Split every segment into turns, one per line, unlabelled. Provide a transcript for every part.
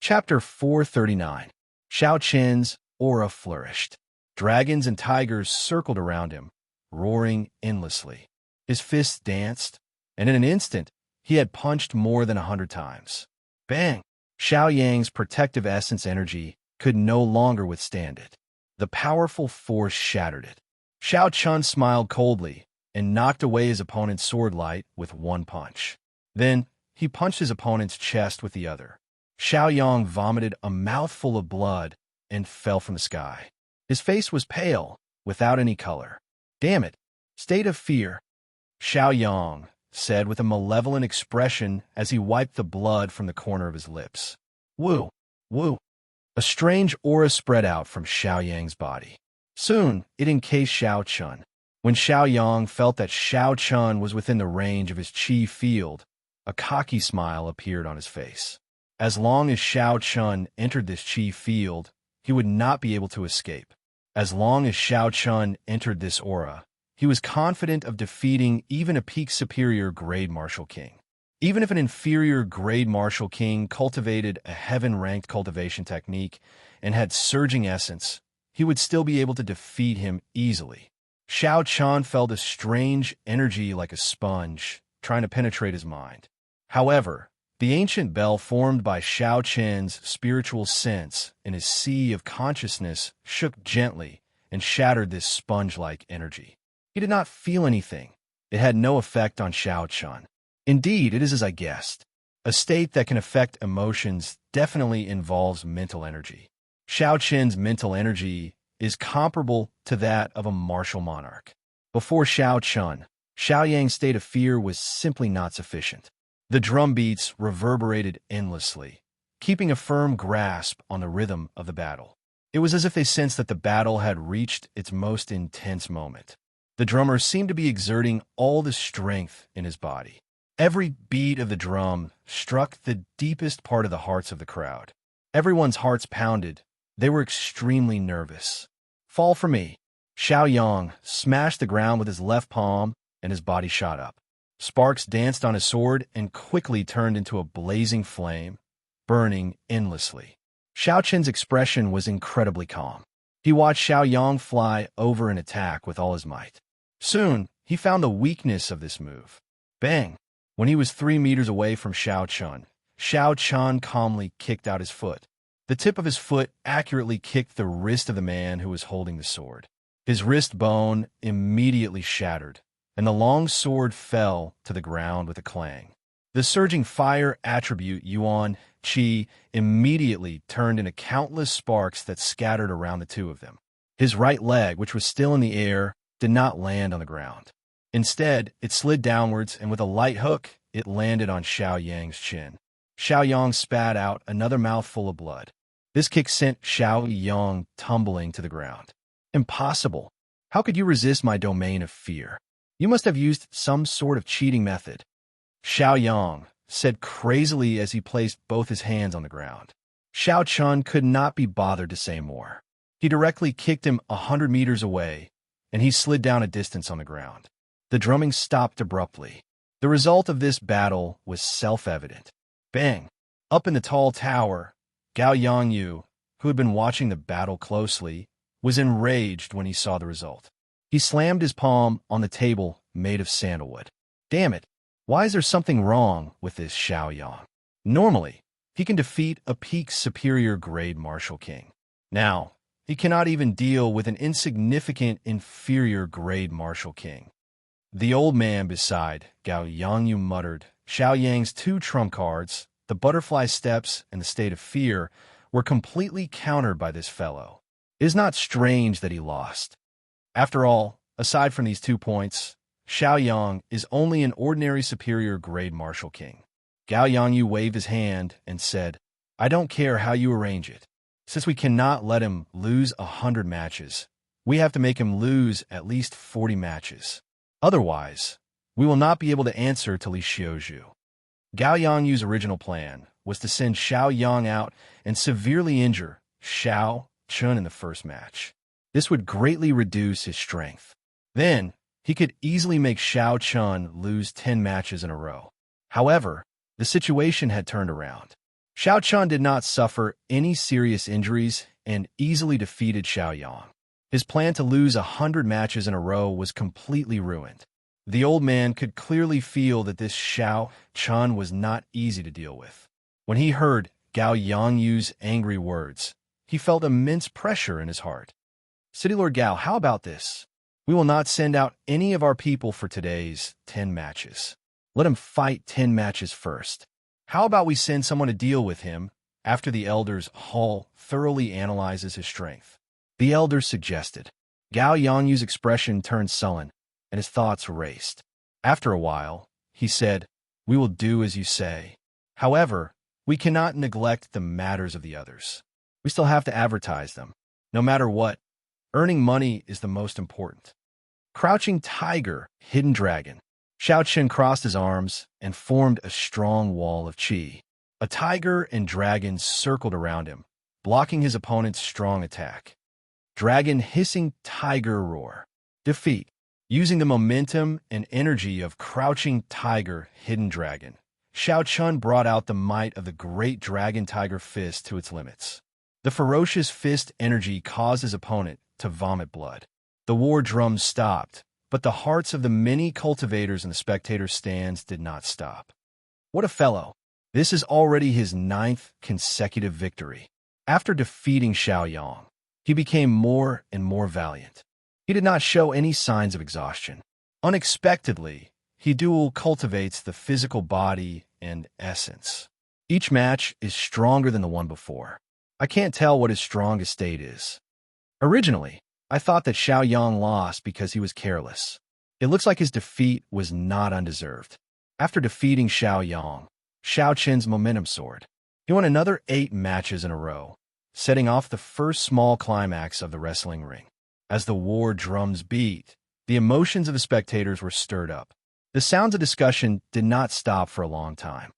Chapter 439. Xiao Qian's aura flourished. Dragons and tigers circled around him, roaring endlessly. His fists danced, and in an instant, he had punched more than 100 times. Bang! Xiao Yang's protective essence energy could no longer withstand it. The powerful force shattered it. Xiao Chun smiled coldly and knocked away his opponent's sword light with one punch. Then, he punched his opponent's chest with the other. Xiao Yang vomited a mouthful of blood and fell from the sky. His face was pale, without any color. "Damn it! State of fear," Xiao Yang said with a malevolent expression as he wiped the blood from the corner of his lips. Woo! Woo! A strange aura spread out from Xiao Yang's body. Soon, it encased Xiao Chun. When Xiao Yang felt that Xiao Chun was within the range of his chi field, a cocky smile appeared on his face. As long as Xiao Chun entered this chi field, he would not be able to escape. As long as Xiao Chun entered this aura, he was confident of defeating even a peak superior grade martial king. Even if an inferior grade martial king cultivated a heaven-ranked cultivation technique and had surging essence, he would still be able to defeat him easily. Xiao Chun felt a strange energy like a sponge, trying to penetrate his mind. However, the ancient bell formed by Xiao Qian's spiritual sense in his sea of consciousness shook gently and shattered this sponge-like energy. He did not feel anything. It had no effect on Xiao Chun. Indeed, it is as I guessed. A state that can affect emotions definitely involves mental energy. Xiao Qian's mental energy is comparable to that of a martial monarch. Before Xiao Chun, Xiao Yang's state of fear was simply not sufficient. The drum beats reverberated endlessly, keeping a firm grasp on the rhythm of the battle. It was as if they sensed that the battle had reached its most intense moment. The drummer seemed to be exerting all the strength in his body. Every beat of the drum struck the deepest part of the hearts of the crowd. Everyone's hearts pounded. They were extremely nervous. "Fall for me." Xiao Yang smashed the ground with his left palm, and his body shot up. Sparks danced on his sword and quickly turned into a blazing flame, burning endlessly. Xiao Qian's expression was incredibly calm. He watched Xiao Yang fly over and attack with all his might. Soon, he found the weakness of this move. Bang! When he was 3 meters away from Xiao Chun calmly kicked out his foot. The tip of his foot accurately kicked the wrist of the man who was holding the sword. His wrist bone immediately shattered, and the long sword fell to the ground with a clang. The surging fire attribute Yuan Qi immediately turned into countless sparks that scattered around the two of them. His right leg, which was still in the air, did not land on the ground. Instead, it slid downwards, and with a light hook, it landed on Xiao Yang's chin. Xiao Yang spat out another mouthful of blood. This kick sent Xiao Yang tumbling to the ground. "Impossible! How could you resist my domain of fear? You must have used some sort of cheating method," Xiao Yang said crazily as he placed both his hands on the ground. Xiao Chun could not be bothered to say more. He directly kicked him 100 meters away, and he slid down a distance on the ground. The drumming stopped abruptly. The result of this battle was self-evident. Bang! Up in the tall tower, Gao Yangyu, who had been watching the battle closely, was enraged when he saw the result. He slammed his palm on the table made of sandalwood. "Damn it! Why is there something wrong with this Xiao Yang? Normally, he can defeat a peak superior grade martial king. Now, he cannot even deal with an insignificant inferior grade martial king." The old man beside Gao Yangyu muttered. Xiao Yang's 2 trump cards, the butterfly steps and the state of fear, were completely countered by this fellow. It is not strange that he lost. After all, aside from these 2 points, Xiao Yang is only an ordinary superior grade martial king. Gao Yangyu waved his hand and said, "I don't care how you arrange it. Since we cannot let him lose 100 matches, we have to make him lose at least 40 matches. Otherwise, we will not be able to answer to Li Xiuzhu." Gao Yangyu's original plan was to send Xiao Yang out and severely injure Xiao Chun in the first match. This would greatly reduce his strength. Then, he could easily make Xiao Chun lose 10 matches in a row. However, the situation had turned around. Xiao Chun did not suffer any serious injuries and easily defeated Xiao Yang. His plan to lose 100 matches in a row was completely ruined. The old man could clearly feel that this Xiao Chun was not easy to deal with. When he heard Gao Yangyu's angry words, he felt immense pressure in his heart. City Lord Gao, how about this? We will not send out any of our people for today's 10 matches. Let him fight 10 matches first. How about we send someone to deal with him after the elders' hall thoroughly analyzes his strength? The elders suggested. Gao Yangyu's expression turned sullen, and his thoughts raced. After a while, he said, "We will do as you say. However, we cannot neglect the matters of the others. We still have to advertise them. No matter what, earning money is the most important." Crouching tiger, hidden dragon. Xiao Chen crossed his arms and formed a strong wall of qi. A tiger and dragon circled around him, blocking his opponent's strong attack. Dragon hissing tiger roar. Defeat. Using the momentum and energy of crouching tiger, hidden dragon, Xiao Chun brought out the might of the great dragon tiger fist to its limits. The ferocious fist energy caused his opponent to vomit blood. The war drums stopped, but the hearts of the many cultivators in the spectator stands did not stop. What a fellow! This is already his 9th consecutive victory. After defeating Xiao Yang, he became more and more valiant. He did not show any signs of exhaustion. Unexpectedly, he dual cultivates the physical body and essence. Each match is stronger than the one before. I can't tell what his strongest state is. Originally, I thought that Xiao Yang lost because he was careless. It looks like his defeat was not undeserved. After defeating Xiao Yang, Xiao Chen's momentum soared. He won another 8 matches in a row, setting off the first small climax of the wrestling ring. As the war drums beat, the emotions of the spectators were stirred up. The sounds of discussion did not stop for a long time.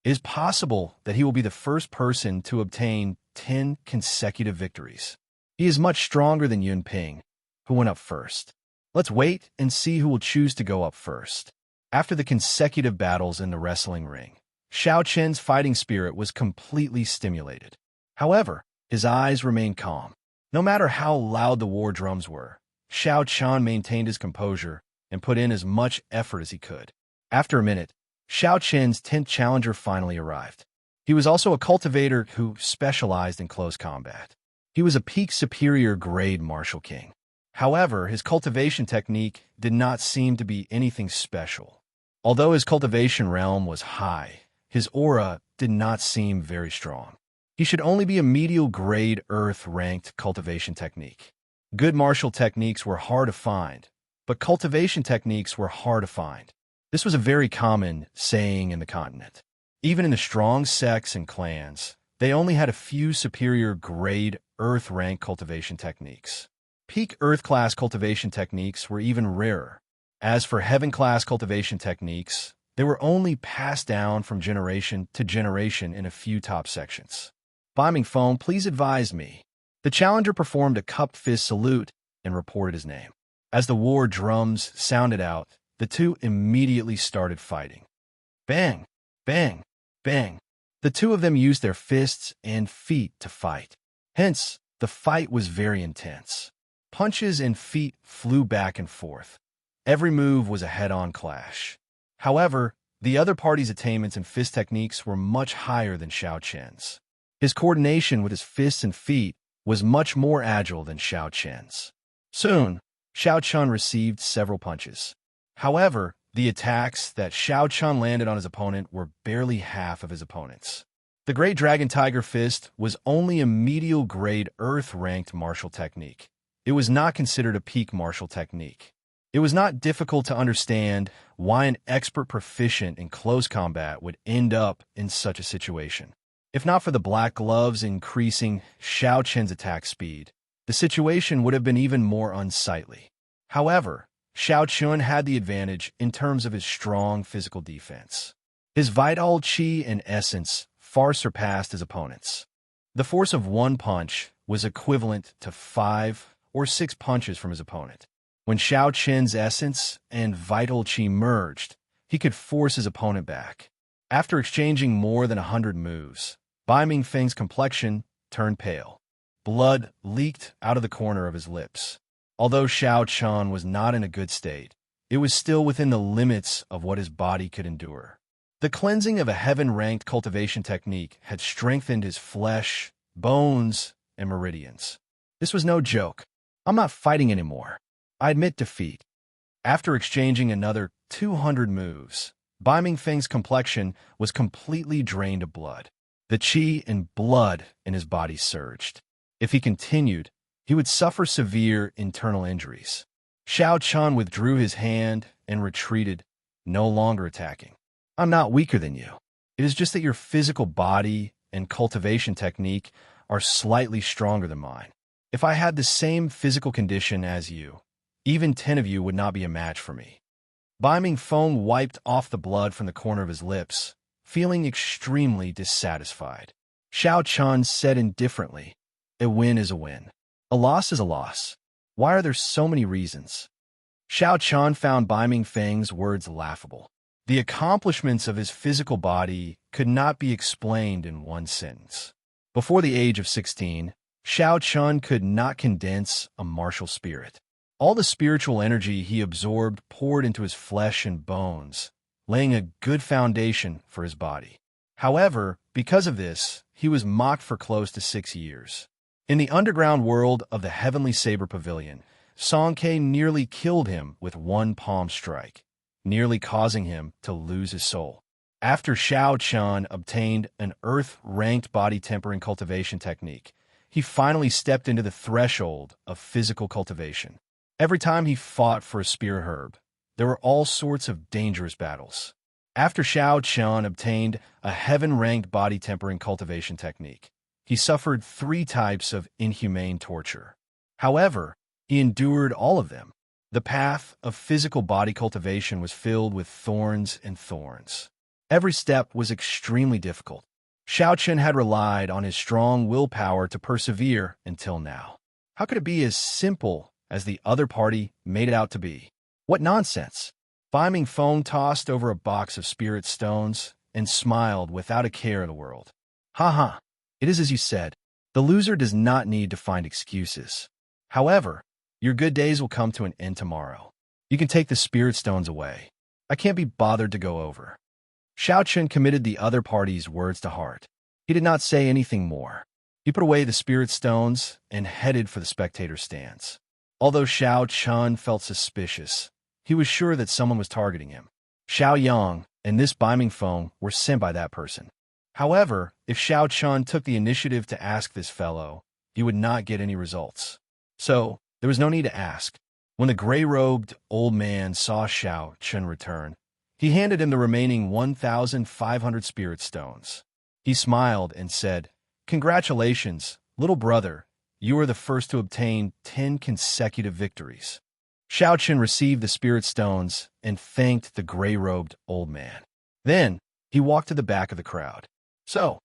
It is possible that he will be the first person to obtain 10 consecutive victories. He is much stronger than Yun Ping, who went up first. Let's wait and see who will choose to go up first. After the consecutive battles in the wrestling ring, Xiao Chen's fighting spirit was completely stimulated. However, his eyes remained calm. No matter how loud the war drums were, Xiao Chen maintained his composure and put in as much effort as he could. After a minute, Xiao Chen's 10th challenger finally arrived. He was also a cultivator who specialized in close combat. He was a peak superior grade martial king. However, his cultivation technique did not seem to be anything special. Although his cultivation realm was high, his aura did not seem very strong. He should only be a medial grade earth-ranked cultivation technique. Good martial techniques were hard to find, but cultivation techniques were hard to find. This was a very common saying in the continent. Even in the strong sects and clans, they only had a few superior grade earth-rank cultivation techniques. Peak earth-class cultivation techniques were even rarer. As for heaven-class cultivation techniques, they were only passed down from generation to generation in a few top sections. Bombing Foam, please advise me. The challenger performed a cupped fist salute and reported his name. As the war drums sounded out, the two immediately started fighting. Bang! Bang! Bang! The two of them used their fists and feet to fight. Hence, the fight was very intense. Punches and feet flew back and forth. Every move was a head-on clash. However, the other party's attainments and fist techniques were much higher than Xiao Chen's. His coordination with his fists and feet was much more agile than Xiao Chen's. Soon, Xiao Chen received several punches. However, the attacks that Xiao Chen landed on his opponent were barely half of his opponent's. The Great Dragon Tiger Fist was only a medial grade earth-ranked martial technique. It was not considered a peak martial technique. It was not difficult to understand why an expert proficient in close combat would end up in such a situation. If not for the black gloves increasing Xiao Chen's attack speed, the situation would have been even more unsightly. However, Xiao Chen had the advantage in terms of his strong physical defense. His vital qi and essence far surpassed his opponent's. The force of one punch was equivalent to 5 or 6 punches from his opponent. When Xiao Chen's essence and vital qi merged, he could force his opponent back. After exchanging more than 100 moves, Bai Mingfeng's complexion turned pale. Blood leaked out of the corner of his lips. Although Xiao Chun was not in a good state, it was still within the limits of what his body could endure. The cleansing of a heaven-ranked cultivation technique had strengthened his flesh, bones, and meridians. This was no joke. I'm not fighting anymore. I admit defeat. After exchanging another 200 moves, Bai Mingfeng's complexion was completely drained of blood. The qi and blood in his body surged. If he continued, he would suffer severe internal injuries. Xiao Chun withdrew his hand and retreated, no longer attacking. I'm not weaker than you. It is just that your physical body and cultivation technique are slightly stronger than mine. If I had the same physical condition as you, even 10 of you would not be a match for me. Bai Mingfeng wiped off the blood from the corner of his lips, feeling extremely dissatisfied. Xiao Chun said indifferently, "A win is a win. A loss is a loss. Why are there so many reasons?" Xiao Chun found Bai Mingfeng's words laughable. The accomplishments of his physical body could not be explained in one sentence. Before the age of 16, Xiao Chun could not condense a martial spirit. All the spiritual energy he absorbed poured into his flesh and bones, laying a good foundation for his body. However, because of this, he was mocked for close to 6 years. In the underground world of the Heavenly Saber Pavilion, Song Ke nearly killed him with one palm strike, nearly causing him to lose his soul. After Xiao Chun obtained an earth-ranked body tempering cultivation technique, he finally stepped into the threshold of physical cultivation. Every time he fought for a spear herb, there were all sorts of dangerous battles. After Xiao Chun obtained a heaven-ranked body tempering cultivation technique, he suffered 3 types of inhumane torture. However, he endured all of them. The path of physical body cultivation was filled with thorns and thorns. Every step was extremely difficult. Xiao Chun had relied on his strong willpower to persevere until now. How could it be as simple as the other party made it out to be? What nonsense! Bai Mingfeng tossed over a box of spirit stones and smiled without a care in the world. Ha ha! It is as you said. The loser does not need to find excuses. However, your good days will come to an end tomorrow. You can take the spirit stones away. I can't be bothered to go over. Xiao Chun committed the other party's words to heart. He did not say anything more. He put away the spirit stones and headed for the spectator stands. Although Xiao Chun felt suspicious, he was sure that someone was targeting him. Xiao Yang and this Bai Mingfeng were sent by that person. However, if Xiao Chun took the initiative to ask this fellow, he would not get any results. So, there was no need to ask. When the gray-robed old man saw Xiao Chun return, he handed him the remaining 1,500 spirit stones. He smiled and said, "Congratulations, little brother. You are the first to obtain 10 consecutive victories." Xiao Chun received the spirit stones and thanked the gray-robed old man. Then, he walked to the back of the crowd. So.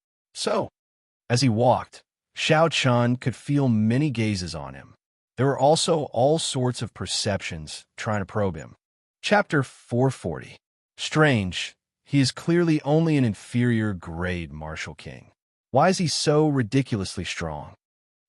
As he walked, Xiao Chun could feel many gazes on him. There were also all sorts of perceptions trying to probe him. Chapter 440. Strange, he is clearly only an inferior grade martial king. Why is he so ridiculously strong?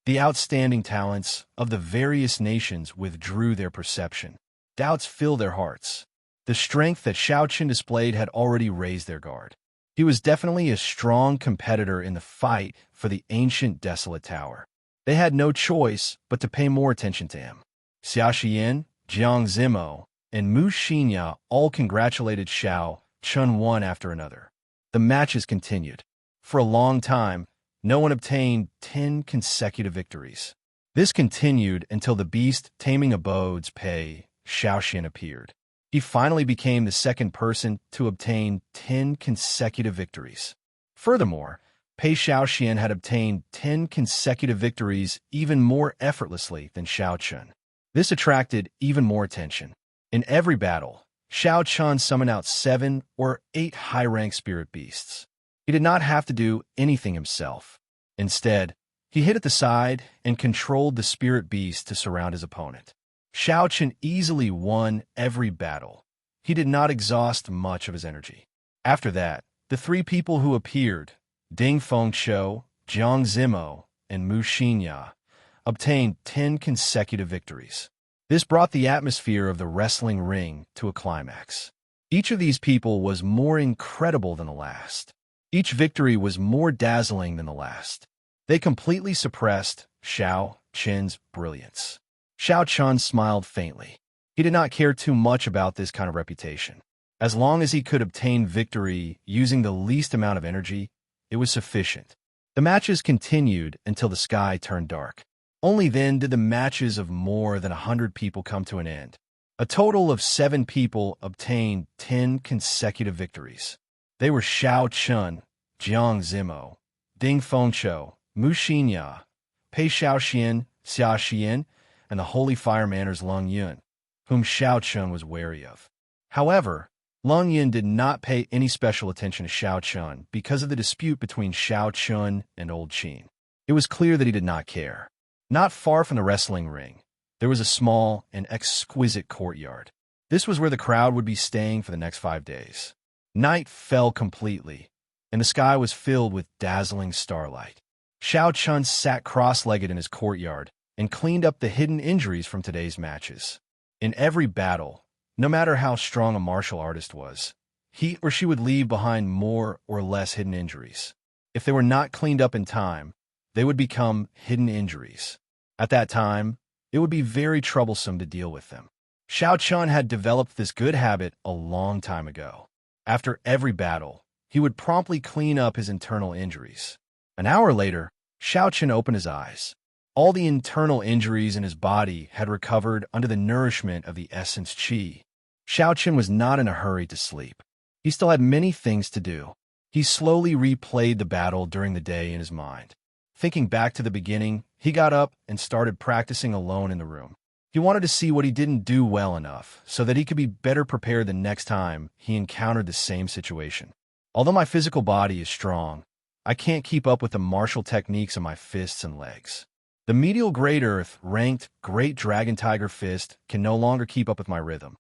The outstanding talents of the various nations withdrew their perception. Doubts filled their hearts. The strength that Xiao Chun displayed had already raised their guard. He was definitely a strong competitor in the fight for the ancient desolate tower. They had no choice but to pay more attention to him. Xia Xian, Jiang Zimo, and Mu Xinya all congratulated Xiao Chun one after another. The matches continued. For a long time, no one obtained 10 consecutive victories. This continued until the beast taming abodes Pei Xiaoxian appeared. He finally became the second person to obtain 10 consecutive victories. Furthermore, Pei Xiaoxian had obtained 10 consecutive victories even more effortlessly than Xiao Chun. This attracted even more attention. In every battle, Xiao Chun summoned out 7 or 8 high-rank spirit beasts. He did not have to do anything himself. Instead, he hid at the side and controlled the spirit beast to surround his opponent. Xiao Chun easily won every battle. He did not exhaust much of his energy. After that, the 3 people who appeared, Ding Fengqiu, Jiang Zimo, and Mu Xinya obtained 10 consecutive victories. This brought the atmosphere of the wrestling ring to a climax. Each of these people was more incredible than the last. Each victory was more dazzling than the last. They completely suppressed Xiao Qin's brilliance. Xiao Qun smiled faintly. He did not care too much about this kind of reputation. As long as he could obtain victory using the least amount of energy, it was sufficient. The matches continued until the sky turned dark. Only then did the matches of more than 100 people come to an end. A total of 7 people obtained 10 consecutive victories. They were Xiao Qun, Jiang Zimo, Ding Fengqiu, Mu Xinya, Pei Xiaoxian, Xia Xian, and the Holy Fire Manners Leng Yun, whom Xiao Qun was wary of. However, Leng Yun did not pay any special attention to Xiao Qun because of the dispute between Xiao Qun and Old Qin. It was clear that he did not care. Not far from the wrestling ring, there was a small and exquisite courtyard. This was where the crowd would be staying for the next 5 days. Night fell completely, and the sky was filled with dazzling starlight. Xiao Qun sat cross-legged in his courtyard and cleaned up the hidden injuries from today's matches. In every battle, no matter how strong a martial artist was, he or she would leave behind more or less hidden injuries. If they were not cleaned up in time, they would become hidden injuries. At that time, it would be very troublesome to deal with them. Xiao Qun had developed this good habit a long time ago. After every battle, he would promptly clean up his internal injuries. An hour later, Xiao Qun opened his eyes. All the internal injuries in his body had recovered under the nourishment of the essence qi. Xiao Qun was not in a hurry to sleep. He still had many things to do. He slowly replayed the battle during the day in his mind. Thinking back to the beginning, he got up and started practicing alone in the room. He wanted to see what he didn't do well enough so that he could be better prepared the next time he encountered the same situation. Although my physical body is strong, I can't keep up with the martial techniques of my fists and legs. The medial Great Earth ranked Great Dragon Tiger Fist can no longer keep up with my rhythm.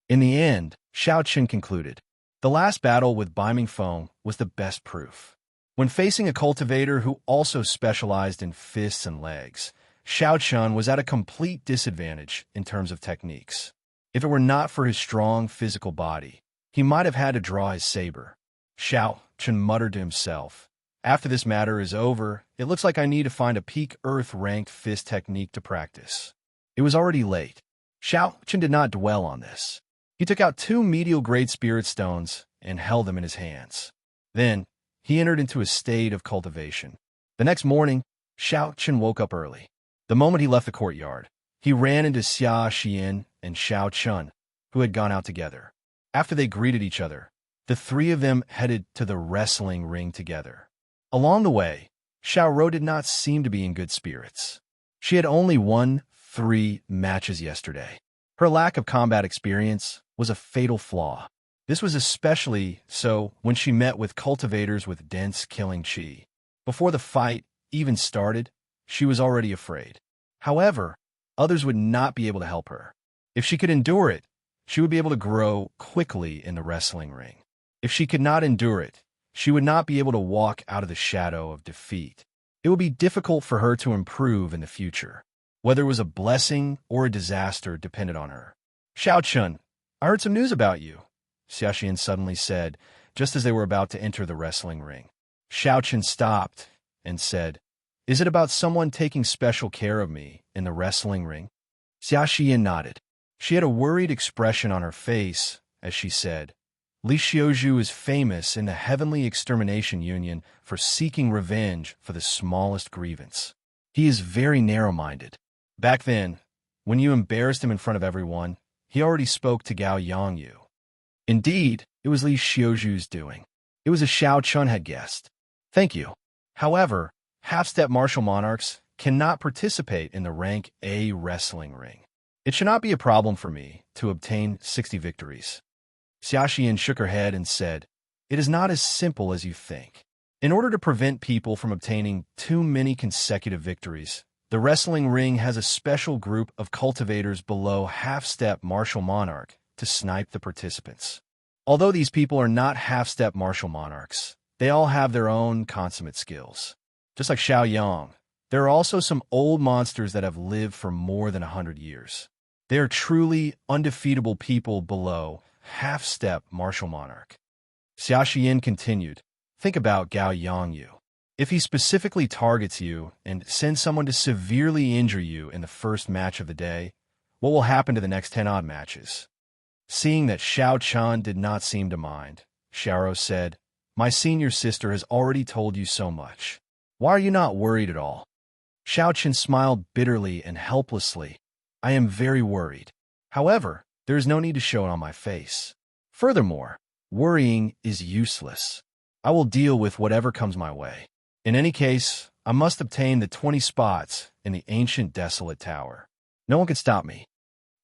In the end, Xiao Qun concluded, the last battle with Bai Mingfeng was the best proof. When facing a cultivator who also specialized in fists and legs, Xiao Qun was at a complete disadvantage in terms of techniques. If it were not for his strong physical body, he might have had to draw his saber. Xiao Qun muttered to himself, after this matter is over, it looks like I need to find a peak Earth-ranked fist technique to practice. It was already late. Xiao Qun did not dwell on this. He took out 2 medial Great Spirit Stones and held them in his hands. Then, he entered into a state of cultivation. The next morning, Xiao Qun woke up early. The moment he left the courtyard, he ran into Xia Xian and Xiao Qun, who had gone out together. After they greeted each other, the 3 of them headed to the wrestling ring together. Along the way, Xiao Rou did not seem to be in good spirits. She had only won 3 matches yesterday. Her lack of combat experience was a fatal flaw. This was especially so when she met with cultivators with dense killing chi. Before the fight even started, she was already afraid. However, others would not be able to help her. If she could endure it, she would be able to grow quickly in the wrestling ring. If she could not endure it, she would not be able to walk out of the shadow of defeat. It would be difficult for her to improve in the future. Whether it was a blessing or a disaster depended on her. Xiao Qun, I heard some news about you, Xia Xian suddenly said, just as they were about to enter the wrestling ring. Xiao Qun stopped and said, is it about someone taking special care of me in the wrestling ring? Xia Xian nodded. She had a worried expression on her face as she said, Li Xiaozhu is famous in the Heavenly Extermination Union for seeking revenge for the smallest grievance. He is very narrow-minded. Back then, when you embarrassed him in front of everyone, he already spoke to Gao Yangyu. Indeed, it was Li Xiaozhu's doing. It was as Xiao Qun had guessed. Thank you. However, half-step martial monarchs cannot participate in the rank A wrestling ring. It should not be a problem for me to obtain 60 victories. Xia Xian shook her head and said, it is not as simple as you think. In order to prevent people from obtaining too many consecutive victories, the wrestling ring has a special group of cultivators below half-step martial monarch to snipe the participants. Although these people are not half-step martial monarchs, They all have their own consummate skills. Just like Xiao Yang, there are also some old monsters that have lived for more than 100 years. They are truly undefeatable people below half-step martial monarch. Xia Xian continued, think about Gao Yangyu. If he specifically targets you and sends someone to severely injure you in the first match of the day, what will happen to the next 10 odd matches? Seeing that Xiao Chan did not seem to mind, Xiao said, my senior sister has already told you so much. Why are you not worried at all? Xiao Chen smiled bitterly and helplessly. I am very worried. However, there is no need to show it on my face. Furthermore, worrying is useless. I will deal with whatever comes my way. In any case, I must obtain the 20 spots in the ancient desolate tower. No one can stop me.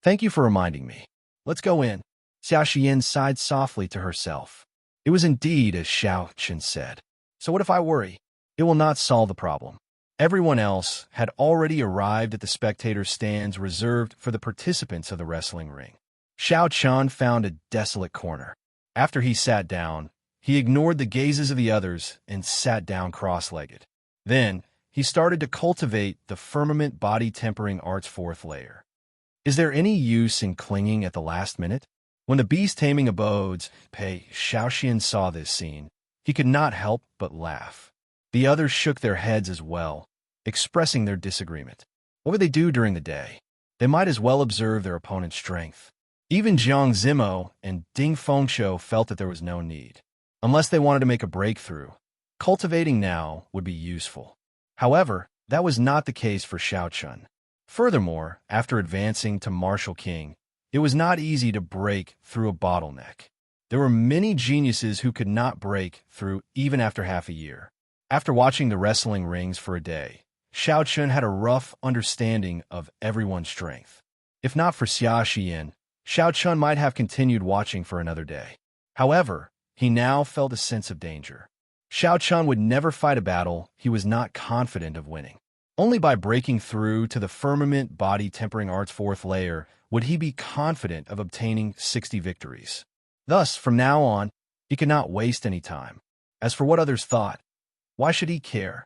Thank you for reminding me. Let's go in. Xia Xian sighed softly to herself. It was indeed as Xiao Chen said. So what if I worry? It will not solve the problem. Everyone else had already arrived at the spectator stands reserved for the participants of the wrestling ring. Xiao Chan found a desolate corner. After he sat down, he ignored the gazes of the others and sat down cross-legged. Then, he started to cultivate the firmament body tempering art's fourth layer. Is there any use in clinging at the last minute? When the beast-taming abodes, Pei Xiaoxian saw this scene, he could not help but laugh. The others shook their heads as well, expressing their disagreement. What would they do during the day? They might as well observe their opponent's strength. Even Jiang Zimo and Ding Fengshuo felt that there was no need. Unless they wanted to make a breakthrough, cultivating now would be useful. However, that was not the case for Xiao Chun. Furthermore, after advancing to Martial King, it was not easy to break through a bottleneck. There were many geniuses who could not break through even after half a year. After watching the wrestling rings for a day, Xiao Chun had a rough understanding of everyone's strength. If not for Xia Xian, Xiao Chun might have continued watching for another day. However, he now felt a sense of danger. Xiao Chun would never fight a battle he was not confident of winning. Only by breaking through to the firmament body tempering art's fourth layer would he be confident of obtaining 60 victories. Thus, from now on, he could not waste any time. As for what others thought, why should he care?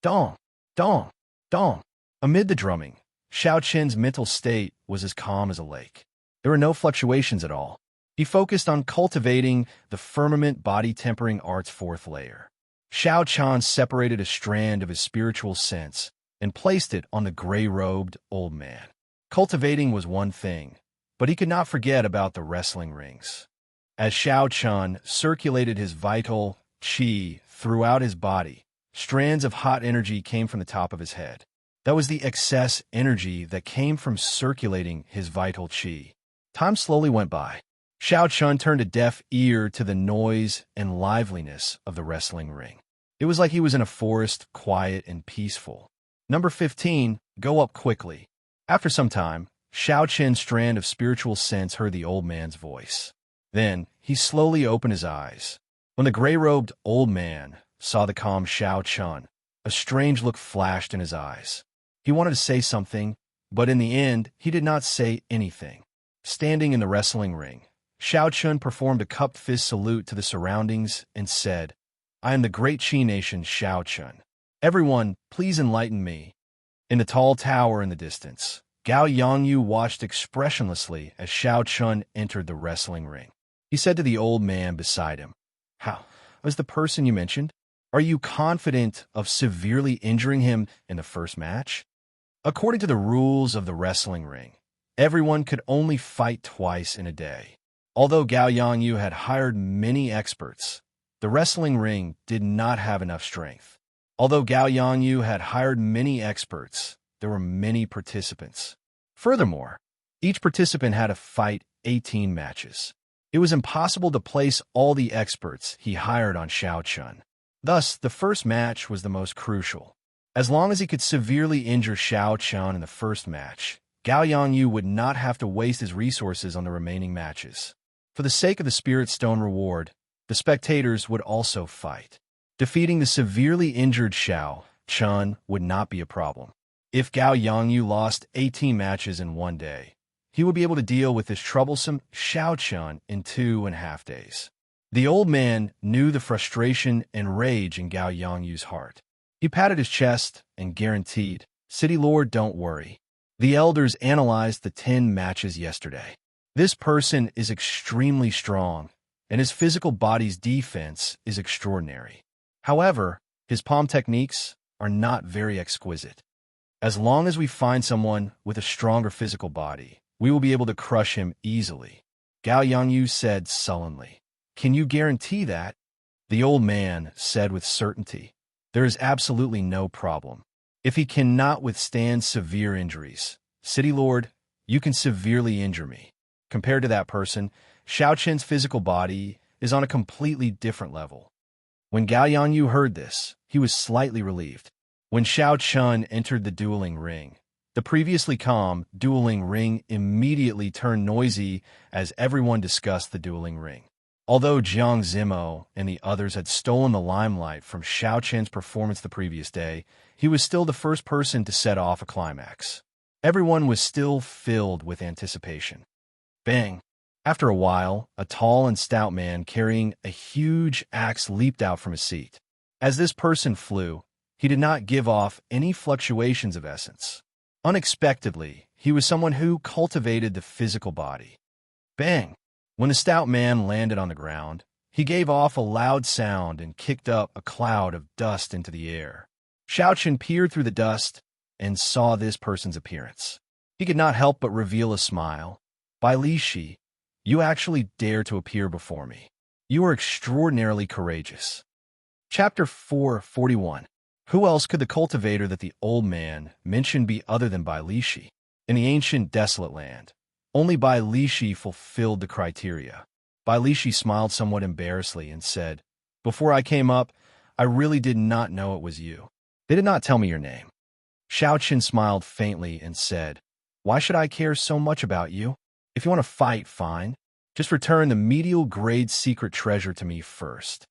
Dong, dong, dong. Amid the drumming, Xiao Chen's mental state was as calm as a lake. There were no fluctuations at all. He focused on cultivating the firmament body tempering art's fourth layer. Xiao Chan separated a strand of his spiritual sense and placed it on the gray-robed old man. Cultivating was one thing, but he could not forget about the wrestling rings. As Xiao Chan circulated his vital qi throughout his body, strands of hot energy came from the top of his head. That was the excess energy that came from circulating his vital qi. Time slowly went by. Xiao Chun turned a deaf ear to the noise and liveliness of the wrestling ring. It was like he was in a forest, quiet and peaceful. Number 15, go up quickly. After some time, Xiao Chen's strand of spiritual sense heard the old man's voice. Then, he slowly opened his eyes. When the gray-robed old man saw the calm Xiao Chun, a strange look flashed in his eyes. He wanted to say something, but in the end, he did not say anything. Standing in the wrestling ring, Xiao Chun performed a cupped fist salute to the surroundings and said, I am the great Qi nation Xiao Chun. Everyone, please enlighten me. In the tall tower in the distance, Gao Yangyu watched expressionlessly as Xiao Chun entered the wrestling ring. He said to the old man beside him, How was the person you mentioned? Are you confident of severely injuring him in the first match? According to the rules of the wrestling ring, everyone could only fight twice in a day. Although Gao Yangyu had hired many experts, the wrestling ring did not have enough strength. Although Gao Yangyu had hired many experts, there were many participants. Furthermore, each participant had to fight 18 matches. It was impossible to place all the experts he hired on Xiao Chun. Thus, the first match was the most crucial. As long as he could severely injure Xiao Chun in the first match, Gao Yangyu would not have to waste his resources on the remaining matches. For the sake of the Spirit Stone reward, the spectators would also fight. Defeating the severely injured Xiao Chun would not be a problem. If Gao Yangyu lost 18 matches in one day, he would be able to deal with this troublesome Xiao Chun in 2.5 days. The old man knew the frustration and rage in Gao Yangyu's heart. He patted his chest and guaranteed, "City Lord, don't worry. The elders analyzed the 10 matches yesterday. This person is extremely strong, and his physical body's defense is extraordinary. However, his palm techniques are not very exquisite. As long as we find someone with a stronger physical body, we will be able to crush him easily," Gao Yangyu said sullenly. "Can you guarantee that?" The old man said with certainty, "There is absolutely no problem. If he cannot withstand severe injuries, City Lord, you can severely injure me." Compared to that person, Xiao Qin's physical body is on a completely different level. When Gao Yangyu heard this, he was slightly relieved. When Xiao Chun entered the dueling ring, the previously calm dueling ring immediately turned noisy as everyone discussed the dueling ring. Although Jiang Zimo and the others had stolen the limelight from Xiao Qin's performance the previous day, he was still the first person to set off a climax. Everyone was still filled with anticipation. Bang! After a while, a tall and stout man carrying a huge axe leaped out from his seat. As this person flew, he did not give off any fluctuations of essence. Unexpectedly, he was someone who cultivated the physical body. Bang! When the stout man landed on the ground, he gave off a loud sound and kicked up a cloud of dust into the air. Xiao Qin peered through the dust and saw this person's appearance. He could not help but reveal a smile. "Bai Li Shi, you actually dare to appear before me. You are extraordinarily courageous." Chapter 441. Who else could the cultivator that the old man mentioned be other than Bai Li Shi? In the ancient desolate land, only Bai Li Shi fulfilled the criteria. Bai Li Shi smiled somewhat embarrassedly and said, "Before I came up, I really did not know it was you. They did not tell me your name." Xiao Qin smiled faintly and said, "Why should I care so much about you? If you want to fight, fine. Just return the medial grade secret treasure to me first."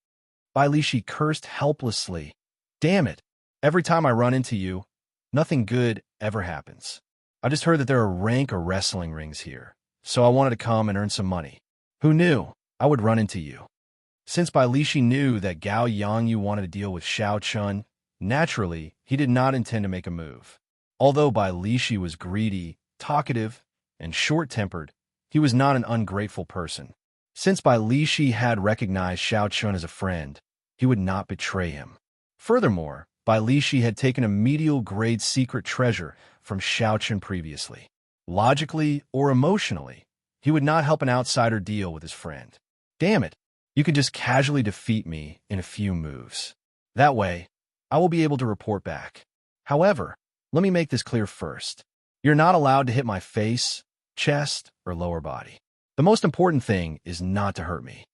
Bai Li Shi cursed helplessly. "Damn it. Every time I run into you, nothing good ever happens. I just heard that there are rank wrestling rings here, so I wanted to come and earn some money. Who knew I would run into you?" Since Bai Li Shi knew that Gao Yangyu wanted to deal with Xiao Chun, naturally, he did not intend to make a move. Although Bai Li Shi was greedy, talkative, and short-tempered, he was not an ungrateful person. Since Bai Li Shi had recognized Xiao Chun as a friend, he would not betray him. Furthermore, Bai Li Shi had taken a medial grade secret treasure from Xiao Chun previously. Logically or emotionally, he would not help an outsider deal with his friend. "Damn it, you can just casually defeat me in a few moves. That way, I will be able to report back. However, let me make this clear first. You're not allowed to hit my face, chest, or lower body. The most important thing is not to hurt me."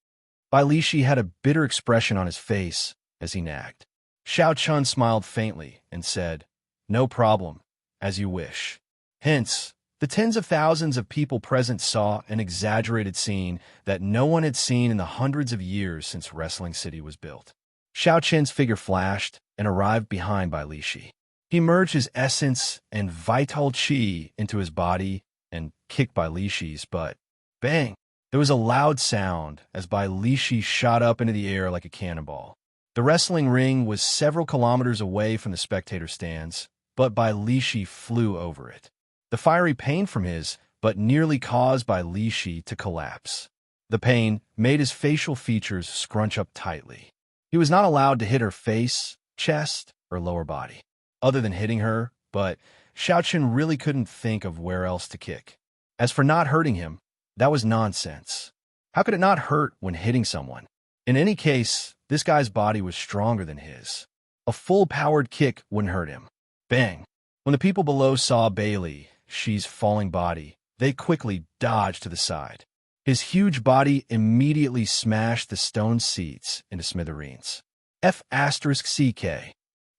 Bai Li Shi had a bitter expression on his face as he nagged. Xiao Chun smiled faintly and said, "No problem, as you wish." Hence, the tens of thousands of people present saw an exaggerated scene that no one had seen in the hundreds of years since Wrestling City was built. Xiao Qin's figure flashed and arrived behind Bai Li Shi. He merged his essence and vital qi into his body and kicked Bai Li Shi's butt. Bang! There was a loud sound as Bai Li Shi shot up into the air like a cannonball. The wrestling ring was several kilometers away from the spectator stands, but Bai Li Shi flew over it. The fiery pain from his butt nearly caused Bai Li Shi to collapse. The pain made his facial features scrunch up tightly. He was not allowed to hit her face, chest, or lower body. Other than hitting her, but Xiao Qin really couldn't think of where else to kick. As for not hurting him, that was nonsense. How could it not hurt when hitting someone? In any case, this guy's body was stronger than his. A full-powered kick wouldn't hurt him. Bang! When the people below saw Bai Li Shi's falling body, they quickly dodged to the side. His huge body immediately smashed the stone seats into smithereens. F***CK.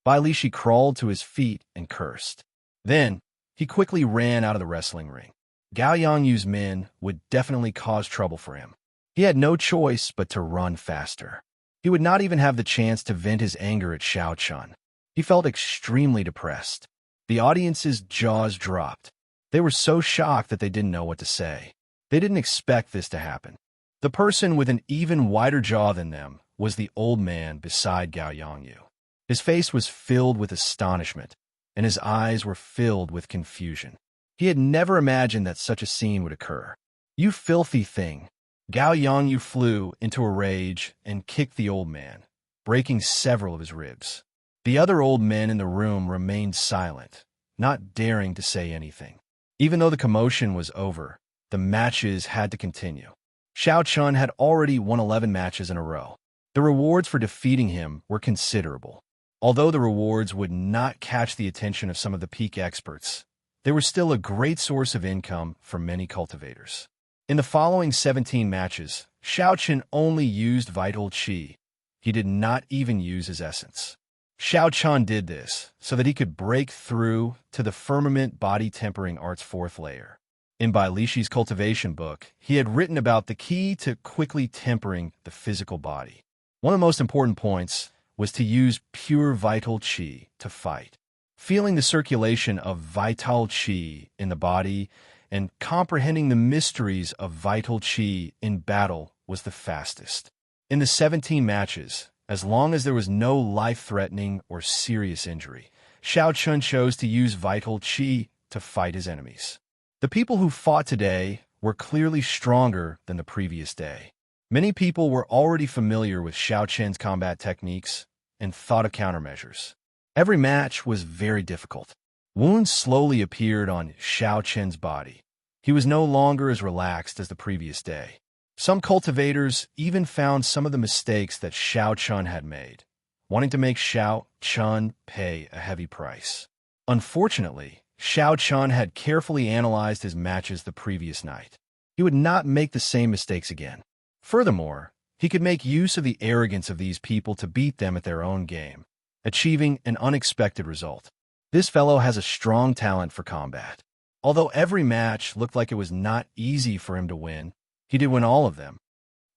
Bai Li Shi crawled to his feet and cursed. Then, he quickly ran out of the wrestling ring. Gao Yangyu's men would definitely cause trouble for him. He had no choice but to run faster. He would not even have the chance to vent his anger at Xiao Chun. He felt extremely depressed. The audience's jaws dropped. They were so shocked that they didn't know what to say. They didn't expect this to happen. The person with an even wider jaw than them was the old man beside Gao Yongyu. His face was filled with astonishment, and his eyes were filled with confusion. He had never imagined that such a scene would occur. "You filthy thing!" Gao Yongyu flew into a rage and kicked the old man, breaking several of his ribs. The other old men in the room remained silent, not daring to say anything. Even though the commotion was over, the matches had to continue. Xiao Chun had already won 11 matches in a row. The rewards for defeating him were considerable. Although the rewards would not catch the attention of some of the peak experts, they were still a great source of income for many cultivators. In the following 17 matches, Xiao Chun only used vital qi. He did not even use his essence. Xiao Chun did this so that he could break through to the firmament body tempering art's 4th layer. In Bai Lishi's cultivation book, he had written about the key to quickly tempering the physical body. One of the most important points was to use pure vital qi to fight. Feeling the circulation of vital qi in the body and comprehending the mysteries of vital qi in battle was the fastest. In the 17 matches, as long as there was no life-threatening or serious injury, Xiao Chun chose to use vital qi to fight his enemies. The people who fought today were clearly stronger than the previous day. Many people were already familiar with Xiao Chun's combat techniques and thought of countermeasures. Every match was very difficult. Wounds slowly appeared on Xiao Chun's body. He was no longer as relaxed as the previous day. Some cultivators even found some of the mistakes that Xiao Chun had made, wanting to make Xiao Chun pay a heavy price. Unfortunately, Xiao Chun had carefully analyzed his matches the previous night. He would not make the same mistakes again. Furthermore, he could make use of the arrogance of these people to beat them at their own game, achieving an unexpected result. This fellow has a strong talent for combat. Although every match looked like it was not easy for him to win, he did win all of them.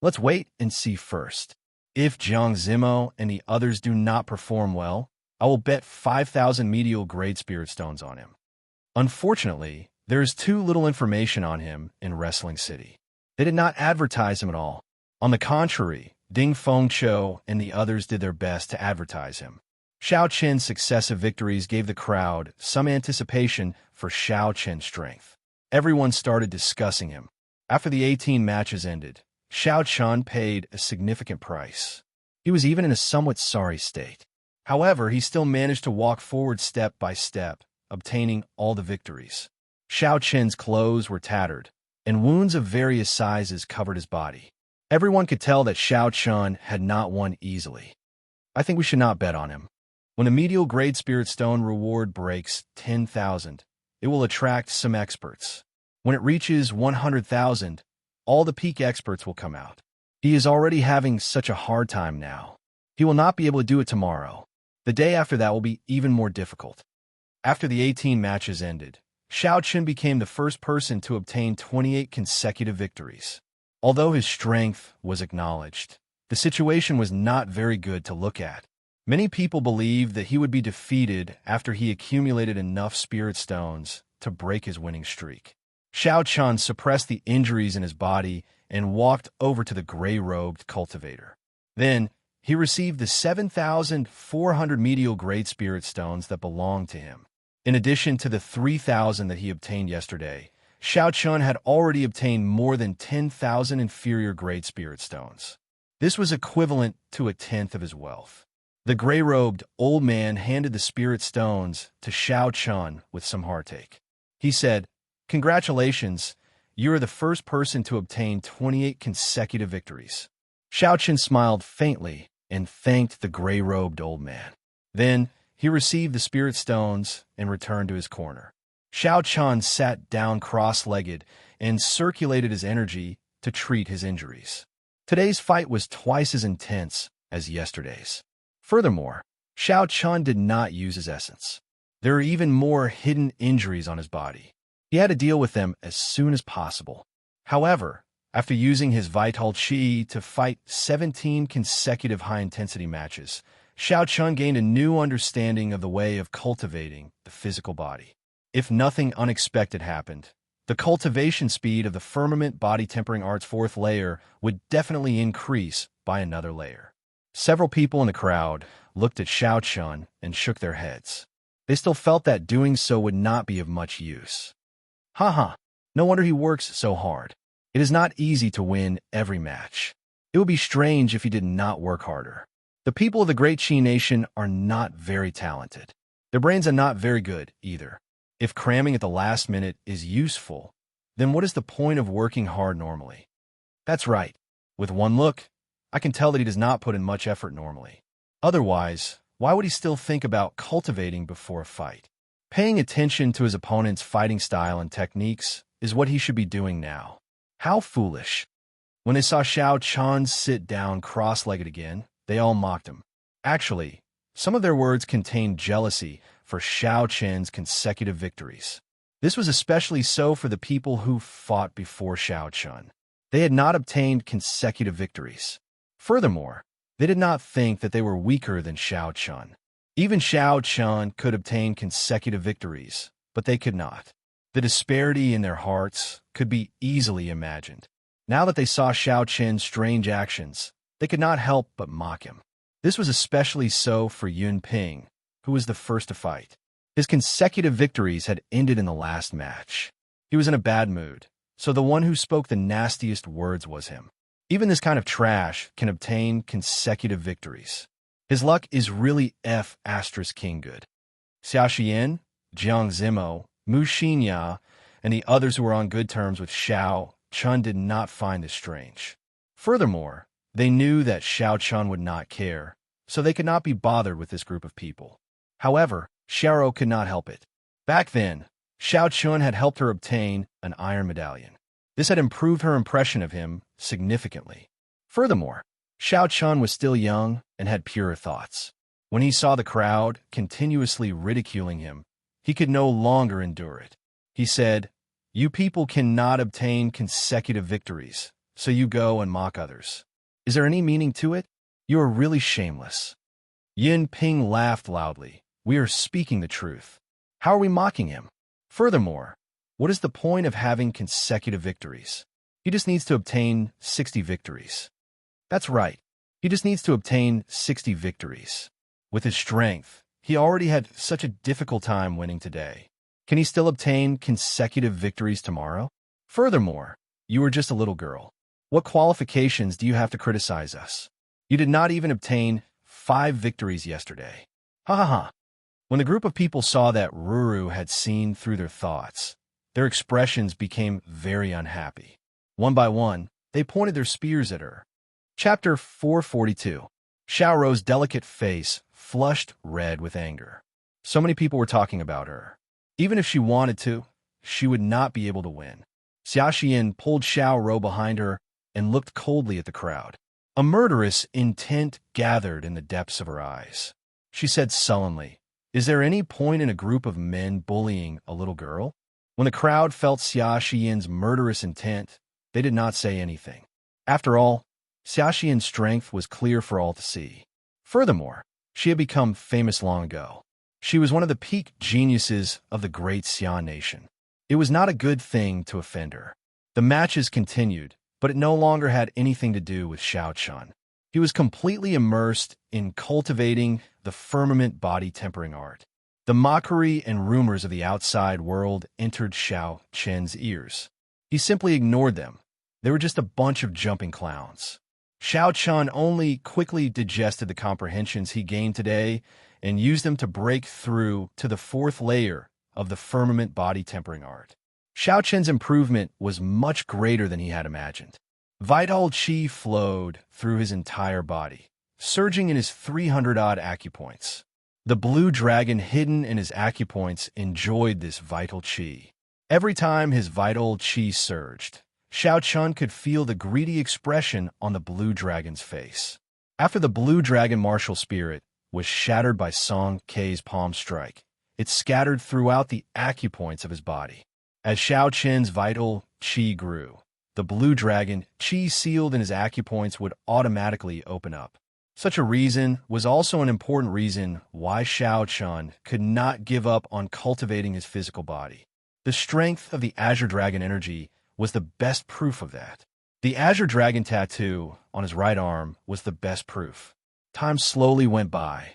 Let's wait and see first. If Jiang Zimo and the others do not perform well, I will bet 5,000 medial grade spirit stones on him. Unfortunately, there is too little information on him in Wrestling City. They did not advertise him at all. On the contrary, Ding Fengqiu and the others did their best to advertise him. Xiao Chen's successive victories gave the crowd some anticipation for Xiao Chen's strength. Everyone started discussing him. After the 18 matches ended, Xiao Chen paid a significant price. He was even in a somewhat sorry state. However, he still managed to walk forward step by step, obtaining all the victories. Xiao Chen's clothes were tattered, and wounds of various sizes covered his body. Everyone could tell that Xiao Chen had not won easily. I think we should not bet on him. When the medial grade spirit stone reward breaks 10,000, it will attract some experts. When it reaches 100,000, all the peak experts will come out. He is already having such a hard time now. He will not be able to do it tomorrow. The day after that will be even more difficult. After the 18 matches ended, Xiao Chen became the first person to obtain 28 consecutive victories. Although his strength was acknowledged, the situation was not very good to look at. Many people believed that he would be defeated after he accumulated enough spirit stones to break his winning streak. Xiao Chen suppressed the injuries in his body and walked over to the gray-robed cultivator. Then, he received the 7,400 medial grade spirit stones that belonged to him. In addition to the 3,000 that he obtained yesterday, Xiao Chen had already obtained more than 10,000 inferior grade spirit stones. This was equivalent to a tenth of his wealth. The gray-robed old man handed the spirit stones to Xiao Chen with some heartache. He said, "Congratulations, you are the first person to obtain 28 consecutive victories." Xiao Chen smiled faintly and thanked the gray-robed old man. Then, he received the spirit stones and returned to his corner. Xiao Chen sat down cross-legged and circulated his energy to treat his injuries. Today's fight was twice as intense as yesterday's. Furthermore, Xiao Chen did not use his essence. There are even more hidden injuries on his body. He had to deal with them as soon as possible. However, after using his vital qi to fight 17 consecutive high-intensity matches, Xiao Chen gained a new understanding of the way of cultivating the physical body. If nothing unexpected happened, the cultivation speed of the firmament body tempering art's fourth layer would definitely increase by another layer. Several people in the crowd looked at Xiao Chun and shook their heads. They still felt that doing so would not be of much use. Haha, no wonder he works so hard. It is not easy to win every match. It would be strange if he did not work harder. The people of the Great Qi Nation are not very talented. Their brains are not very good either. If cramming at the last minute is useful, then what is the point of working hard normally? That's right. With one look, I can tell that he does not put in much effort normally. Otherwise, why would he still think about cultivating before a fight? Paying attention to his opponent's fighting style and techniques is what he should be doing now. How foolish. When they saw Xiao Chun sit down cross-legged again, they all mocked him. Actually, some of their words contained jealousy for Xiao Chen's consecutive victories. This was especially so for the people who fought before Xiao Chun. They had not obtained consecutive victories. Furthermore, they did not think that they were weaker than Xiao Chun. Even Xiao Chun could obtain consecutive victories, but they could not. The disparity in their hearts could be easily imagined. Now that they saw Xiao Chen's strange actions, they could not help but mock him. This was especially so for Yun Ping, who was the first to fight. His consecutive victories had ended in the last match. He was in a bad mood, so the one who spoke the nastiest words was him. Even this kind of trash can obtain consecutive victories. His luck is really King good. Xia Xian, Jiang Zimo, Mu Xinya, and the others who were on good terms with Xiao Chun did not find this strange. Furthermore, they knew that Xiao Chun would not care, so they could not be bothered with this group of people. However, Xiao could not help it. Back then, Xiao Chun had helped her obtain an iron medallion. This had improved her impression of him significantly. Furthermore, Xiao Chun was still young and had purer thoughts. When he saw the crowd continuously ridiculing him, he could no longer endure it. He said, "You people cannot obtain consecutive victories, so you go and mock others. Is there any meaning to it? You are really shameless." Yin Ping laughed loudly. "We are speaking the truth. How are we mocking him? Furthermore, what is the point of having consecutive victories? He just needs to obtain 60 victories. That's right. He just needs to obtain 60 victories. With his strength, he already had such a difficult time winning today. Can he still obtain consecutive victories tomorrow? Furthermore, you are just a little girl. What qualifications do you have to criticize us? You did not even obtain 5 victories yesterday." Ha ha ha. When the group of people saw that Ruru had seen through their thoughts, their expressions became very unhappy. One by one, they pointed their spears at her. Chapter 442. Xiaoro's delicate face flushed red with anger. So many people were talking about her. Even if she wanted to, she would not be able to win. Xia Xian pulled Xiaoro behind her and looked coldly at the crowd. A murderous intent gathered in the depths of her eyes. She said sullenly, "Is there any point in a group of men bullying a little girl?" When the crowd felt Xia Xian's murderous intent, they did not say anything. After all, Xia Xian's strength was clear for all to see. Furthermore, she had become famous long ago. She was one of the peak geniuses of the great Xia nation. It was not a good thing to offend her. The matches continued, but it no longer had anything to do with Xiao Chun. He was completely immersed in cultivating the firmament body tempering art. The mockery and rumors of the outside world entered Xiao Chen's ears. He simply ignored them. They were just a bunch of jumping clowns. Xiao Chun only quickly digested the comprehensions he gained today and used them to break through to the 4th layer of the firmament body tempering art. Xiao Chen's improvement was much greater than he had imagined. Vital qi flowed through his entire body, surging in his 300-odd acupoints. The blue dragon hidden in his acupoints enjoyed this vital qi. Every time his vital qi surged, Xiao Chun could feel the greedy expression on the blue dragon's face. After the blue dragon martial spirit was shattered by Song Kei's palm strike, it scattered throughout the acupoints of his body. As Xiao Chen's vital qi grew, the blue dragon qi sealed in his acupoints would automatically open up. Such a reason was also an important reason why Xiao Chun could not give up on cultivating his physical body. The strength of the Azure Dragon energy was the best proof of that. The Azure Dragon tattoo on his right arm was the best proof. Time slowly went by,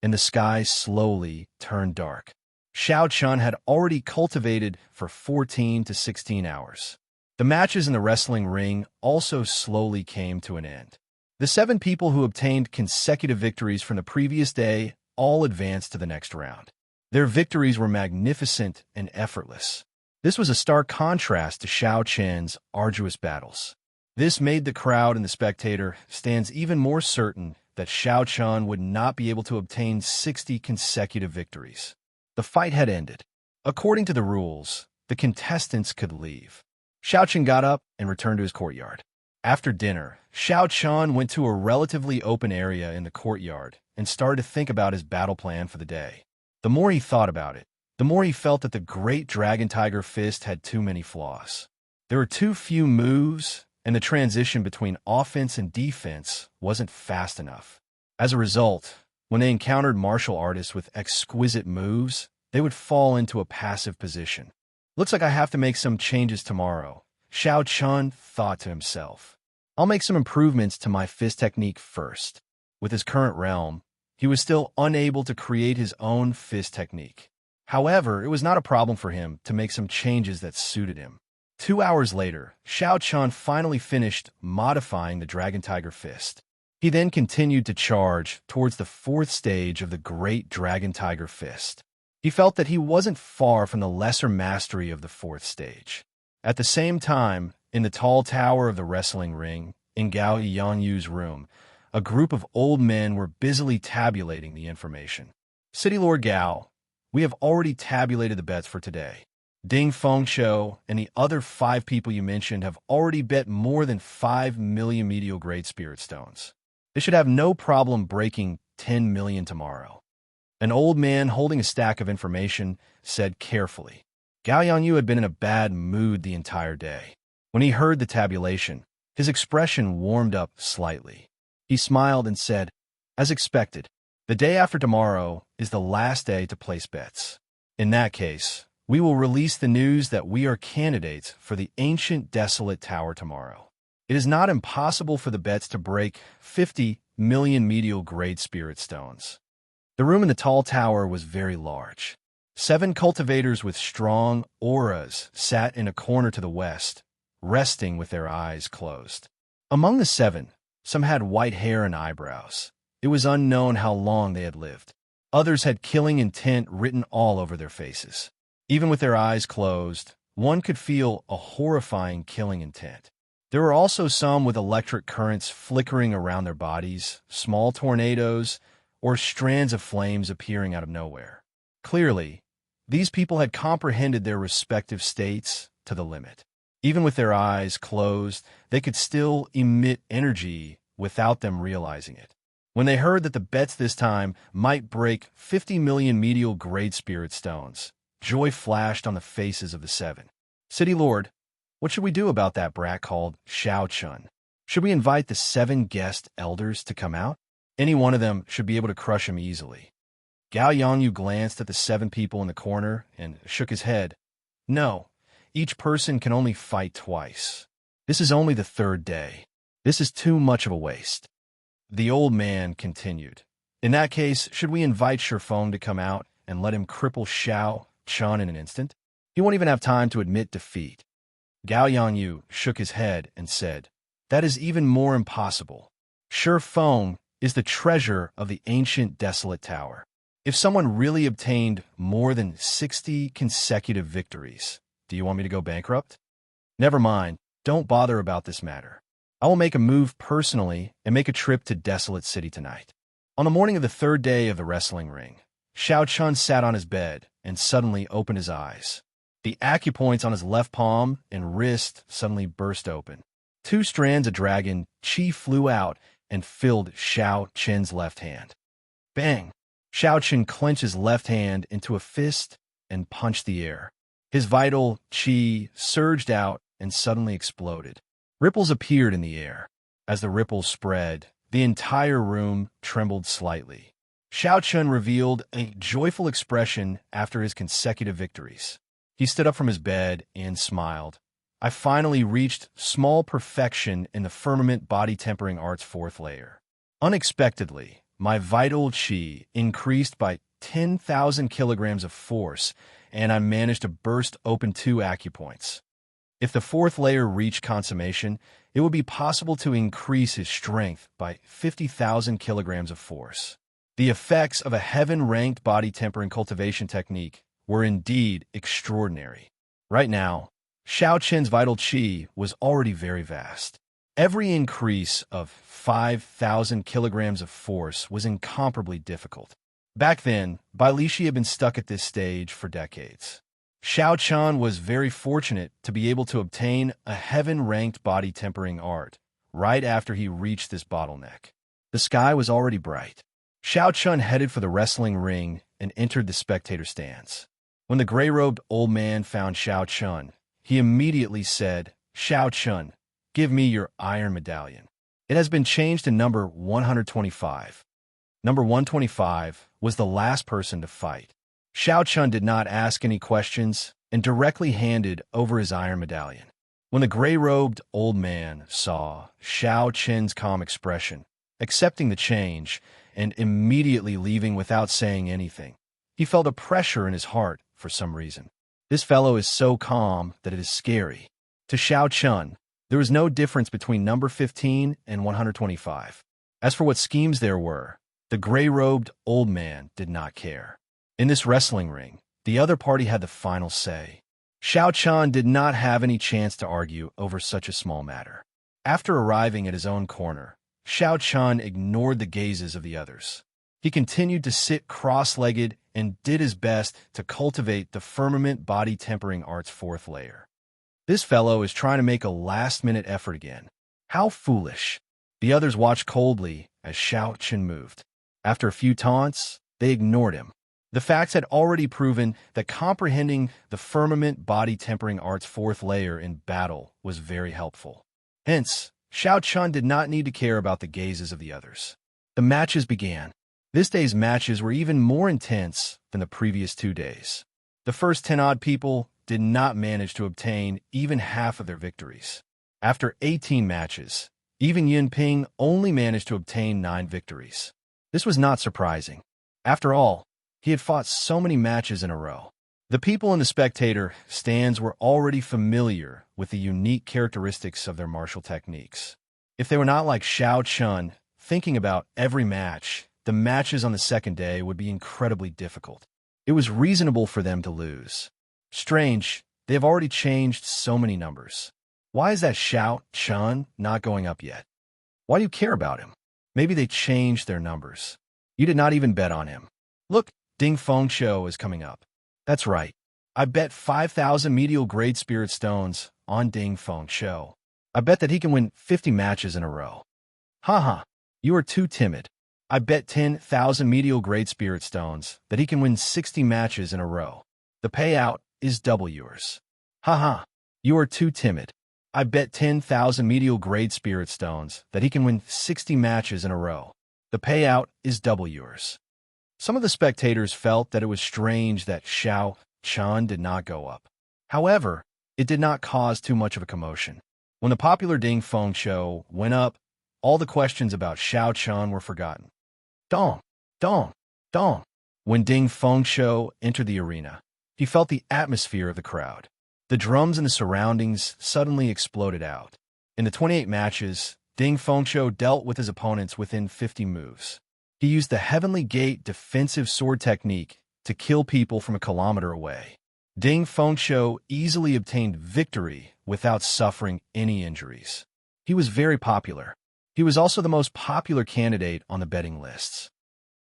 and the sky slowly turned dark. Xiao Chun had already cultivated for 14 to 16 hours. The matches in the wrestling ring also slowly came to an end. The 7 people who obtained consecutive victories from the previous day all advanced to the next round. Their victories were magnificent and effortless. This was a stark contrast to Xiao Chen's arduous battles. This made the crowd and the spectator stands even more certain that Xiao Chun would not be able to obtain 60 consecutive victories. The fight had ended. According to the rules, the contestants could leave. Xiao Chun got up and returned to his courtyard. After dinner, Xiao Chun went to a relatively open area in the courtyard and started to think about his battle plan for the day. The more he thought about it, the more he felt that the Great Dragon Tiger Fist had too many flaws. There were too few moves, and the transition between offense and defense wasn't fast enough. As a result, when they encountered martial artists with exquisite moves, they would fall into a passive position. Looks like I have to make some changes tomorrow, Xiao Chun thought to himself. I'll make some improvements to my fist technique first. With his current realm, he was still unable to create his own fist technique. However, it was not a problem for him to make some changes that suited him. 2 hours later, Xiao Chun finally finished modifying the Dragon Tiger Fist. He then continued to charge towards the 4th stage of the Great Dragon Tiger Fist. He felt that he wasn't far from the lesser mastery of the 4th stage. At the same time, in the tall tower of the wrestling ring, in Gao Yangyu's room, a group of old men were busily tabulating the information. City Lord Gao, we have already tabulated the bets for today. Ding Fengqiu and the other 5 people you mentioned have already bet more than 5 million medial grade spirit stones. They should have no problem breaking 10 million tomorrow. An old man holding a stack of information said carefully. Gao Yanyu had been in a bad mood the entire day. When he heard the tabulation, his expression warmed up slightly. He smiled and said, as expected, the day after tomorrow is the last day to place bets. In that case, we will release the news that we are candidates for the ancient desolate tower tomorrow. It is not impossible for the bets to break 50 million medial grade spirit stones. The room in the tall tower was very large. 7 cultivators with strong auras sat in a corner to the west, resting with their eyes closed. Among the 7, some had white hair and eyebrows. It was unknown how long they had lived. Others had killing intent written all over their faces. Even with their eyes closed, one could feel a horrifying killing intent. There were also some with electric currents flickering around their bodies, small tornadoes, or strands of flames appearing out of nowhere. Clearly, these people had comprehended their respective states to the limit. Even with their eyes closed, they could still emit energy without them realizing it. When they heard that the bets this time might break 50 million medial grade spirit stones, joy flashed on the faces of the 7. City Lord, what should we do about that brat called Xiao Chun? Should we invite the 7 guest elders to come out? Any one of them should be able to crush him easily. Gao Yangyu glanced at the 7 people in the corner and shook his head. No, each person can only fight twice. This is only the 3rd day. This is too much of a waste. The old man continued. In that case, should we invite Shifeng to come out and let him cripple Xiao Chun in an instant? He won't even have time to admit defeat. Gao Yangyu shook his head and said, that is even more impossible. Shifeng is the treasure of the ancient desolate tower. If someone really obtained more than 60 consecutive victories, do you want me to go bankrupt? Never mind, don't bother about this matter. I will make a move personally and make a trip to Desolate City tonight. On the morning of the 3rd day of the wrestling ring, Xiao Chun sat on his bed and suddenly opened his eyes. The acupoints on his left palm and wrist suddenly burst open. 2 strands of dragon chi flew out and filled Xiao Chen's left hand. Bang! Xiao Chen clenched his left hand into a fist and punched the air. His vital chi surged out and suddenly exploded. Ripples appeared in the air. As the ripples spread, the entire room trembled slightly. Xiao Chun revealed a joyful expression after his consecutive victories. He stood up from his bed and smiled. I finally reached small perfection in the firmament body-tempering art's fourth layer. Unexpectedly, my vital chi increased by 10,000 kilograms of force, and I managed to burst open 2 acupoints. If the fourth layer reached consummation, it would be possible to increase his strength by 50,000 kilograms of force. The effects of a heaven-ranked body-tempering cultivation technique were indeed extraordinary. Right now, Xiao Qin's vital qi was already very vast. Every increase of 5,000 kilograms of force was incomparably difficult. Back then, Bai Lishi had been stuck at this stage for decades. Xiao Qian was very fortunate to be able to obtain a heaven-ranked body-tempering art right after he reached this bottleneck. The sky was already bright. Xiao Qian headed for the wrestling ring and entered the spectator stands. When the gray-robed old man found Xiao Qian, he immediately said, "Xiao Qian, give me your iron medallion. It has been changed to number 125. Number 125 was the last person to fight. Xiao Qian did not ask any questions and directly handed over his iron medallion. When the gray-robed old man saw Xiao Qin's calm expression, accepting the change, and immediately leaving without saying anything, he felt a pressure in his heart for some reason. This fellow is so calm that it is scary. To Xiao Qian, there was no difference between number 15 and 125. As for what schemes there were, the gray-robed old man did not care. In this wrestling ring, the other party had the final say. Xiao Qian did not have any chance to argue over such a small matter. After arriving at his own corner, Xiao Qian ignored the gazes of the others. He continued to sit cross-legged and did his best to cultivate the firmament body-tempering art's fourth layer. This fellow is trying to make a last-minute effort again. How foolish! The others watched coldly as Xiao Qin moved. After a few taunts, they ignored him. The facts had already proven that comprehending the firmament body-tempering art's fourth layer in battle was very helpful. Hence, Xiao Qian did not need to care about the gazes of the others. The matches began. This day's matches were even more intense than the previous 2 days. The first 10-odd people did not manage to obtain even half of their victories. After 18 matches, even Yinping only managed to obtain 9 victories. This was not surprising. After all, he had fought so many matches in a row. The people in the spectator stands were already familiar with the unique characteristics of their martial techniques. If they were not like Xiao Qian, thinking about every match, the matches on the second day would be incredibly difficult. It was reasonable for them to lose. Strange, they have already changed so many numbers. Why is that Xiao Qian not going up yet? Why do you care about him? Maybe they changed their numbers. You did not even bet on him. Look, Ding Fengqiu is coming up. That's right. I bet 5,000 medial grade spirit stones on Ding Fengqiu. I bet that he can win 50 matches in a row. Haha, you are too timid. I bet 10,000 medial grade spirit stones that he can win 60 matches in a row. The payout is double yours. Haha, you are too timid. I bet 10,000 medial grade spirit stones that he can win 60 matches in a row. The payout is double yours. Some of the spectators felt that it was strange that Xiao Qian did not go up. However, it did not cause too much of a commotion. When the popular Ding Fengqiu went up, all the questions about Xiao Qian were forgotten. Dong, dong, dong. When Ding Fengqiu entered the arena, he felt the atmosphere of the crowd. The drums in the surroundings suddenly exploded out. In the 28 matches, Ding Fengqiu dealt with his opponents within 50 moves. He used the Heavenly Gate defensive sword technique to kill people from a kilometer away. Ding Fengqiu easily obtained victory without suffering any injuries. He was very popular. He was also the most popular candidate on the betting lists.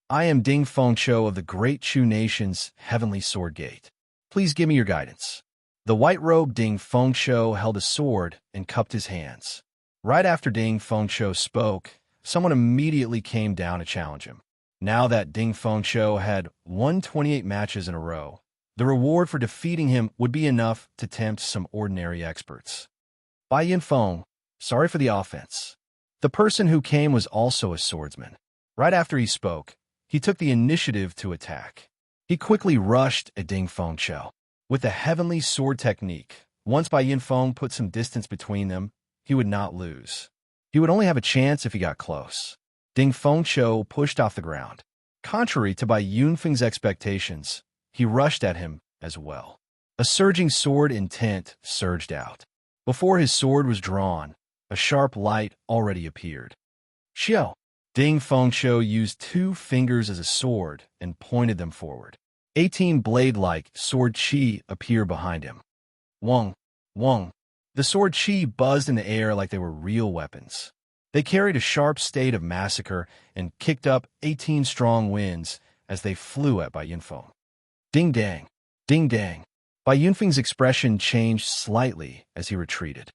I am Ding Fengqiu of the Great Chu Nation's Heavenly Sword Gate. Please give me your guidance. The white-robed Ding Fengqiu held a sword and cupped his hands. Right after Ding Fengqiu spoke, someone immediately came down to challenge him. Now that Ding Fengqiu had won 28 matches in a row, the reward for defeating him would be enough to tempt some ordinary experts. Bai Yinfeng, sorry for the offense. The person who came was also a swordsman. Right after he spoke, he took the initiative to attack. He quickly rushed at Ding Fengqiu. With the heavenly sword technique, once Bai Yinfeng put some distance between them, he would not lose. He would only have a chance if he got close. Ding Fengqiu pushed off the ground. Contrary to Bai Yunfeng's expectations, he rushed at him as well. A surging sword intent surged out. Before his sword was drawn, a sharp light already appeared. Xiao! Ding Fengqiu used 2 fingers as a sword and pointed them forward. 18 blade-like sword qi appeared behind him. Wong! Wong! The sword qi buzzed in the air like they were real weapons. They carried a sharp state of massacre and kicked up 18 strong winds as they flew at Bai Yunfeng. Ding-dang! Ding-dang! Bai Yunfeng's expression changed slightly as he retreated.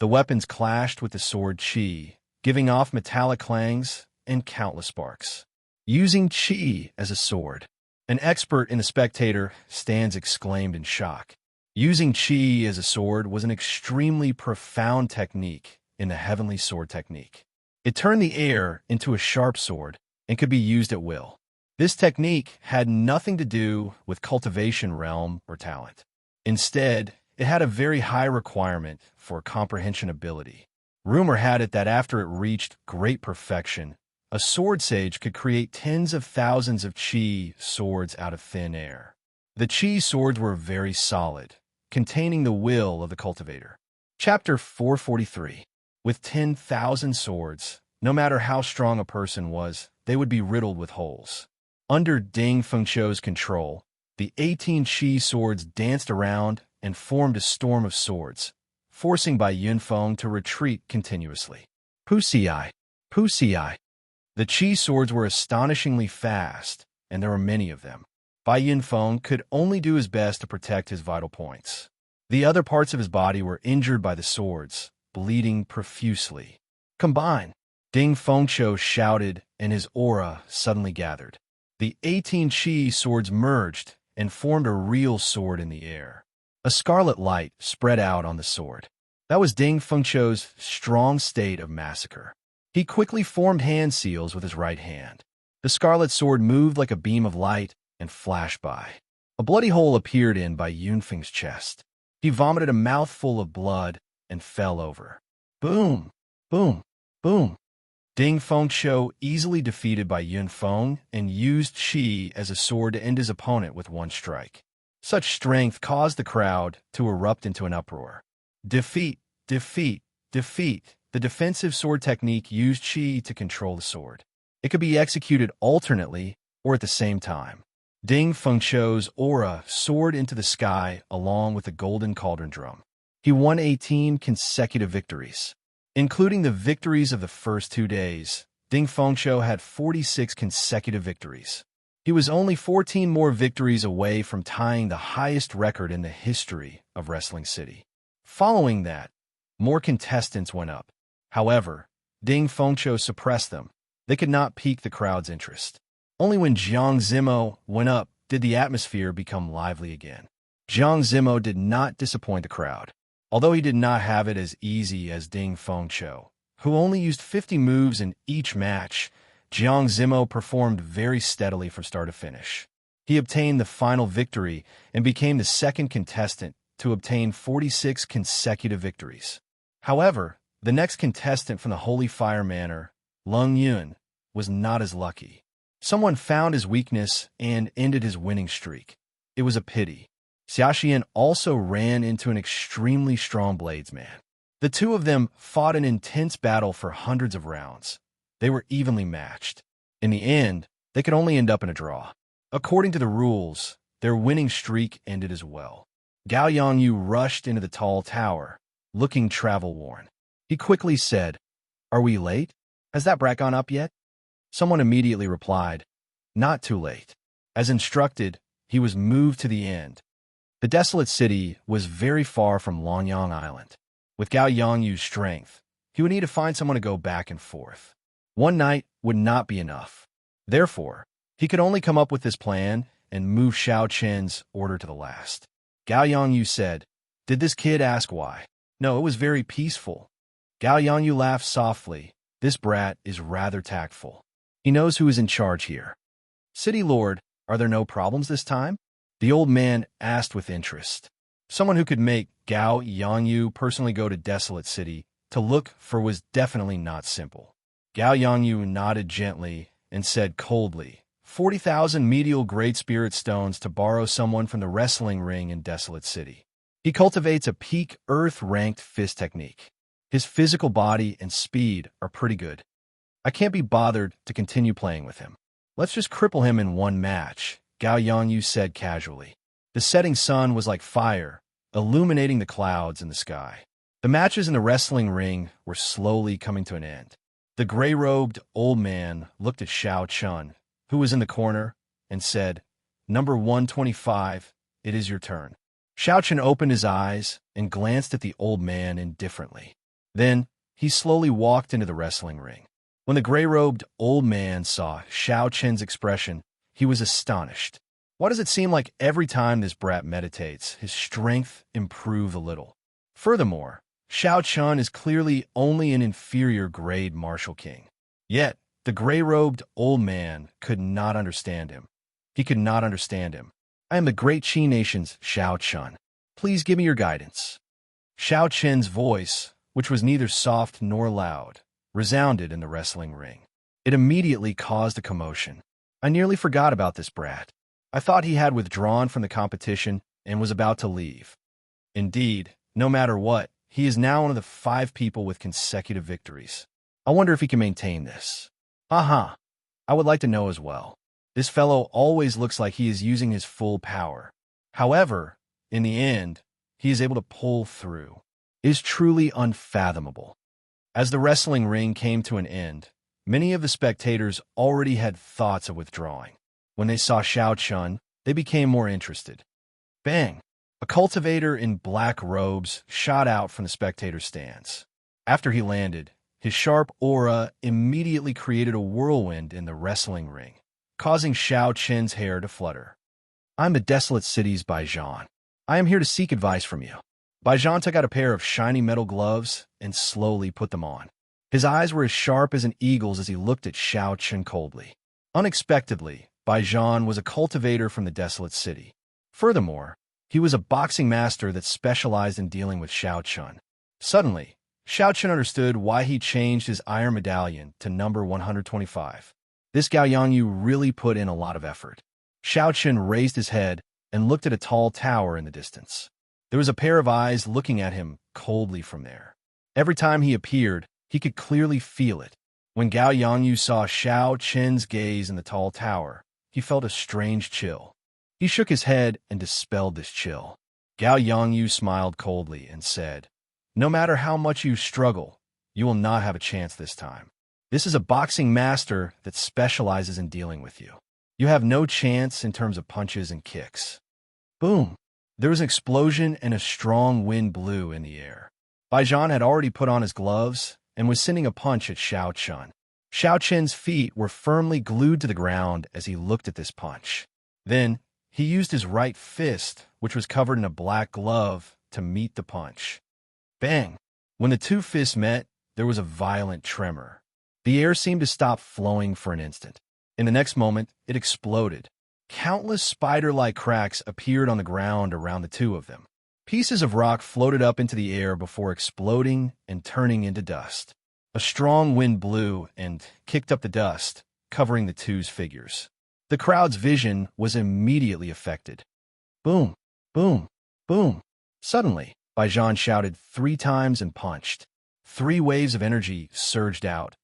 The weapons clashed with the sword qi, giving off metallic clangs and countless sparks. Using qi as a sword. An expert and a spectator stands exclaimed in shock. Using qi as a sword was an extremely profound technique in the heavenly sword technique. It turned the air into a sharp sword and could be used at will. This technique had nothing to do with cultivation realm or talent. Instead, it had a very high requirement for comprehension ability. Rumor had it that after it reached great perfection, a sword sage could create tens of thousands of qi swords out of thin air. The qi swords were very solid, containing the will of the cultivator. Chapter 443. With 10,000 swords, no matter how strong a person was, they would be riddled with holes. Under Ding Fengqiu's control, the 18 qi swords danced around and formed a storm of swords, forcing Bai Yunfeng to retreat continuously. Puxi! Puxi! The qi swords were astonishingly fast, and there were many of them. Bai Yunfeng could only do his best to protect his vital points. The other parts of his body were injured by the swords, bleeding profusely. Combine! Ding Fengqiu shouted, and his aura suddenly gathered. The 18 qi swords merged and formed a real sword in the air. A scarlet light spread out on the sword. That was Ding Fengqiu's strong state of massacre. He quickly formed hand seals with his right hand. The scarlet sword moved like a beam of light and flashed by. A bloody hole appeared in Bai Yunfeng's chest. He vomited a mouthful of blood and fell over. Boom! Boom! Boom! Ding Fengqiu easily defeated Bai Yunfeng and used qi as a sword to end his opponent with one strike. Such strength caused the crowd to erupt into an uproar. Defeat! Defeat! Defeat! The defensive sword technique used qi to control the sword. It could be executed alternately or at the same time. Ding Fengqiu's aura soared into the sky along with the golden cauldron drum. He won 18 consecutive victories. Including the victories of the first 2 days, Ding Fengqiu had 46 consecutive victories. He was only 14 more victories away from tying the highest record in the history of Wrestling City. Following that, more contestants went up. However, Ding Fengqiu suppressed them. They could not pique the crowd's interest. Only when Jiang Zimo went up did the atmosphere become lively again. Jiang Zimo did not disappoint the crowd. Although he did not have it as easy as Ding Fengqiu, who only used 50 moves in each match, Jiang Zimo performed very steadily from start to finish. He obtained the final victory and became the second contestant to obtain 46 consecutive victories. However, the next contestant from the Holy Fire Manor, Lung Yun, was not as lucky. Someone found his weakness and ended his winning streak. It was a pity. Xiaxian also ran into an extremely strong bladesman. The two of them fought an intense battle for hundreds of rounds. They were evenly matched. In the end, they could only end up in a draw. According to the rules, their winning streak ended as well. Gao Yongyu rushed into the tall tower, looking travel-worn. He quickly said, "Are we late? Has that brat gone up yet?" Someone immediately replied, "Not too late." As instructed, he was moved to the end. The desolate city was very far from Longyang Island. With Gao Yongyu's strength, he would need to find someone to go back and forth. One night would not be enough. Therefore, he could only come up with this plan and move Xiao Chen's order to the last. Gao Yongyu said, "Did this kid ask why?" "No, it was very peaceful." Gao Yongyu laughed softly. "This brat is rather tactful. He knows who is in charge here." "City Lord, are there no problems this time?" The old man asked with interest. Someone who could make Gao Yangyu personally go to Desolate City to look for was definitely not simple. Gao Yangyu nodded gently and said coldly, 40,000 medial Great Spirit stones to borrow someone from the wrestling ring in Desolate City. He cultivates a peak Earth-ranked fist technique. His physical body and speed are pretty good. I can't be bothered to continue playing with him. Let's just cripple him in one match, Gao Yangyu said casually. The setting sun was like fire, illuminating the clouds in the sky. The matches in the wrestling ring were slowly coming to an end. The gray-robed old man looked at Xiao Chun, who was in the corner, and said, "Number 125, it is your turn." Xiao Chun opened his eyes and glanced at the old man indifferently. Then he slowly walked into the wrestling ring. When the gray-robed old man saw Xiao Chun's expression, he was astonished. Why does it seem like every time this brat meditates, his strength improves a little? Furthermore, Xiao Chun is clearly only an inferior grade martial king. Yet, the gray-robed old man could not understand him. He could not understand him. I am the great Qi nation's Xiao Chun. Please give me your guidance. Xiao Chun's voice, which was neither soft nor loud, resounded in the wrestling ring. It immediately caused a commotion. I nearly forgot about this brat. I thought he had withdrawn from the competition and was about to leave. Indeed, no matter what, he is now one of the 5 people with consecutive victories. I wonder if he can maintain this. Aha! I would like to know as well. This fellow always looks like he is using his full power. However, in the end, he is able to pull through. It is truly unfathomable. As the wrestling ring came to an end, many of the spectators already had thoughts of withdrawing. When they saw Xiao Chun, they became more interested. Bang! A cultivator in black robes shot out from the spectator stands. After he landed, his sharp aura immediately created a whirlwind in the wrestling ring, causing Xiao Chun's hair to flutter. I'm the Desolate City's Baijian. I am here to seek advice from you. Baijian took out a pair of shiny metal gloves and slowly put them on. His eyes were as sharp as an eagle's as he looked at Xiao Chun coldly. Unexpectedly, Baijian was a cultivator from the Desolate City. Furthermore, he was a boxing master that specialized in dealing with Xiao Chun. Suddenly, Xiao Chun understood why he changed his iron medallion to number 125. This Gao Yangyu really put in a lot of effort. Xiao Chun raised his head and looked at a tall tower in the distance. There was a pair of eyes looking at him coldly from there. Every time he appeared, he could clearly feel it. When Gao Yangyu saw Xiao Chun's gaze in the tall tower, he felt a strange chill. He shook his head and dispelled this chill. Gao Yangyu smiled coldly and said, "No matter how much you struggle, you will not have a chance this time. This is a boxing master that specializes in dealing with you. You have no chance in terms of punches and kicks." Boom! There was an explosion and a strong wind blew in the air. Baijian had already put on his gloves and was sending a punch at Xiao Chun. Xiao Chun's feet were firmly glued to the ground as he looked at this punch. Then, he used his right fist, which was covered in a black glove, to meet the punch. Bang! When the two fists met, there was a violent tremor. The air seemed to stop flowing for an instant. In the next moment, it exploded. Countless spider-like cracks appeared on the ground around the two of them. Pieces of rock floated up into the air before exploding and turning into dust. A strong wind blew and kicked up the dust, covering the two's figures. The crowd's vision was immediately affected. Boom! Boom! Boom! Suddenly, Baijian shouted 3 times and punched. 3 waves of energy surged out,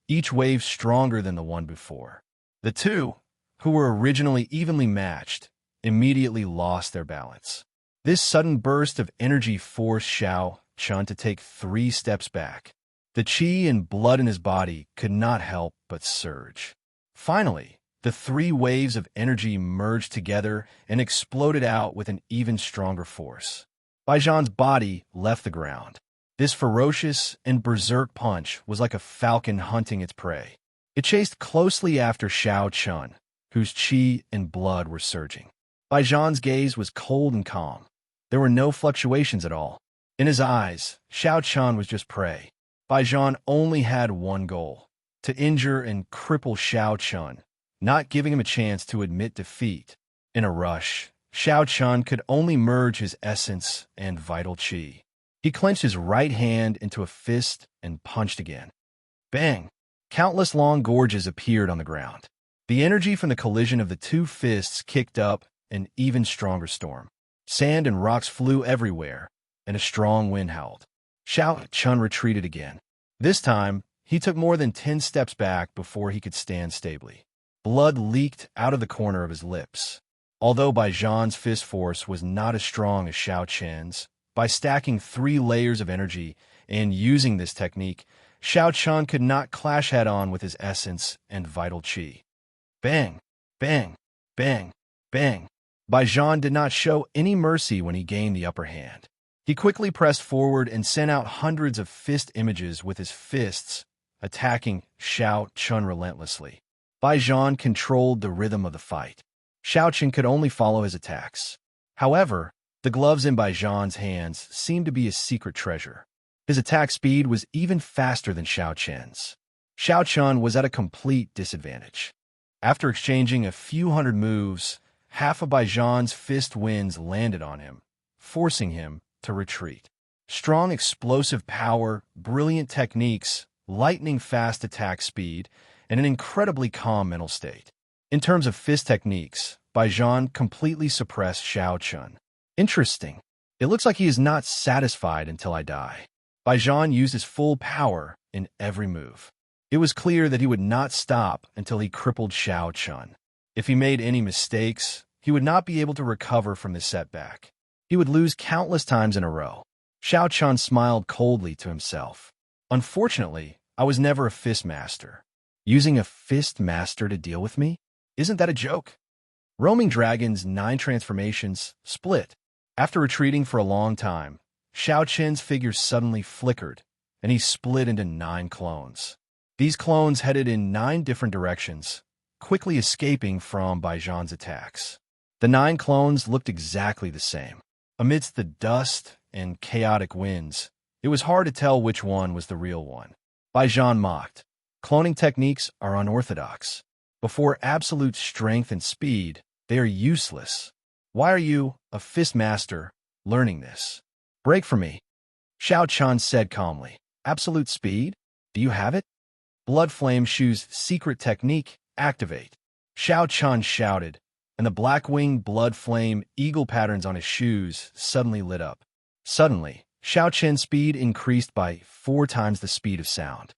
each wave stronger than the one before. The two, who were originally evenly matched, immediately lost their balance. This sudden burst of energy forced Xiao Chun to take 3 steps back. The qi and blood in his body could not help but surge. Finally, the 3 waves of energy merged together and exploded out with an even stronger force. Baijian's body left the ground. This ferocious and berserk punch was like a falcon hunting its prey. It chased closely after Xiao Chun, whose qi and blood were surging. Baijian's gaze was cold and calm. There were no fluctuations at all. In his eyes, Xiao Chun was just prey. Baijian only had one goal: to injure and cripple Xiao Chun, not giving him a chance to admit defeat. In a rush, Xiao Chun could only merge his essence and vital qi. He clenched his right hand into a fist and punched again. Bang! Countless long gorges appeared on the ground. The energy from the collision of the two fists kicked up an even stronger storm. Sand and rocks flew everywhere, and a strong wind howled. Xiao Chun retreated again. This time, he took more than 10 steps back before he could stand stably. Blood leaked out of the corner of his lips. Although Bai Zhan's fist force was not as strong as Xiao Chen's, by stacking 3 layers of energy and using this technique, Xiao Chun could not clash head-on with his essence and vital qi. Bang! Bang! Bang! Bang! Bai Zhan did not show any mercy when he gained the upper hand. He quickly pressed forward and sent out hundreds of fist images with his fists, attacking Xiao Chun relentlessly. Bai Zhan controlled the rhythm of the fight. Xiao Chun could only follow his attacks. However, the gloves in Bai Zhan's hands seemed to be a secret treasure. His attack speed was even faster than Xiao Chen's. Xiao Chun was at a complete disadvantage. After exchanging a few hundred moves, half of Bai Zhan's fist winds landed on him, forcing him to retreat. Strong explosive power, brilliant techniques, lightning-fast attack speed, and an incredibly calm mental state. In terms of fist techniques, Bai Zhan completely suppressed Xiao Chun. Interesting. It looks like he is not satisfied until I die. Bai Zhan used his full power in every move. It was clear that he would not stop until he crippled Xiao Chun. If he made any mistakes, he would not be able to recover from this setback. He would lose countless times in a row. Xiao Chun smiled coldly to himself. Unfortunately, I was never a fist master. Using a fist master to deal with me? Isn't that a joke? Roaming Dragon's 9 transformations split. After retreating for a long time, Xiao Chen's figure suddenly flickered, and he split into 9 clones. These clones headed in 9 different directions, quickly escaping from Bai Zhan's attacks. The 9 clones looked exactly the same. Amidst the dust and chaotic winds, it was hard to tell which one was the real one. Bai Zhan mocked. Cloning techniques are unorthodox. Before absolute strength and speed, they are useless. Why are you, a fist master, learning this? Break for me. Xiao Chun said calmly. Absolute speed? Do you have it? Blood Flame Shu's secret technique, activate. Xiao Chun shouted, and the black-winged blood flame eagle patterns on his shoes suddenly lit up. Suddenly, Xiao Chen's speed increased by 4 times the speed of sound.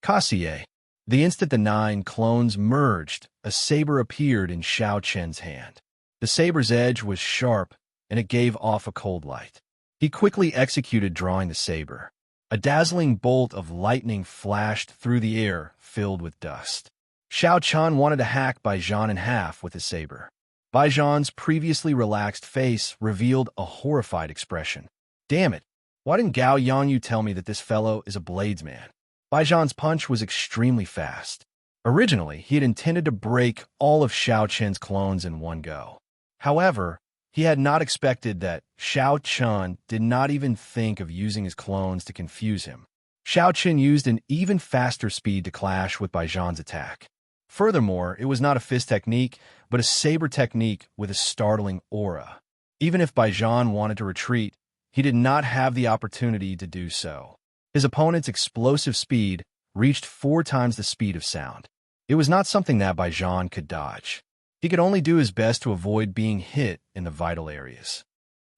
Kassier. The instant the 9 clones merged, a saber appeared in Xiao Chen's hand. The saber's edge was sharp, and it gave off a cold light. He quickly executed drawing the saber. A dazzling bolt of lightning flashed through the air, filled with dust. Xiao Chun wanted to hack Bai Zhan in half with his saber. Bai Zhan's previously relaxed face revealed a horrified expression. Damn it! Why didn't Gao Yangyu tell me that this fellow is a bladesman? Bai Zhan's punch was extremely fast. Originally, he had intended to break all of Xiao Chen's clones in one go. However, he had not expected that Xiao Chun did not even think of using his clones to confuse him. Xiao Chun used an even faster speed to clash with Bai Zhan's attack. Furthermore, it was not a fist technique, but a saber technique with a startling aura. Even if Bai Zhan wanted to retreat, he did not have the opportunity to do so. His opponent's explosive speed reached 4 times the speed of sound. It was not something that Bai Zhan could dodge. He could only do his best to avoid being hit in the vital areas.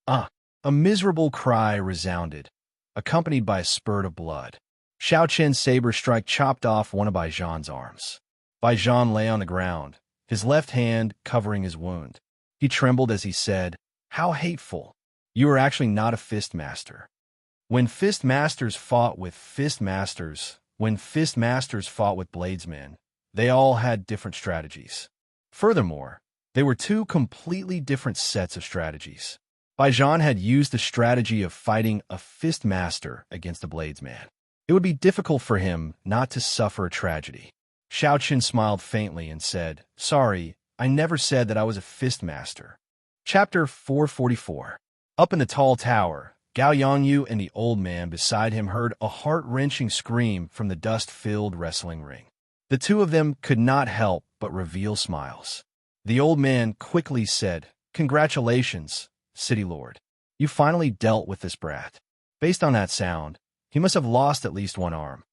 A miserable cry resounded, accompanied by a spurt of blood. Xiao Chen's saber strike chopped off one of Bai Zhan's arms. Bai Zhan lay on the ground, his left hand covering his wound. He trembled as he said, "How hateful! You are actually not a fist master." When fist masters fought with bladesmen, they all had different strategies. Furthermore, they were 2 completely different sets of strategies. Bai Zhan had used the strategy of fighting a fist master against a bladesman. It would be difficult for him not to suffer a tragedy. Xiao Chun smiled faintly and said, "Sorry, I never said that I was a fist master." Chapter 444. Up in the tall tower, Gao Yangyu and the old man beside him heard a heart-wrenching scream from the dust-filled wrestling ring. The 2 of them could not help but reveal smiles. The old man quickly said, Congratulations, City Lord. You finally dealt with this brat. Based on that sound, he must have lost at least one arm.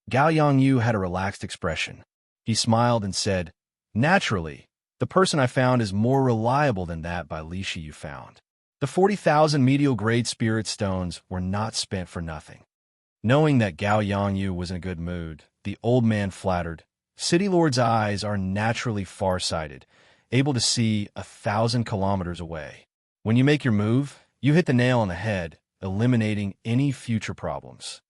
Gao Yongyu had a relaxed expression. He smiled and said, Naturally, the person I found is more reliable than that by Lishi you found. The 40,000 medial-grade spirit stones were not spent for nothing. Knowing that Gao Yongyu was in a good mood, the old man flattered, City Lord's eyes are naturally far-sighted, able to see 1,000 kilometers away. When you make your move, you hit the nail on the head, eliminating any future problems.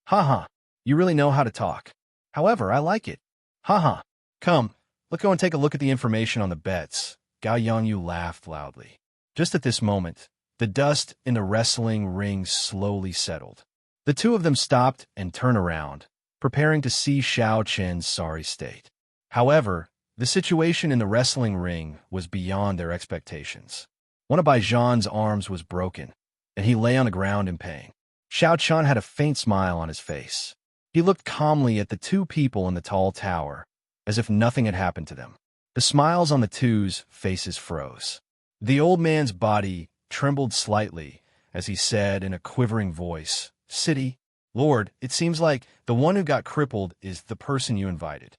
Haha, you really know how to talk. However, I like it. Haha, come, let's go and take a look at the information on the bets. Gao Yongyu laughed loudly. Just at this moment, the dust in the wrestling ring slowly settled. The two of them stopped and turned around, preparing to see Xiao Chen's sorry state. However, the situation in the wrestling ring was beyond their expectations. One of Baijan's arms was broken, and he lay on the ground in pain. Xiao Chen had a faint smile on his face. He looked calmly at the two people in the tall tower, as if nothing had happened to them. The smiles on the two's faces froze. The old man's body trembled slightly as he said in a quivering voice, City Lord, it seems like the one who got crippled is the person you invited.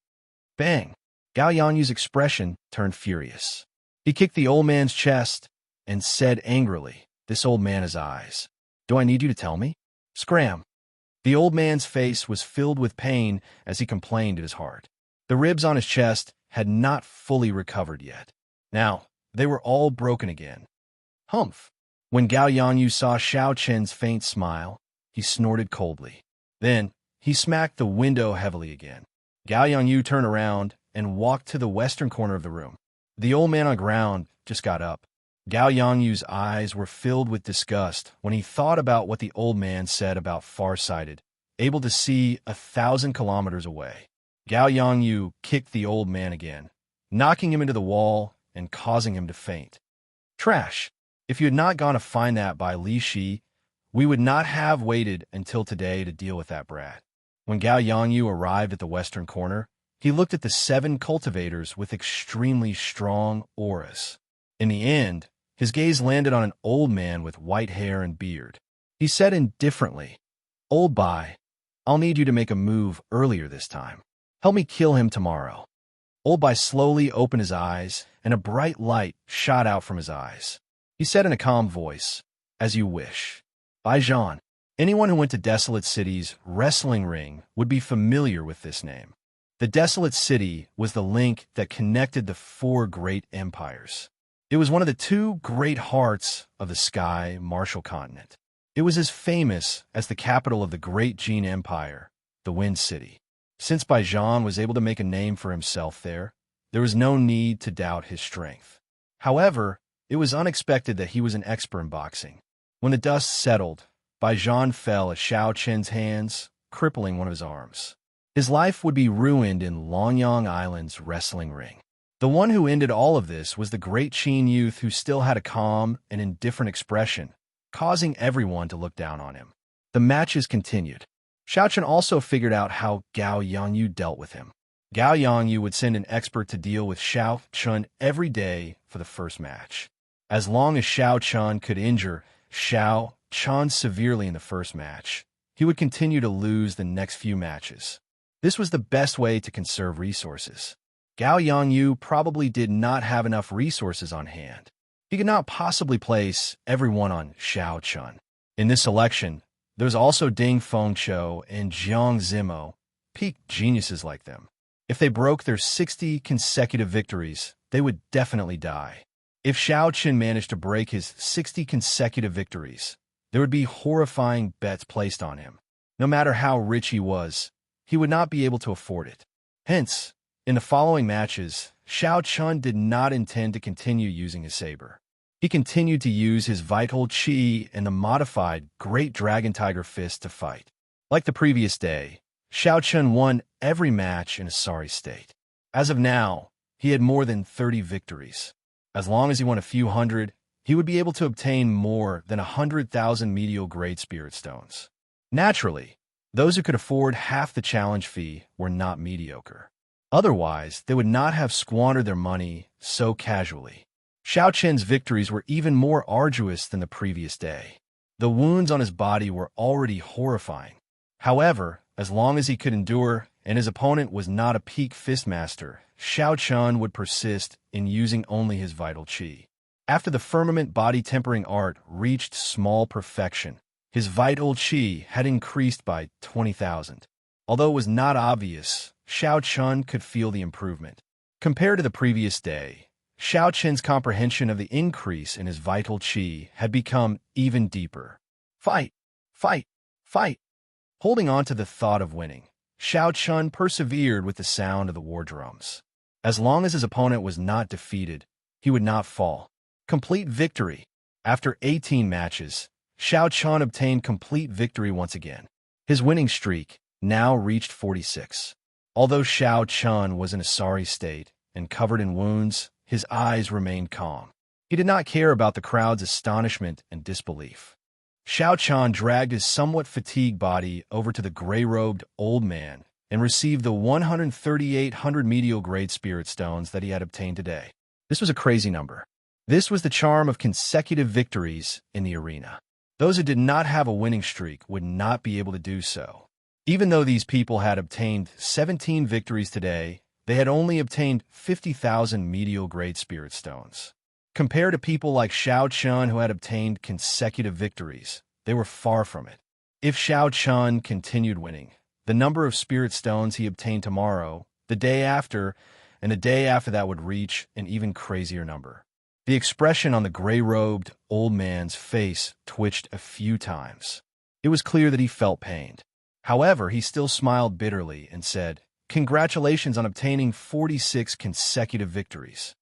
Bang! Gao Yanyu's expression turned furious. He kicked the old man's chest and said angrily, This old man has eyes. Do I need you to tell me? Scram! The old man's face was filled with pain as he complained in his heart. The ribs on his chest had not fully recovered yet. Now, they were all broken again. Humph! When Gao Yanyu saw Xiao Chen's faint smile, he snorted coldly. Then, he smacked the window heavily again. Gao Yanyu turned around and walked to the western corner of the room. The old man on the ground just got up. Gao Yangyu's eyes were filled with disgust when he thought about what the old man said about farsighted, able to see 1,000 kilometers away. Gao Yangyu kicked the old man again, knocking him into the wall and causing him to faint. Trash! If you had not gone to find that by Li Shi, we would not have waited until today to deal with that brat. When Gao Yangyu arrived at the western corner, he looked at the 7 cultivators with extremely strong auras. In the end, his gaze landed on an old man with white hair and beard. He said indifferently, Old Bai, I'll need you to make a move earlier this time. Help me kill him tomorrow. Old Bai slowly opened his eyes, and a bright light shot out from his eyes. He said in a calm voice, As you wish. Baijan, anyone who went to Desolate City's wrestling ring would be familiar with this name. The Desolate City was the link that connected the 4 great empires. It was one of the 2 great hearts of the Sky Martial Continent. It was as famous as the capital of the Great Jin Empire, the Wind City. Since Baijan was able to make a name for himself there was no need to doubt his strength. However, it was unexpected that he was an expert in boxing. When the dust settled, Baijan fell at Xiao Chen's hands, crippling one of his arms. His life would be ruined in Longyang Island's wrestling ring. The one who ended all of this was the great Qin youth who still had a calm and indifferent expression, causing everyone to look down on him. The matches continued. Xiao Chen also figured out how Gao Yangyu dealt with him. Gao Yangyu would send an expert to deal with Xiao Chen every day for the first match. As long as Xiao Chen could injure Xiao Chen severely in the first match, he would continue to lose the next few matches. This was the best way to conserve resources. Gao Yangyu probably did not have enough resources on hand. He could not possibly place everyone on Xiao Chen. In this selection, there was also Ding Fengqiu and Jiang Zimo, peak geniuses like them. If they broke their 60 consecutive victories, they would definitely die. If Xiao Chen managed to break his 60 consecutive victories, there would be horrifying bets placed on him. No matter how rich he was, he would not be able to afford it. Hence, in the following matches, Xiao Chen did not intend to continue using his saber. He continued to use his vital qi and the modified Great Dragon Tiger Fist to fight. Like the previous day, Xiao Chen won every match in a sorry state. As of now, he had more than 30 victories. As long as he won a few hundred, he would be able to obtain more than 100,000 medial grade spirit stones. Naturally, those who could afford half the challenge fee were not mediocre. Otherwise, they would not have squandered their money so casually. Xiao Qian's victories were even more arduous than the previous day. The wounds on his body were already horrifying. However, as long as he could endure and his opponent was not a peak fistmaster, Xiao Qian would persist in using only his vital qi. After the firmament body tempering art reached small perfection, his vital qi had increased by 20,000. Although it was not obvious, Xiao Qian could feel the improvement. Compared to the previous day, Xiao Qian's comprehension of the increase in his vital qi had become even deeper. Fight! Fight! Fight! Holding on to the thought of winning, Xiao Qian persevered with the sound of the war drums. As long as his opponent was not defeated, he would not fall. Complete victory! After 18 matches, Xiao Qian obtained complete victory once again. His winning streak now reached 46. Although Xiao Qian was in a sorry state and covered in wounds, his eyes remained calm. He did not care about the crowd's astonishment and disbelief. Xiao Qian dragged his somewhat fatigued body over to the gray-robed old man and received the 13800 medial grade spirit stones that he had obtained today. This was a crazy number. This was the charm of consecutive victories in the arena. Those who did not have a winning streak would not be able to do so. Even though these people had obtained 17 victories today, they had only obtained 50,000 medial grade spirit stones. Compared to people like Xiao Qian who had obtained consecutive victories, they were far from it. If Xiao Qian continued winning, the number of spirit stones he obtained tomorrow, the day after, and the day after that would reach an even crazier number. The expression on the gray-robed old man's face twitched a few times. It was clear that he felt pained. However, he still smiled bitterly and said, "Congratulations on obtaining 46 consecutive victories."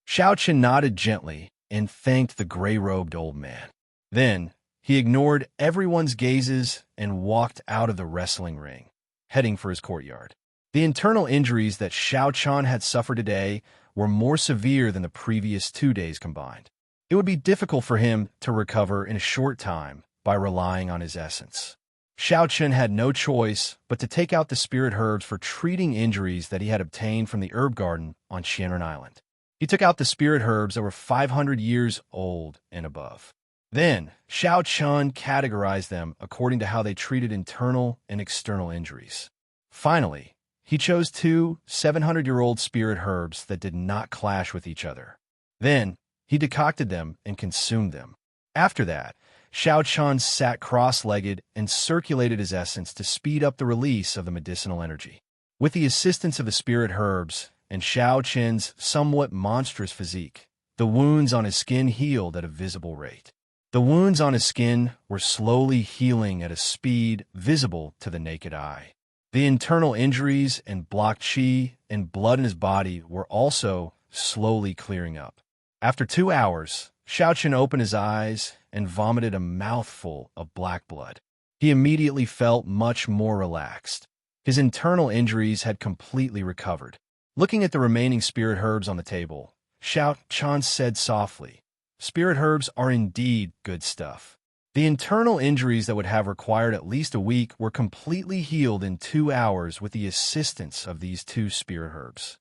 Xiao Qian nodded gently and thanked the gray-robed old man. Then, he ignored everyone's gazes and walked out of the wrestling ring, heading for his courtyard. The internal injuries that Xiao Qian had suffered today were more severe than the previous 2 days combined. It would be difficult for him to recover in a short time by relying on his essence. Xiao Qian had no choice but to take out the spirit herbs for treating injuries that he had obtained from the herb garden on Xianren Island. He took out the spirit herbs that were 500 years old and above. Then, Xiao Qian categorized them according to how they treated internal and external injuries. Finally, he chose 2 700-year-old spirit herbs that did not clash with each other. Then, he decocted them and consumed them. After that, Xiao Qian sat cross-legged and circulated his essence to speed up the release of the medicinal energy. With the assistance of the spirit herbs and Xiao Qian's somewhat monstrous physique, the wounds on his skin healed at a visible rate. The wounds on his skin were slowly healing at a speed visible to the naked eye. The internal injuries and blocked qi and blood in his body were also slowly clearing up. After 2 hours, Xiao Qian opened his eyes and vomited a mouthful of black blood. He immediately felt much more relaxed. His internal injuries had completely recovered. Looking at the remaining spirit herbs on the table, Xiao Qian said softly, "Spirit herbs are indeed good stuff." The internal injuries that would have required at least a week were completely healed in 2 hours with the assistance of these 2 spirit herbs.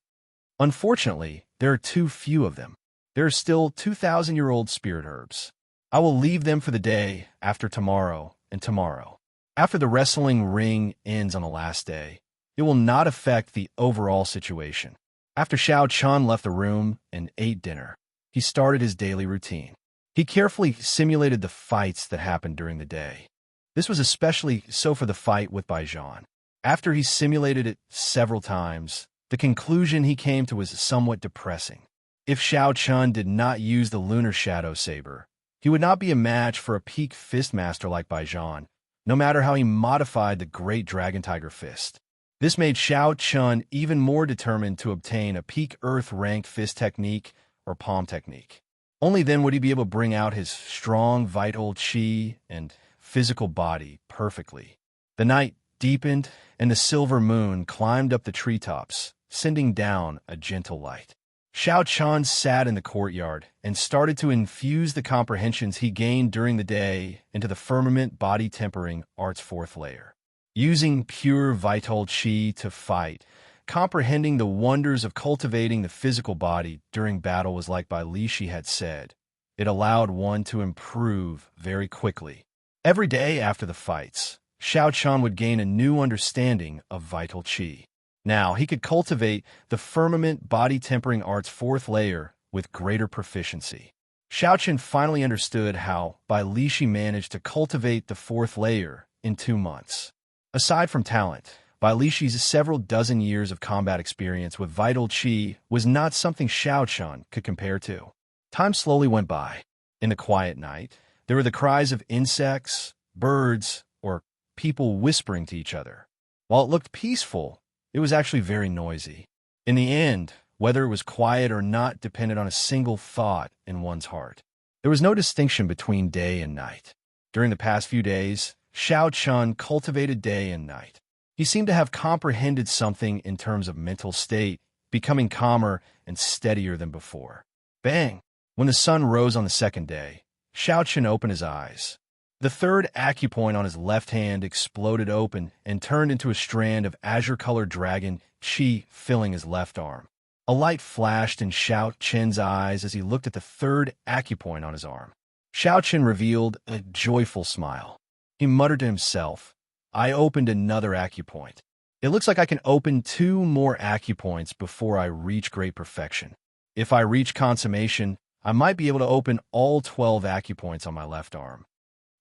Unfortunately, there are too few of them. There are still 2,000-year-old spirit herbs. I will leave them for the day after tomorrow and tomorrow. After the wrestling ring ends on the last day, it will not affect the overall situation. After Xiao Qian left the room and ate dinner, he started his daily routine. He carefully simulated the fights that happened during the day. This was especially so for the fight with Baijian. After he simulated it several times, the conclusion he came to was somewhat depressing. If Xiao Qian did not use the lunar shadow saber, he would not be a match for a peak fistmaster like Baijian, no matter how he modified the great dragon tiger fist. This made Xiao Qian even more determined to obtain a peak earth-ranked fist technique or palm technique. Only then would he be able to bring out his strong, vital qi and physical body perfectly. The night deepened, and the silver moon climbed up the treetops, sending down a gentle light. Xiao Qian sat in the courtyard and started to infuse the comprehensions he gained during the day into the firmament body-tempering art's 4th layer. Using pure vital qi to fight, comprehending the wonders of cultivating the physical body during battle was like Bai Lishi had said. It allowed one to improve very quickly. Every day after the fights, Xiao Chen would gain a new understanding of vital qi. Now, he could cultivate the firmament body-tempering art's fourth layer with greater proficiency. Xiao Chen finally understood how Bai Lishi managed to cultivate the fourth layer in 2 months. Aside from talent, Bai Lishi's several dozen years of combat experience with vital qi was not something Xiao Chen could compare to. Time slowly went by. In the quiet night, there were the cries of insects, birds, or people whispering to each other. While it looked peaceful, it was actually very noisy. In the end, whether it was quiet or not depended on a single thought in one's heart. There was no distinction between day and night. During the past few days, Xiao Chen cultivated day and night. He seemed to have comprehended something in terms of mental state, becoming calmer and steadier than before. Bang! When the sun rose on the second day, Xiao Chen opened his eyes. The third acupoint on his left hand exploded open and turned into a strand of azure-colored dragon qi filling his left arm. A light flashed in Xiao Chen's eyes as he looked at the third acupoint on his arm. Xiao Chen revealed a joyful smile. He muttered to himself, "I opened another acupoint. It looks like I can open 2 more acupoints before I reach great perfection. If I reach consummation, I might be able to open all 12 acupoints on my left arm."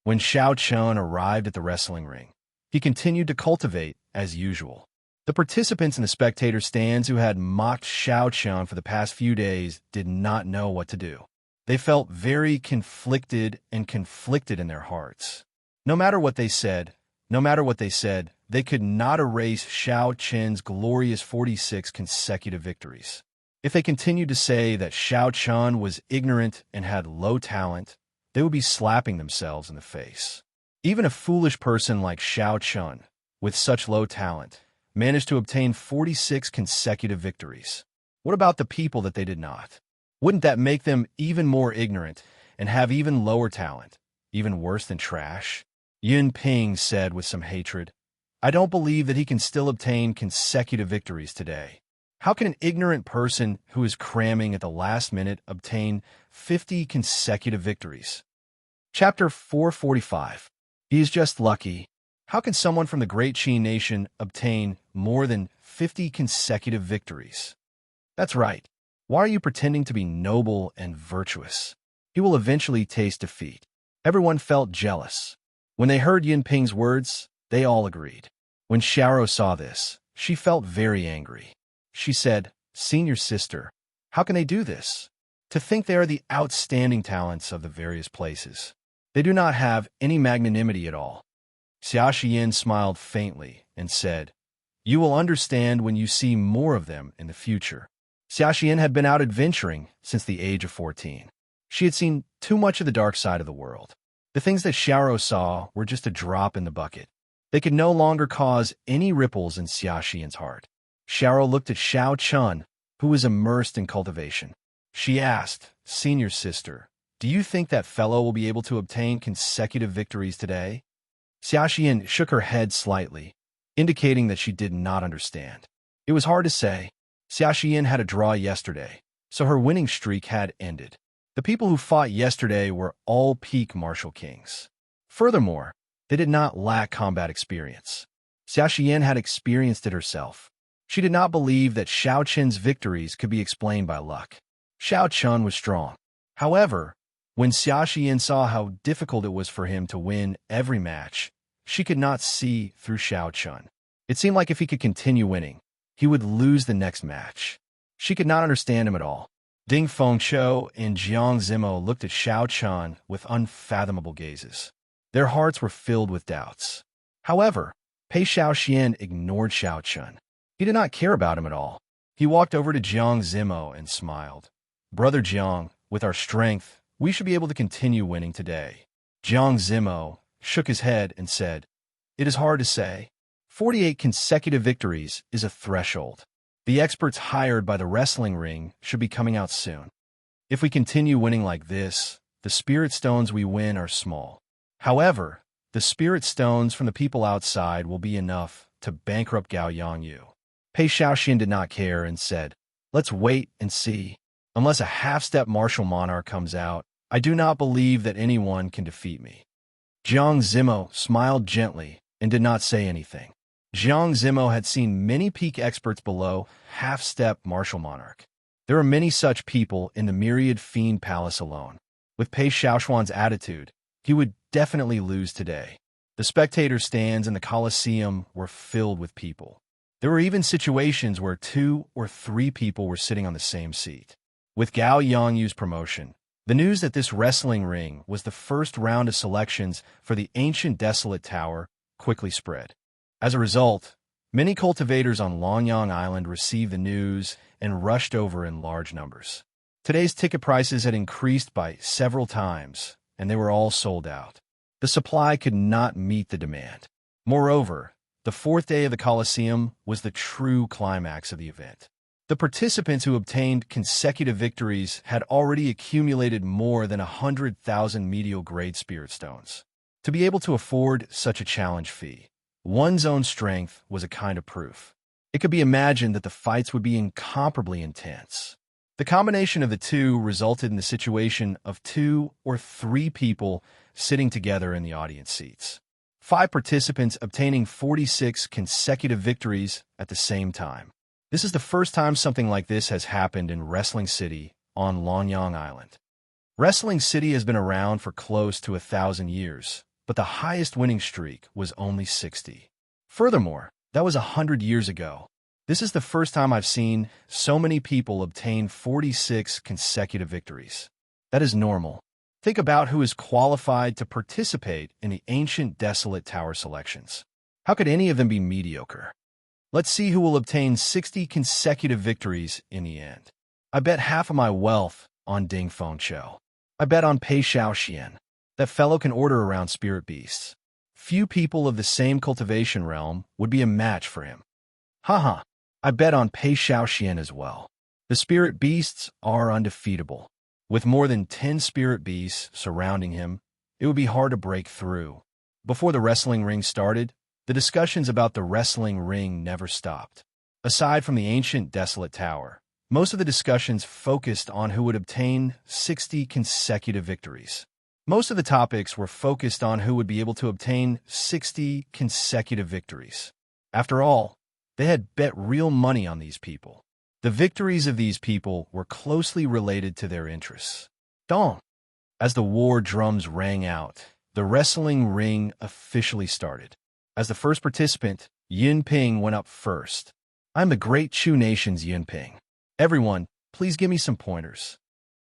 When Xiao Chen arrived at the wrestling ring, he continued to cultivate as usual. The participants in the spectator stands who had mocked Xiao Chen for the past few days did not know what to do. They felt very conflicted in their hearts. No matter what they said, they could not erase Xiao Chen's glorious 46 consecutive victories. If they continued to say that Xiao Chen was ignorant and had low talent, they would be slapping themselves in the face. Even a foolish person like Xiao Chen, with such low talent, managed to obtain 46 consecutive victories. What about the people that they did not? Wouldn't that make them even more ignorant and have even lower talent, even worse than trash? Yun Ping said with some hatred, "I don't believe that he can still obtain consecutive victories today. How can an ignorant person who is cramming at the last minute obtain 50 consecutive victories?" Chapter 445. He is just lucky. How can someone from the Great Qi Nation obtain more than 50 consecutive victories? That's right. Why are you pretending to be noble and virtuous? He will eventually taste defeat. Everyone felt jealous. When they heard Yun Ping's words, they all agreed. When Xiao saw this, she felt very angry. She said, "Senior sister, how can they do this? To think they are the outstanding talents of the various places. They do not have any magnanimity at all." Xia Xian smiled faintly and said, "You will understand when you see more of them in the future." Xia Xian had been out adventuring since the age of 14. She had seen too much of the dark side of the world. The things that Xiao saw were just a drop in the bucket. They could no longer cause any ripples in Xia Xian's heart. Xiao looked at Xiao Chen, who was immersed in cultivation. She asked, "Senior sister, do you think that fellow will be able to obtain consecutive victories today?" Xia Xian shook her head slightly, indicating that she did not understand. It was hard to say. Xia Xian had a draw yesterday, so her winning streak had ended. The people who fought yesterday were all peak martial kings. Furthermore, they did not lack combat experience. Xia Xian had experienced it herself. She did not believe that Xiao Chen's victories could be explained by luck. Xiao Chen was strong. However, when Xia Xian saw how difficult it was for him to win every match, she could not see through Xiao Chen. It seemed like if he could continue winning, he would lose the next match. She could not understand him at all. Ding Fengqiu and Jiang Zimo looked at Xiao Chen with unfathomable gazes. Their hearts were filled with doubts. However, Pei Xiaoxian ignored Xiao Chen. He did not care about him at all. He walked over to Jiang Zimo and smiled. "Brother Jiang, with our strength, we should be able to continue winning today." Jiang Zimo shook his head and said, "It is hard to say. 48 consecutive victories is a threshold. The experts hired by the wrestling ring should be coming out soon. If we continue winning like this, the spirit stones we win are small. However, the spirit stones from the people outside will be enough to bankrupt Gao Yangyu." Pei Shaoxian did not care and said, "Let's wait and see. Unless a half-step martial monarch comes out, I do not believe that anyone can defeat me." Jiang Zimo smiled gently and did not say anything. Jiang Zimo had seen many peak experts below half-step martial monarch. There are many such people in the myriad fiend palace alone. With Pei Shaoxuan's attitude, he would definitely lose today. The spectator stands in the Colosseum were filled with people. There were even situations where 2 or 3 people were sitting on the same seat. With Gao Yangyu's promotion, the news that this wrestling ring was the first round of selections for the ancient desolate tower quickly spread. As a result, many cultivators on Lonyang Island received the news and rushed over in large numbers. Today's ticket prices had increased by several times, and they were all sold out. The supply could not meet the demand. Moreover, the 4th day of the Colosseum was the true climax of the event. The participants who obtained consecutive victories had already accumulated more than 100,000 medial-grade spirit stones. To be able to afford such a challenge fee, one's own strength was a kind of proof. It could be imagined that the fights would be incomparably intense. The combination of the two resulted in the situation of 2 or 3 people sitting together in the audience seats. 5 participants obtaining 46 consecutive victories at the same time. This is the first time something like this has happened in Wrestling City on Lonyang Island. Wrestling City has been around for close to 1,000 years, but the highest winning streak was only 60. Furthermore, that was 100 years ago. This is the first time I've seen so many people obtain 46 consecutive victories. That is normal. Think about who is qualified to participate in the ancient desolate tower selections. How could any of them be mediocre? Let's see who will obtain 60 consecutive victories in the end. I bet half of my wealth on Ding Fengqiu. I bet on Pei Shaoxian. That fellow can order around spirit beasts. Few people of the same cultivation realm would be a match for him. Haha, I bet on Pei Shaoxian as well. The spirit beasts are undefeatable. With more than 10 spirit beasts surrounding him, it would be hard to break through. Before the wrestling ring started, the discussions about the wrestling ring never stopped. Aside from the ancient desolate tower, most of the discussions focused on who would obtain 60 consecutive victories. Most of the topics were focused on who would be able to obtain 60 consecutive victories. After all, they had bet real money on these people. The victories of these people were closely related to their interests. Dong! As the war drums rang out, the wrestling ring officially started. As the first participant, Yin Ping went up first. I'm the great Chu Nation's Yin Ping. Everyone, please give me some pointers.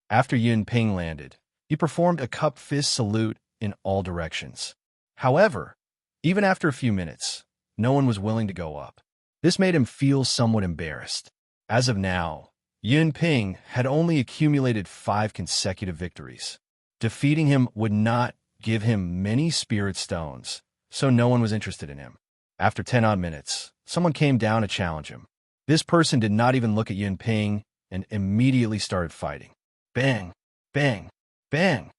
After Yin Ping landed, he performed a cup fist salute in all directions. However, even after a few minutes, no one was willing to go up. This made him feel somewhat embarrassed. As of now, Yin Ping had only accumulated 5 consecutive victories. Defeating him would not give him many spirit stones, so no one was interested in him. After 10 odd minutes, someone came down to challenge him. This person did not even look at Yin Ping and immediately started fighting. Bang! Bang! Bang!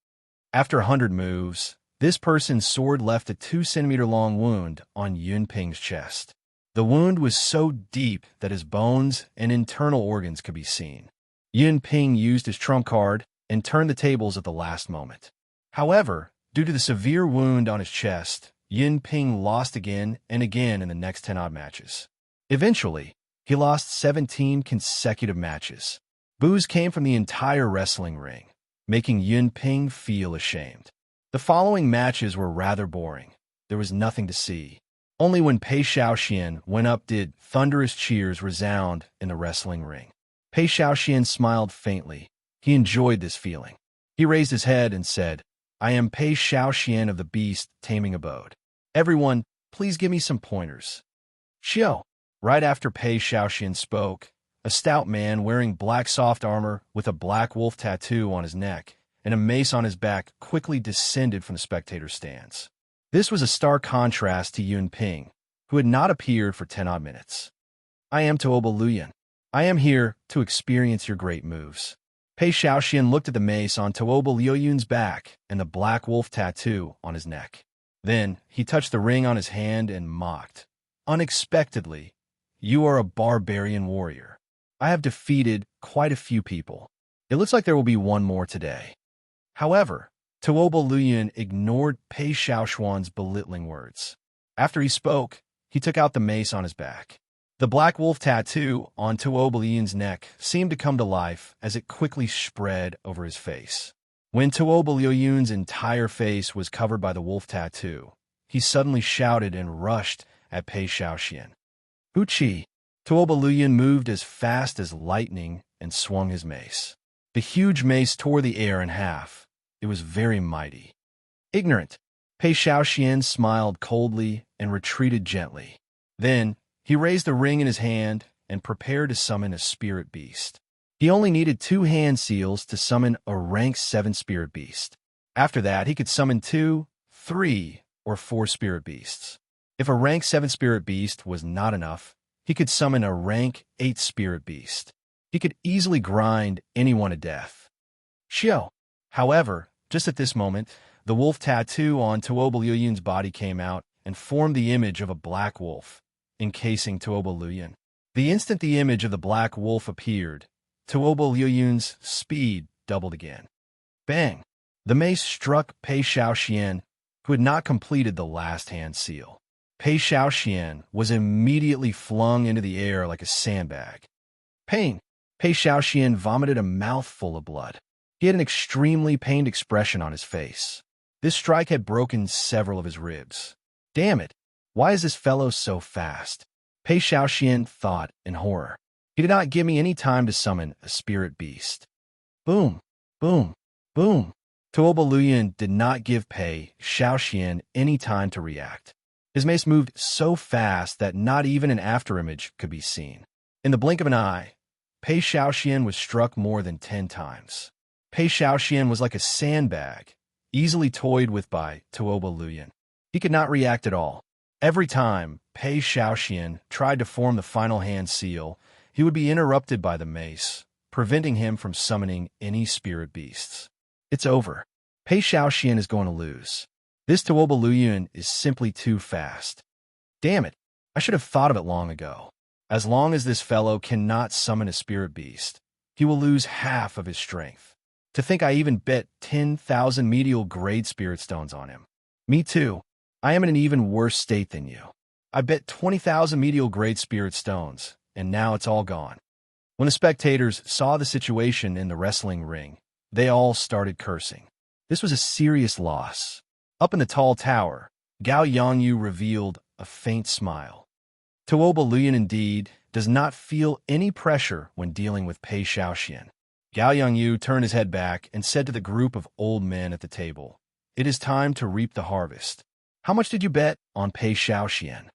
After 100 moves, this person's sword left a 2-centimeter-long wound on Yin Ping's chest. The wound was so deep that his bones and internal organs could be seen. Yin Ping used his trump card and turned the tables at the last moment. However, due to the severe wound on his chest, Yin Ping lost again and again in the next 10 odd matches. Eventually, he lost 17 consecutive matches. Boos came from the entire wrestling ring, making Yin Ping feel ashamed. The following matches were rather boring. There was nothing to see. Only when Pei Shaoxian went up did thunderous cheers resound in the wrestling ring. Pei Shaoxian smiled faintly. He enjoyed this feeling. He raised his head and said, I am Pei Shaoxian of the Beast Taming Abode. Everyone, please give me some pointers. Xiao. Right after Pei Shaoxian spoke, a stout man wearing black soft armor with a black wolf tattoo on his neck and a mace on his back quickly descended from the spectator stands. This was a stark contrast to Yun Ping, who had not appeared for 10 odd minutes. I am Tuoba Luyan. I am here to experience your great moves. Pei Shaoxian looked at the mace on Tuoba Liuyun's back and the black wolf tattoo on his neck. Then he touched the ring on his hand and mocked. Unexpectedly, you are a barbarian warrior. I have defeated quite a few people. It looks like there will be one more today." However, Tuoba Luyan ignored Pei Xiaoshuan's belittling words. After he spoke, he took out the mace on his back. The black wolf tattoo on Tuoba Luyan's neck seemed to come to life as it quickly spread over his face. When Tuoba Luyan's entire face was covered by the wolf tattoo, he suddenly shouted and rushed at Pei Xiaoxian. "Uchi!" Tuoba Luyan moved as fast as lightning and swung his mace. The huge mace tore the air in half. It was very mighty. "Ignorant!" Pei Xiaoxian smiled coldly and retreated gently. Then, he raised the ring in his hand and prepared to summon a spirit beast. He only needed 2 hand seals to summon a rank 7 spirit beast. After that, he could summon 2, 3, or 4 spirit beasts. If a rank 7 spirit beast was not enough, he could summon a rank 8 spirit beast. He could easily grind anyone to death. Xiao! However, just at this moment, the wolf tattoo on Tuoba Luyan's body came out and formed the image of a black wolf, encasing Tuoba Luyan. The instant the image of the black wolf appeared, Tuoba Luyan's speed doubled again. Bang! The mace struck Pei Xiaoxian, who had not completed the last hand seal. Pei Xiaoxian was immediately flung into the air like a sandbag. Pain! Pei Xiaoxian vomited a mouthful of blood. He had an extremely pained expression on his face. This strike had broken several of his ribs. Damn it! Why is this fellow so fast? Pei Xiaoxian thought in horror. He did not give me any time to summon a spirit beast. Boom! Boom! Boom! Tuoba Luyan did not give Pei Xiaoxian any time to react. His mace moved so fast that not even an afterimage could be seen. In the blink of an eye, Pei Xiaoxian was struck more than 10 times. Pei Xiaoxian was like a sandbag, easily toyed with by Tuoba Luyan. He could not react at all. Every time Pei Xiaoxian tried to form the final hand seal, he would be interrupted by the mace, preventing him from summoning any spirit beasts. It's over. Pei Xiaoxian is going to lose. This Tuoba Luyan is simply too fast. Damn it, I should have thought of it long ago. As long as this fellow cannot summon a spirit beast, he will lose half of his strength. To think I even bet 10,000 medial grade spirit stones on him. Me too. I am in an even worse state than you. I bet 20,000 medial grade spirit stones, and now it's all gone. When the spectators saw the situation in the wrestling ring, they all started cursing. This was a serious loss. Up in the tall tower, Gao Yangyu revealed a faint smile. Tuoba Luyan indeed does not feel any pressure when dealing with Pei Xiaoxian. Gao Yangyu turned his head back and said to the group of old men at the table, "It is time to reap the harvest. How much did you bet on Pei Xiaoxian?"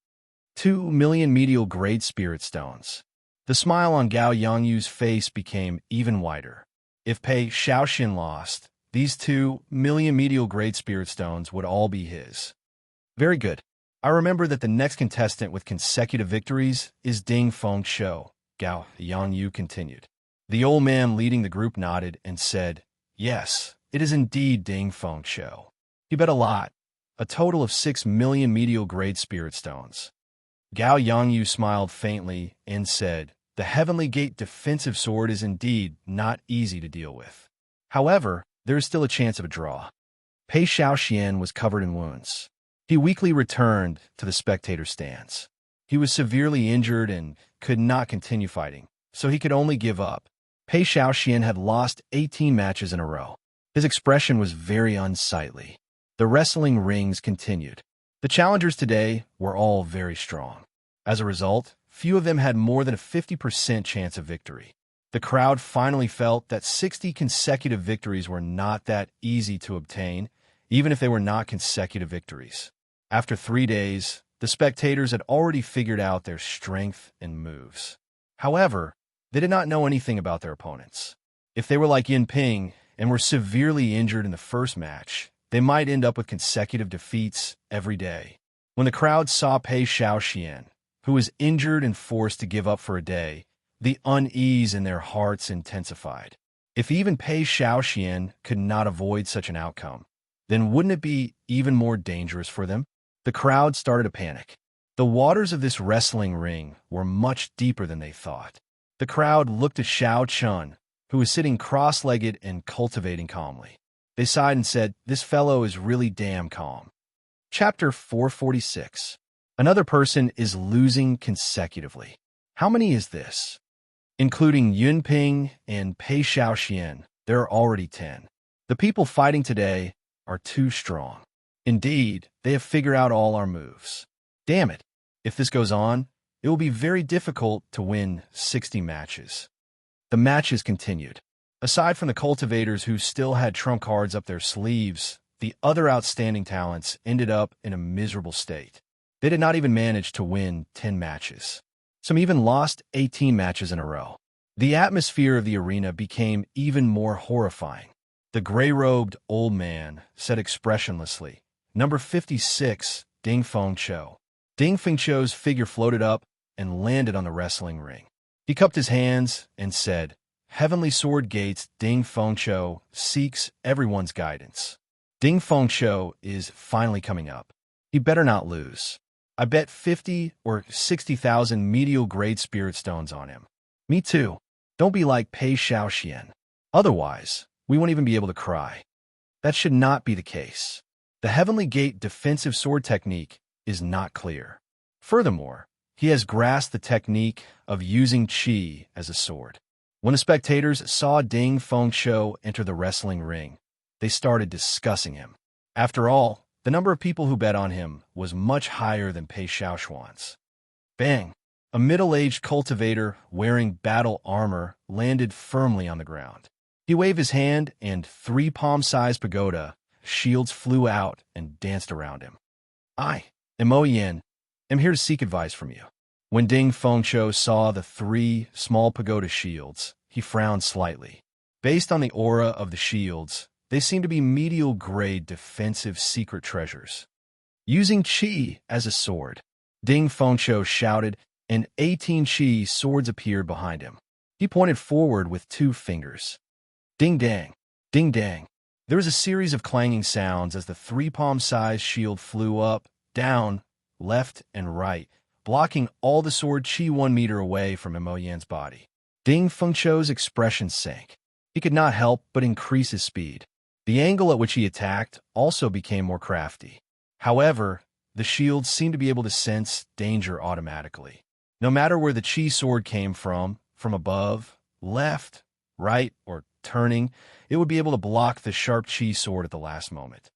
2 million medial grade spirit stones. The smile on Gao Yangyu's face became even wider. If Pei Xiaoxian lost, these 2 million medial grade spirit stones would all be his. Very good. I remember that the next contestant with consecutive victories is Ding Feng Shou, Gao Yangyu continued. The old man leading the group nodded and said, "Yes, it is indeed Ding Feng Shou. He bet a lot, a total of 6 million medial grade spirit stones." Gao Yangyu smiled faintly and said, "The Heavenly Gate defensive sword is indeed not easy to deal with. However, there is still a chance of a draw." Pei Xiaoxian was covered in wounds. He weakly returned to the spectator stands. He was severely injured and could not continue fighting, so he could only give up. Pei Xiaoxian had lost 18 matches in a row. His expression was very unsightly. The wrestling rings continued. The challengers today were all very strong. As a result, few of them had more than a 50% chance of victory. The crowd finally felt that 60 consecutive victories were not that easy to obtain, even if they were not consecutive victories. After 3 days, the spectators had already figured out their strength and moves. However, they did not know anything about their opponents. If they were like Yin Ping and were severely injured in the first match, they might end up with consecutive defeats every day. When the crowd saw Pei Xiaoxian, who was injured and forced to give up for a day, the unease in their hearts intensified. If even Pei Xiaoxian could not avoid such an outcome, then wouldn't it be even more dangerous for them? The crowd started to panic. The waters of this wrestling ring were much deeper than they thought. The crowd looked at Xiao Chun, who was sitting cross-legged and cultivating calmly. They sighed and said, "This fellow is really damn calm." Chapter 446. Another person is losing consecutively. How many is this? Including Yunping and Pei Xiaoxian, there are already 10. The people fighting today are too strong. Indeed, they have figured out all our moves. Damn it, if this goes on, it will be very difficult to win 60 matches. The matches continued. Aside from the cultivators who still had trump cards up their sleeves, the other outstanding talents ended up in a miserable state. They did not even manage to win 10 matches. Some even lost 18 matches in a row. The atmosphere of the arena became even more horrifying. The gray-robed old man said expressionlessly, "Number 56, Ding Fengqiu." Ding Fengqiu's figure floated up and landed on the wrestling ring. He cupped his hands and said, "Heavenly Sword Gates Ding Fengqiu seeks everyone's guidance. Ding Fengqiu is finally coming up. He better not lose. I bet 50 or 60,000 medial grade spirit stones on him." "Me too. Don't be like Pei Xiaoxian. Otherwise, we won't even be able to cry." That should not be the case. The Heavenly Gate defensive sword technique is not clear. Furthermore, he has grasped the technique of using qi as a sword. When the spectators saw Ding Fengqiu enter the wrestling ring, they started discussing him. After all, the number of people who bet on him was much higher than Pei Xiaoxuan's. Bang! A middle-aged cultivator wearing battle armor landed firmly on the ground. He waved his hand, and 3 palm-sized pagoda shields flew out and danced around him. "I, Mo Yin, am here to seek advice from you." When Ding Fengqiu saw the 3 small pagoda shields, he frowned slightly. Based on the aura of the shields, they seemed to be medial-grade defensive secret treasures. Using qi as a sword, Ding Fengqiu shouted, and 18 qi swords appeared behind him. He pointed forward with 2 fingers. Ding dang, ding dang. There was a series of clanging sounds as the 3 palm-sized shield flew up, down, left, and right, blocking all the sword qi 1 meter away from Mo Yan's body. Ding Fengqiu's expression sank. He could not help but increase his speed. The angle at which he attacked also became more crafty. However, the shields seemed to be able to sense danger automatically. No matter where the qi sword came from above, left, right, or turning, it would be able to block the sharp qi sword at the last moment.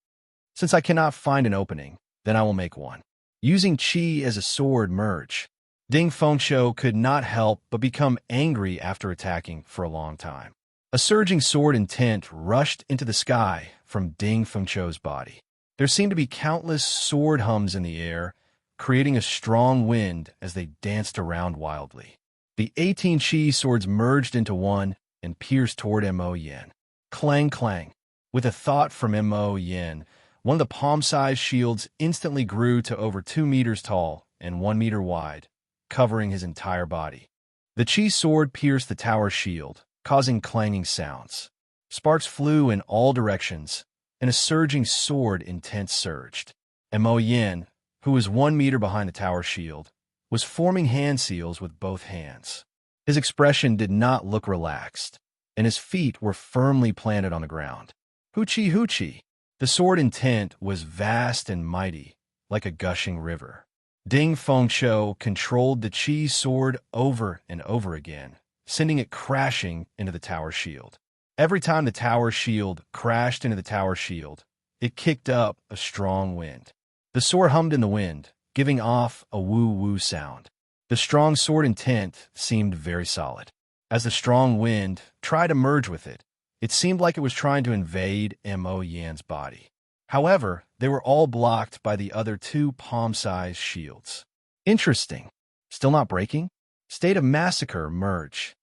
Since I cannot find an opening, then I will make one. Using qi as a sword merge. Ding Fengqiu could not help but become angry after attacking for a long time. A surging sword intent rushed into the sky from Ding Fengqiu's body. There seemed to be countless sword hums in the air, creating a strong wind as they danced around wildly. The 18 qi swords merged into one and pierced toward Mo Yin. Clang, clang. With a thought from Mo Yin, one of the palm-sized shields instantly grew to over 2 meters tall and 1 meter wide, covering his entire body. The qi sword pierced the tower shield, causing clanging sounds. Sparks flew in all directions, and a surging sword intent surged. Mo Yin, who was 1 meter behind the tower shield, was forming hand seals with both hands. His expression did not look relaxed, and his feet were firmly planted on the ground. Hoochie hoochie! The sword intent was vast and mighty, like a gushing river. Ding Fengqiu controlled the qi sword over and over again, sending it crashing into the tower shield. Every time the tower shield crashed into the tower shield, it kicked up a strong wind. The sword hummed in the wind, giving off a woo-woo sound. The strong sword intent seemed very solid. As the strong wind tried to merge with it, it seemed like it was trying to invade Mo Yan's body. However, they were all blocked by the other 2 palm-sized shields. Interesting. Still not breaking? State of massacre merge.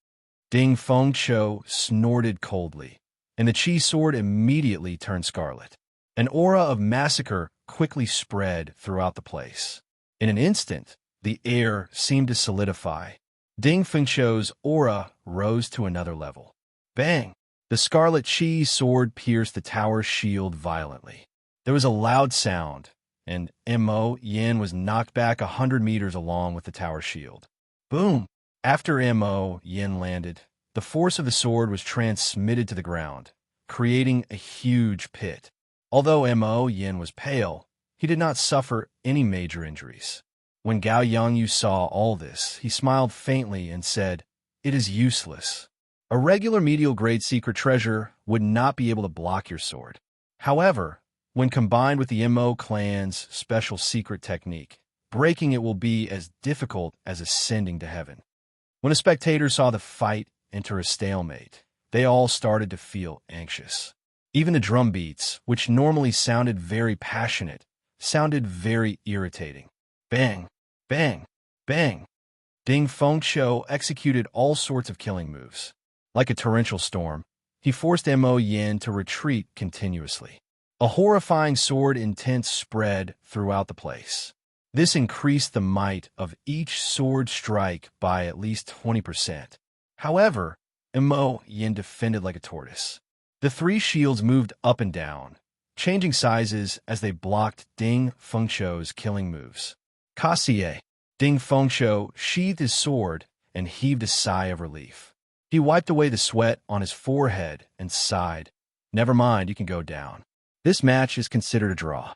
Ding Fengqiu snorted coldly, and the qi sword immediately turned scarlet. An aura of massacre quickly spread throughout the place. In an instant, the air seemed to solidify. Ding Fengqiu's aura rose to another level. Bang! The scarlet qi sword pierced the tower shield violently. There was a loud sound, and Mo Yin was knocked back 100 meters along with the tower shield. Boom! After Mo Yin landed, the force of the sword was transmitted to the ground, creating a huge pit. Although Mo Yin was pale, he did not suffer any major injuries. When Gao Yangyu saw all this, he smiled faintly and said, "It is useless. A regular medial-grade secret treasure would not be able to block your sword. However, when combined with the Mo clan's special secret technique, breaking it will be as difficult as ascending to heaven." When the spectators saw the fight enter a stalemate, they all started to feel anxious. Even the drum beats, which normally sounded very passionate, sounded very irritating. Bang, bang, bang. Ding Fengqiu executed all sorts of killing moves. Like a torrential storm, he forced Mo Yin to retreat continuously. A horrifying sword intent spread throughout the place. This increased the might of each sword strike by at least 20%. However, Mo Yin defended like a tortoise. The three shields moved up and down, changing sizes as they blocked Ding Fengqiu's killing moves. Kasie. Ding Fengqiu sheathed his sword and heaved a sigh of relief. He wiped away the sweat on his forehead and sighed. "Never mind, you can go down. This match is considered a draw."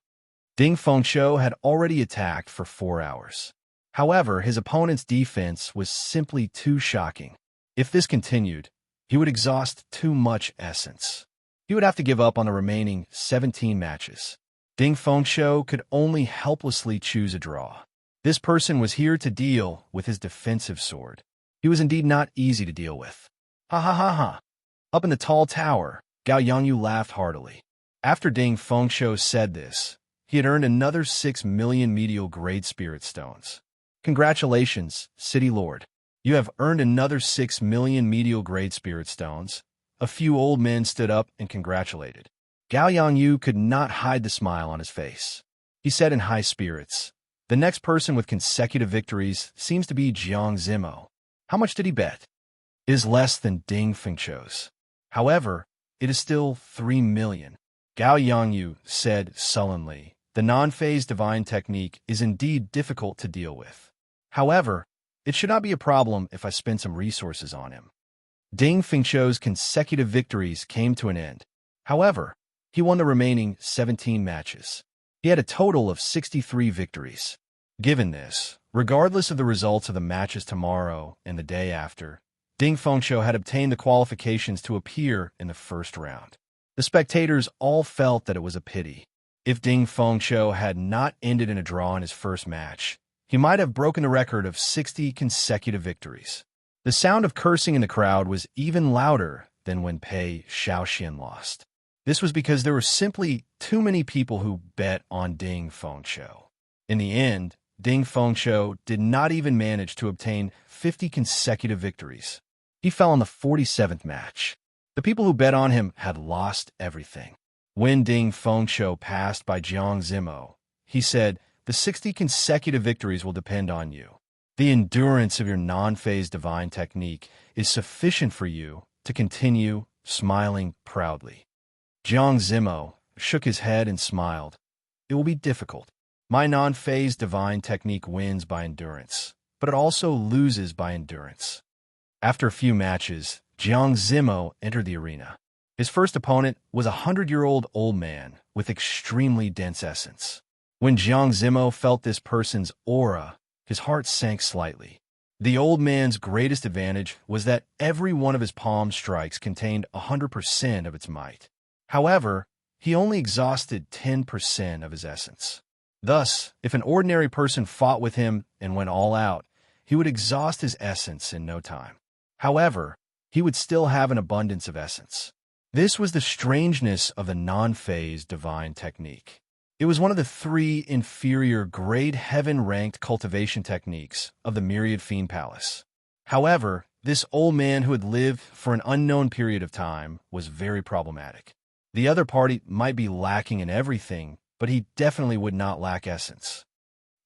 Ding Fengqiu had already attacked for 4 hours. However, his opponent's defense was simply too shocking. If this continued, he would exhaust too much essence. He would have to give up on the remaining 17 matches. Ding Fengqiu could only helplessly choose a draw. This person was here to deal with his defensive sword. He was indeed not easy to deal with. Ha ha ha ha. Up in the tall tower, Gao Yangyu laughed heartily. After Ding Fengqiu said this, he had earned another 6 million medial-grade spirit stones. Congratulations, City Lord. You have earned another 6 million medial-grade spirit stones. A few old men stood up and congratulated. Gao Yangyu could not hide the smile on his face. He said in high spirits, "The next person with consecutive victories seems to be Jiang Zimo. How much did he bet?" "It is less than Ding Fengqiu's. However, it is still 3 million. Gao Yangyu said sullenly, "The non-phase divine technique is indeed difficult to deal with. However, it should not be a problem if I spend some resources on him." Ding Fengqiu's consecutive victories came to an end. However, he won the remaining 17 matches. He had a total of 63 victories. Given this, regardless of the results of the matches tomorrow and the day after, Ding Fengqiu had obtained the qualifications to appear in the first round. The spectators all felt that it was a pity. If Ding Fengqiu had not ended in a draw in his first match, he might have broken the record of 60 consecutive victories. The sound of cursing in the crowd was even louder than when Pei Shaoxian lost. This was because there were simply too many people who bet on Ding Fengqiu. In the end, Ding Fengqiu did not even manage to obtain 50 consecutive victories. He fell in the 47th match. The people who bet on him had lost everything. When Ding Fengqiu passed by Jiang Zimo, he said, "The 60 consecutive victories will depend on you. The endurance of your non-phase divine technique is sufficient for you to continue smiling proudly." Jiang Zimo shook his head and smiled. "It will be difficult. My non-phase divine technique wins by endurance, but it also loses by endurance." After a few matches, Jiang Zimo entered the arena. His first opponent was a 100-year-old old man with extremely dense essence. When Jiang Zimo felt this person's aura, his heart sank slightly. The old man's greatest advantage was that every one of his palm strikes contained 100% of its might. However, he only exhausted 10% of his essence. Thus, if an ordinary person fought with him and went all out, he would exhaust his essence in no time. However, he would still have an abundance of essence. This was the strangeness of the non-phase divine technique. It was one of the 3 inferior grade heaven-ranked cultivation techniques of the Myriad Fiend Palace. However, this old man who had lived for an unknown period of time was very problematic. The other party might be lacking in everything, but he definitely would not lack essence.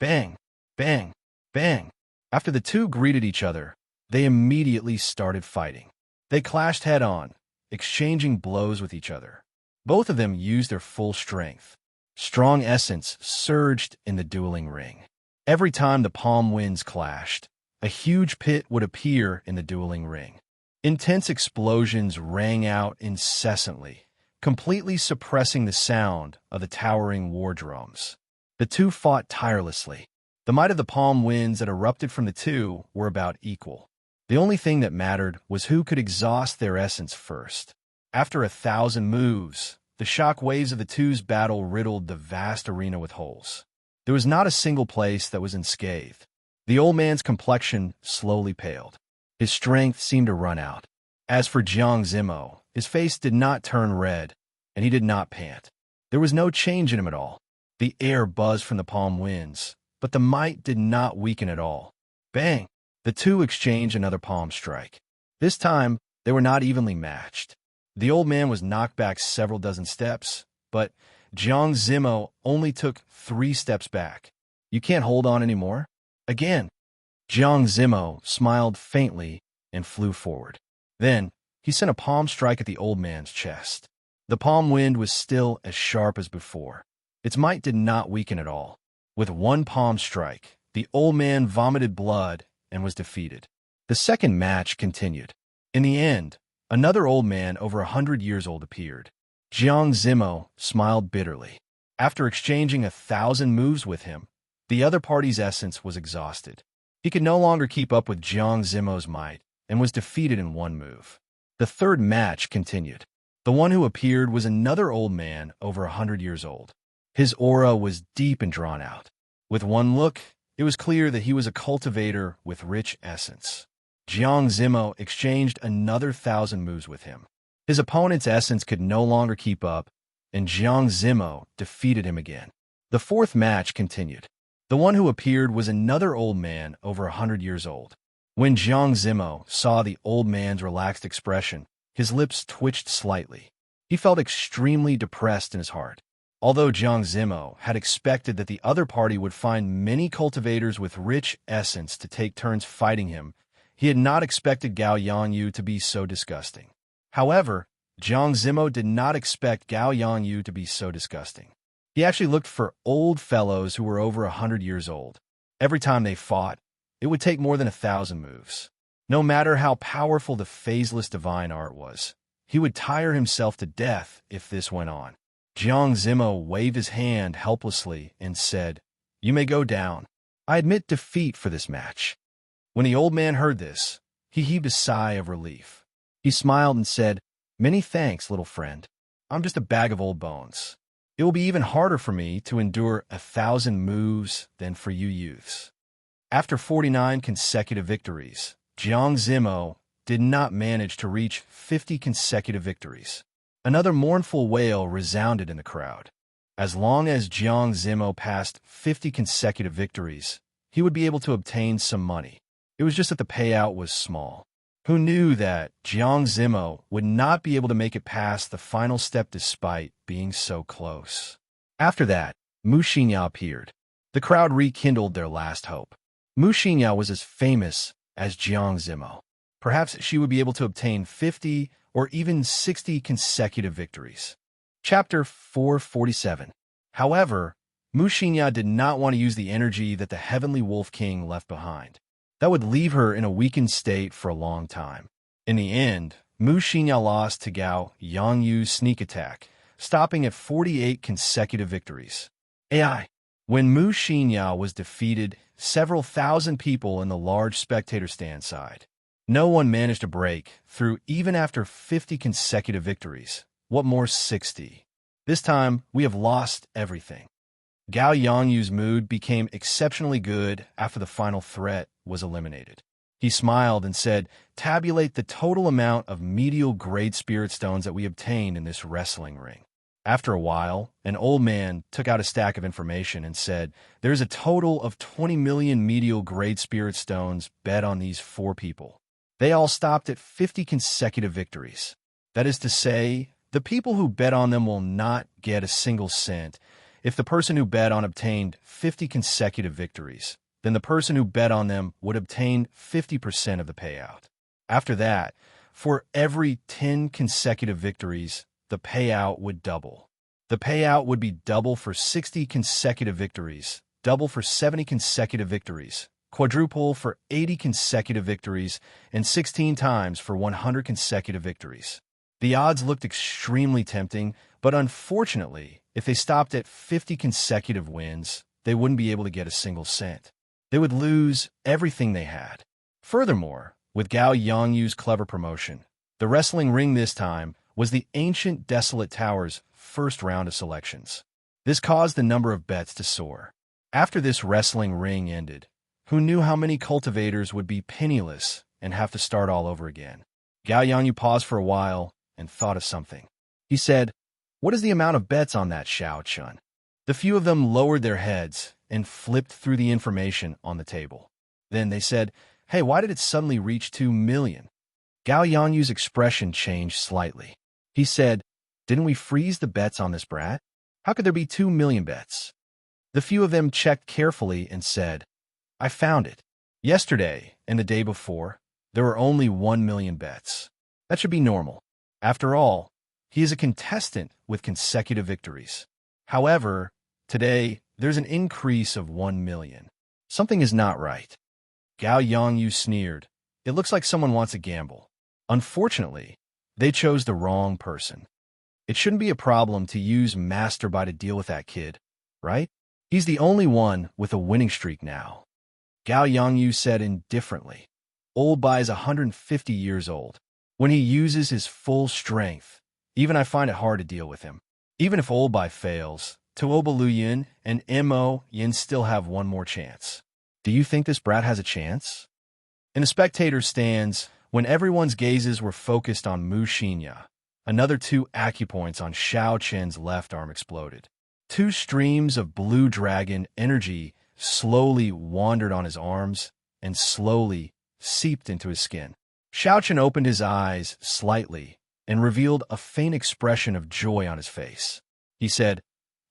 Bang, bang, bang. After the two greeted each other, they immediately started fighting. They clashed head-on, exchanging blows with each other. Both of them used their full strength. Strong essence surged in the dueling ring. Every time the palm winds clashed, a huge pit would appear in the dueling ring. Intense explosions rang out incessantly, completely suppressing the sound of the towering war drums. The two fought tirelessly. The might of the palm winds that erupted from the two were about equal. The only thing that mattered was who could exhaust their essence first. After 1,000 moves, the shock waves of the two's battle riddled the vast arena with holes. There was not a single place that was unscathed. The old man's complexion slowly paled. His strength seemed to run out. As for Jiang Zimo, his face did not turn red, and he did not pant. There was no change in him at all. The air buzzed from the palm winds, but the might did not weaken at all. Bang! The two exchanged another palm strike. This time, they were not evenly matched. The old man was knocked back several dozen steps, but Jiang Zimo only took 3 steps back. You can't hold on anymore? Again. Jiang Zimo smiled faintly and flew forward. Then, he sent a palm strike at the old man's chest. The palm wind was still as sharp as before. Its might did not weaken at all. With one palm strike, the old man vomited blood and was defeated. The second match continued. In the end, another old man over 100 years old appeared. Jiang Zimo smiled bitterly. After exchanging 1,000 moves with him, the other party's essence was exhausted. He could no longer keep up with Jiang Zimo's might and was defeated in one move. The third match continued. The one who appeared was another old man over 100 years old. His aura was deep and drawn out. With one look, it was clear that he was a cultivator with rich essence. Jiang Zimo exchanged another 1,000 moves with him. His opponent's essence could no longer keep up, and Jiang Zimo defeated him again. The fourth match continued. The one who appeared was another old man over 100 years old. When Jiang Zimo saw the old man's relaxed expression, his lips twitched slightly. He felt extremely depressed in his heart. Although Jiang Zimo had expected that the other party would find many cultivators with rich essence to take turns fighting him, he had not expected Gao Yangyu to be so disgusting. However, Jiang Zimo did not expect Gao Yangyu to be so disgusting. He actually looked for old fellows who were over 100 years old. Every time they fought, it would take more than 1,000 moves. No matter how powerful the phaseless divine art was, he would tire himself to death if this went on. Jiang Zimo waved his hand helplessly and said, "You may go down. I admit defeat for this match." When the old man heard this, he heaved a sigh of relief. He smiled and said, "Many thanks, little friend. I'm just a bag of old bones. It will be even harder for me to endure 1,000 moves than for you youths." After 49 consecutive victories, Jiang Zimo did not manage to reach 50 consecutive victories. Another mournful wail resounded in the crowd. As long as Jiang Zimo passed 50 consecutive victories, he would be able to obtain some money. It was just that the payout was small. Who knew that Jiang Zimo would not be able to make it past the final step despite being so close? After that, Mu Xinya appeared. The crowd rekindled their last hope. Mu Xinya was as famous as Jiang Zimo. Perhaps she would be able to obtain 50 or even 60 consecutive victories. Chapter 447. However, Mu Xinya did not want to use the energy that the Heavenly Wolf King left behind. That would leave her in a weakened state for a long time. In the end, Mu Xinya lost to Gao Yangyu's sneak attack, stopping at 48 consecutive victories. AI. When Mu Xinya was defeated, several thousand people in the large spectator stand sighed. No one managed to break through even after 50 consecutive victories. What more 60? This time, we have lost everything. Gao Yangyu's mood became exceptionally good after the final threat was eliminated. He smiled and said, "Tabulate the total amount of medial grade spirit stones that we obtained in this wrestling ring." After a while, an old man took out a stack of information and said, "There's a total of 20 million medial grade spirit stones bet on these 4 people. They all stopped at 50 consecutive victories. That is to say, the people who bet on them will not get a single cent. If the person who bet on obtained 50 consecutive victories, then the person who bet on them would obtain 50% of the payout. After that, for every 10 consecutive victories, the payout would double. The payout would be double for 60 consecutive victories, double for 70 consecutive victories, quadruple for 80 consecutive victories, and 16 times for 100 consecutive victories. The odds looked extremely tempting, but unfortunately, if they stopped at 50 consecutive wins, they wouldn't be able to get a single cent. They would lose everything they had. Furthermore, with Gao Yangyu's clever promotion, the wrestling ring this time was the ancient Desolate Tower's first round of selections. This caused the number of bets to soar. After this wrestling ring ended, who knew how many cultivators would be penniless and have to start all over again? Gao Yangyu paused for a while and thought of something. He said, "What is the amount of bets on that, Xiao Chun?" The few of them lowered their heads and flipped through the information on the table. Then they said, "Hey, why did it suddenly reach 2 million? Gao Yangyu's expression changed slightly. He said, "Didn't we freeze the bets on this brat? How could there be 2 million bets?" The few of them checked carefully and said, "I found it. Yesterday and the day before, there were only 1 million bets. That should be normal. After all, he is a contestant with consecutive victories. However, today, there's an increase of 1 million. Something is not right." Gao Yangyu sneered. "It looks like someone wants a gamble. Unfortunately, they chose the wrong person. It shouldn't be a problem to use Master Bai to deal with that kid, right? He's the only one with a winning streak now." Gao Yangyu said indifferently, "Old Bai is 150 years old. When he uses his full strength, even I find it hard to deal with him. Even if Old Bai fails, Tuoba Luyin and Mo Yin still have one more chance. Do you think this brat has a chance?" In the spectator stands, when everyone's gazes were focused on Mu Xinya, another 2 acupoints on Xiao Chen's left arm exploded. 2 streams of blue dragon energy slowly wandered on his arms and slowly seeped into his skin. Xiao Chen opened his eyes slightly and revealed a faint expression of joy on his face. He said,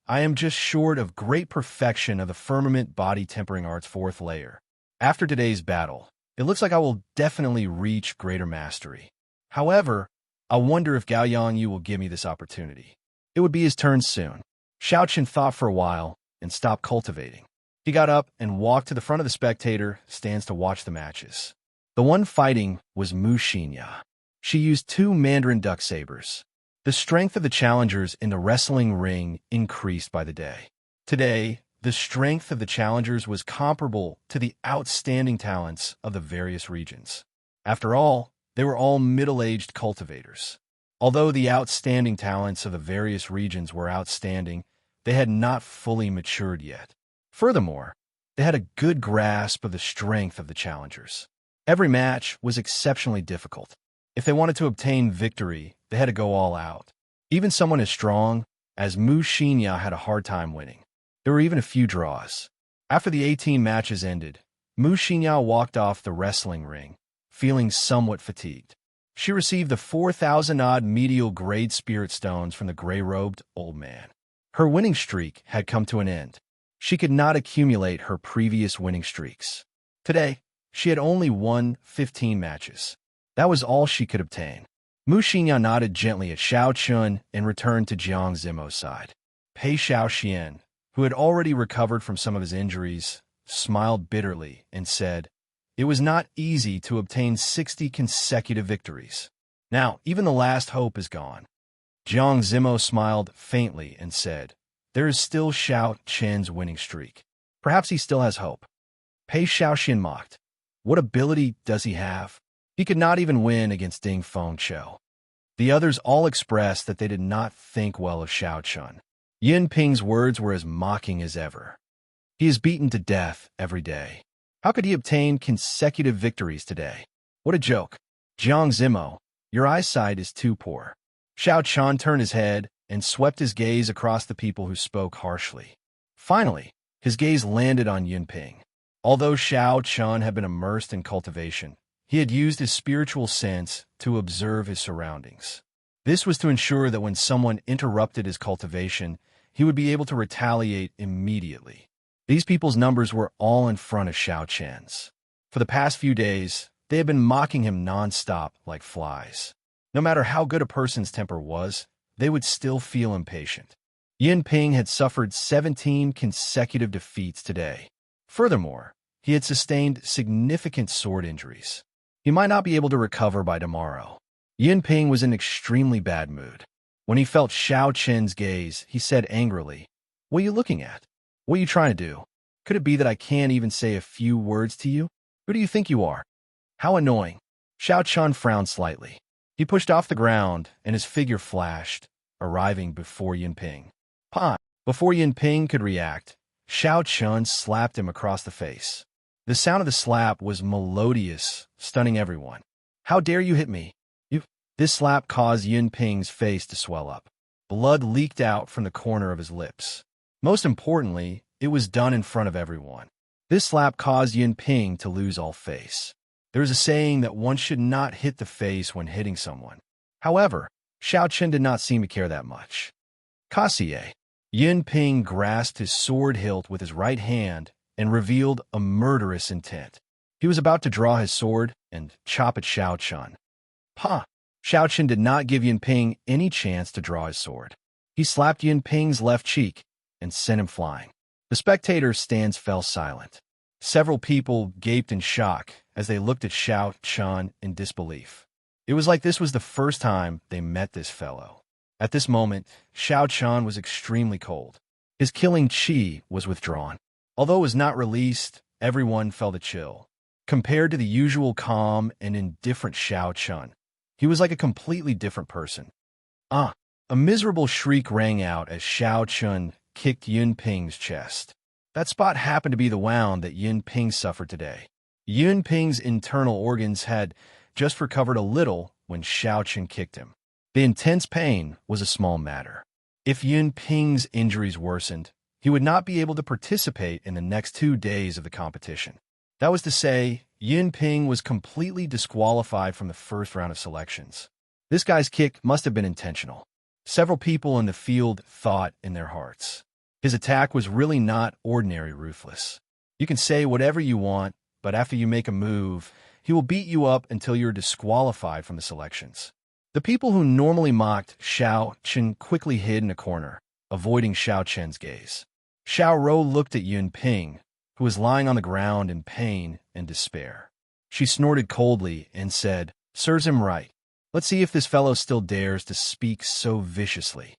"I am just short of great perfection of the firmament body tempering art's 4th layer. After today's battle, it looks like I will definitely reach greater mastery. However, I wonder if Gao Yangyu will give me this opportunity. It would be his turn soon." Xiao Chen thought for a while and stopped cultivating. He got up and walked to the front of the spectator stands to watch the matches. The one fighting was Mu Xinya. She used 2 Mandarin duck sabers. The strength of the challengers in the wrestling ring increased by the day. Today, the strength of the challengers was comparable to the outstanding talents of the various regions. After all, they were all middle-aged cultivators. Although the outstanding talents of the various regions were outstanding, they had not fully matured yet. Furthermore, they had a good grasp of the strength of the challengers. Every match was exceptionally difficult. If they wanted to obtain victory, they had to go all out. Even someone as strong as Mu Xinya had a hard time winning. There were even a few draws. After the 18 matches ended, Mu Xinya walked off the wrestling ring, feeling somewhat fatigued. She received the 4,000-odd medial grade spirit stones from the gray-robed old man. Her winning streak had come to an end. She could not accumulate her previous winning streaks. Today, she had only won 15 matches. That was all she could obtain. Mu Xinya nodded gently at Xiao Chun and returned to Jiang Zimo's side. Pei Xiaoxian, who had already recovered from some of his injuries, smiled bitterly and said, "It was not easy to obtain 60 consecutive victories. Now, even the last hope is gone." Jiang Zimo smiled faintly and said, "There is still Xiao Chen's winning streak. Perhaps he still has hope." Pei Xiaoxian mocked. "What ability does he have? He could not even win against Ding Fengqiu." The others all expressed that they did not think well of Xiao Chun. Yin Ping's words were as mocking as ever. "He is beaten to death every day. How could he obtain consecutive victories today? What a joke. Jiang Zimo, your eyesight is too poor." Xiao Chun turned his head and swept his gaze across the people who spoke harshly. Finally, his gaze landed on Yin Ping. Although Xiao Chun had been immersed in cultivation, he had used his spiritual sense to observe his surroundings. This was to ensure that when someone interrupted his cultivation, he would be able to retaliate immediately. These people's numbers were all in front of Xiao Chen's. For the past few days, they had been mocking him non-stop like flies. No matter how good a person's temper was, they would still feel impatient. Ping had suffered 17 consecutive defeats today. Furthermore, he had sustained significant sword injuries. He might not be able to recover by tomorrow. Ping was in extremely bad mood. When he felt Xiao Qin's gaze, he said angrily, "What are you looking at? What are you trying to do? Could it be that I can't even say a few words to you? Who do you think you are?" How annoying. Xiao Qin frowned slightly. He pushed off the ground, and his figure flashed, arriving before Ping. "Pa!" Before Ping could react, Xiao Qin slapped him across the face. The sound of the slap was melodious, stunning everyone. "How dare you hit me? You!" This slap caused Ping's face to swell up. Blood leaked out from the corner of his lips. Most importantly, it was done in front of everyone. This slap caused Ping to lose all face. There is a saying that one should not hit the face when hitting someone. However, Xiao Qin did not seem to care that much. Kasie. Ping grasped his sword hilt with his right hand and revealed a murderous intent. He was about to draw his sword and chop at Xiao Qin. "Pa!" Xiao Qin did not give Ping any chance to draw his sword. He slapped Ping's left cheek and sent him flying. The spectators' stands fell silent. Several people gaped in shock as they looked at Xiao Qin in disbelief. It was like this was the first time they met this fellow. At this moment, Xiao Qin was extremely cold. His killing chi was withdrawn. Although it was not released, everyone felt a chill. Compared to the usual calm and indifferent Xiao Qin, he was like a completely different person. "Ah!" A miserable shriek rang out as Xiao Qin kicked Ping's chest. That spot happened to be the wound that Ping suffered today. Ping's internal organs had just recovered a little when Xiao Qin kicked him. The intense pain was a small matter. If Ping's injuries worsened, he would not be able to participate in the next 2 days of the competition. That was to say, Ping was completely disqualified from the first round of selections. This guy's kick must have been intentional. Several people in the field thought in their hearts. His attack was really not ordinary ruthless. You can say whatever you want, but after you make a move, he will beat you up until you're disqualified from the selections. The people who normally mocked Xiao Qin quickly hid in a corner, avoiding Xiao Qin's gaze. Xiao Rou looked at Ping, who was lying on the ground in pain and despair. She snorted coldly and said, "Serves him right. Let's see if this fellow still dares to speak so viciously."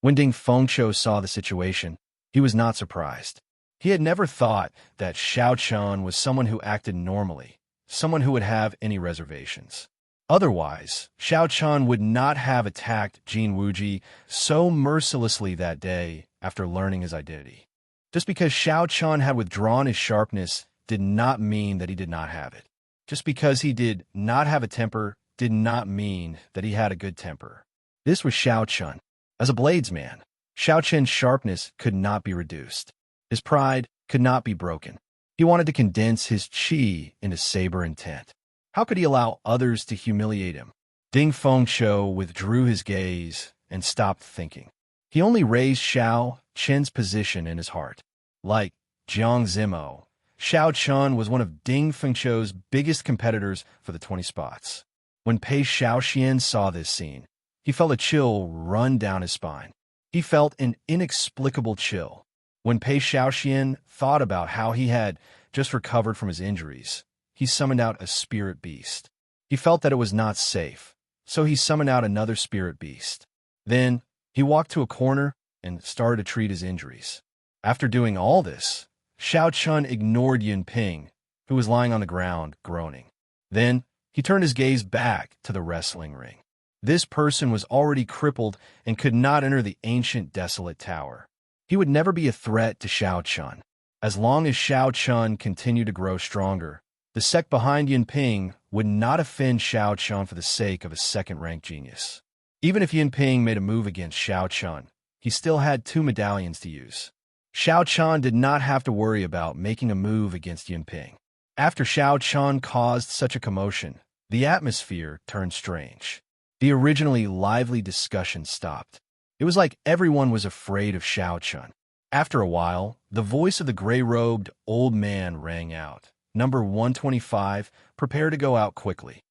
When Ding Fengqiu saw the situation, he was not surprised. He had never thought that Xiao Qin was someone who acted normally, someone who would have any reservations. Otherwise, Xiao Qin would not have attacked Jin Wuji so mercilessly that day after learning his identity. Just because Xiao Qin had withdrawn his sharpness did not mean that he did not have it. Just because he did not have a temper did not mean that he had a good temper. This was Xiao Qin. As a bladesman, Xiao Qin's sharpness could not be reduced. His pride could not be broken. He wanted to condense his chi into saber intent. How could he allow others to humiliate him? Ding Fengqiu withdrew his gaze and stopped thinking. He only raised Xiao Qin's position in his heart. Like Jiang Zimo, Xiao Qin was one of Ding Fengqiu's biggest competitors for the 20 spots. When Pei Xiaoxian saw this scene, he felt a chill run down his spine. He felt an inexplicable chill. When Pei Xiaoxian thought about how he had just recovered from his injuries, he summoned out a spirit beast. He felt that it was not safe, so he summoned out another spirit beast. Then, he walked to a corner and started to treat his injuries. After doing all this, Xiao Qin ignored Ping, who was lying on the ground, groaning. Then, he turned his gaze back to the wrestling ring. This person was already crippled and could not enter the ancient desolate tower. He would never be a threat to Xiao Qin. As long as Xiao Qin continued to grow stronger, the sect behind Ping would not offend Xiao Qin for the sake of a second-ranked genius. Even if Ping made a move against Xiao Qin, he still had 2 medallions to use. Xiao Qin did not have to worry about making a move against Ping. After Xiao Qin caused such a commotion, the atmosphere turned strange. The originally lively discussion stopped. It was like everyone was afraid of Xiao Qin. After a while, the voice of the gray-robed old man rang out. "Number 125, prepare to go out quickly."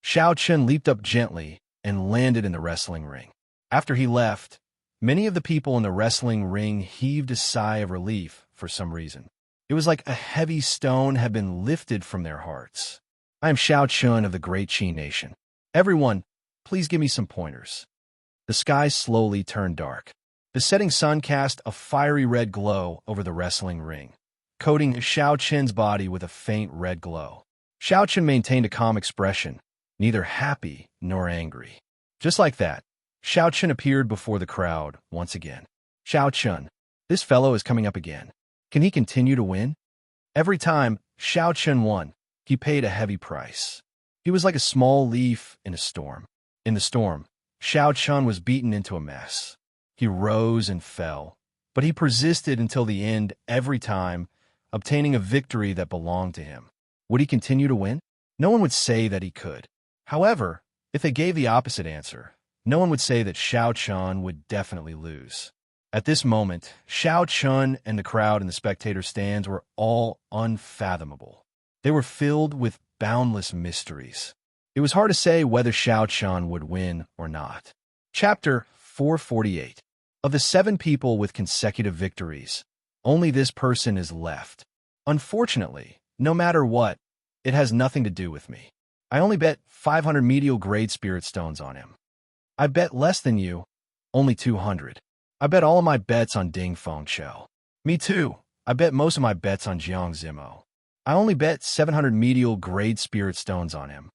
Xiao Qin leaped up gently and landed in the wrestling ring. After he left, Many of the people in the wrestling ring heaved a sigh of relief for some reason. It was like a heavy stone had been lifted from their hearts. I am Xiao Chun of the Great Qi Nation. Everyone, please give me some pointers. The sky slowly turned dark. The setting sun cast a fiery red glow over the wrestling ring, coating Xiao Chen's body with a faint red glow. Xiao Chen maintained a calm expression, neither happy nor angry. Just like that, Xiao Chen appeared before the crowd once again. Xiao Chen, this fellow is coming up again. Can he continue to win? Every time Xiao Chen won, he paid a heavy price. He was like a small leaf in a storm. In the storm, Xiao Chen was beaten into a mess. He rose and fell, but he persisted until the end every time, obtaining a victory that belonged to him. Would he continue to win? No one would say that he could. However, if they gave the opposite answer, no one would say that Xiao Chen would definitely lose. At this moment, Xiao Chen and the crowd in the spectator stands were all unfathomable. They were filled with boundless mysteries. It was hard to say whether Xiao Chen would win or not. Chapter 448. Of the 7 people with consecutive victories, only this person is left. Unfortunately, no matter what, it has nothing to do with me. I only bet 500 medial grade spirit stones on him. I bet less than you, only 200. I bet all of my bets on Ding Feng Chou. Me too. I bet most of my bets on Jiang Zimo. I only bet 700 medial grade spirit stones on him.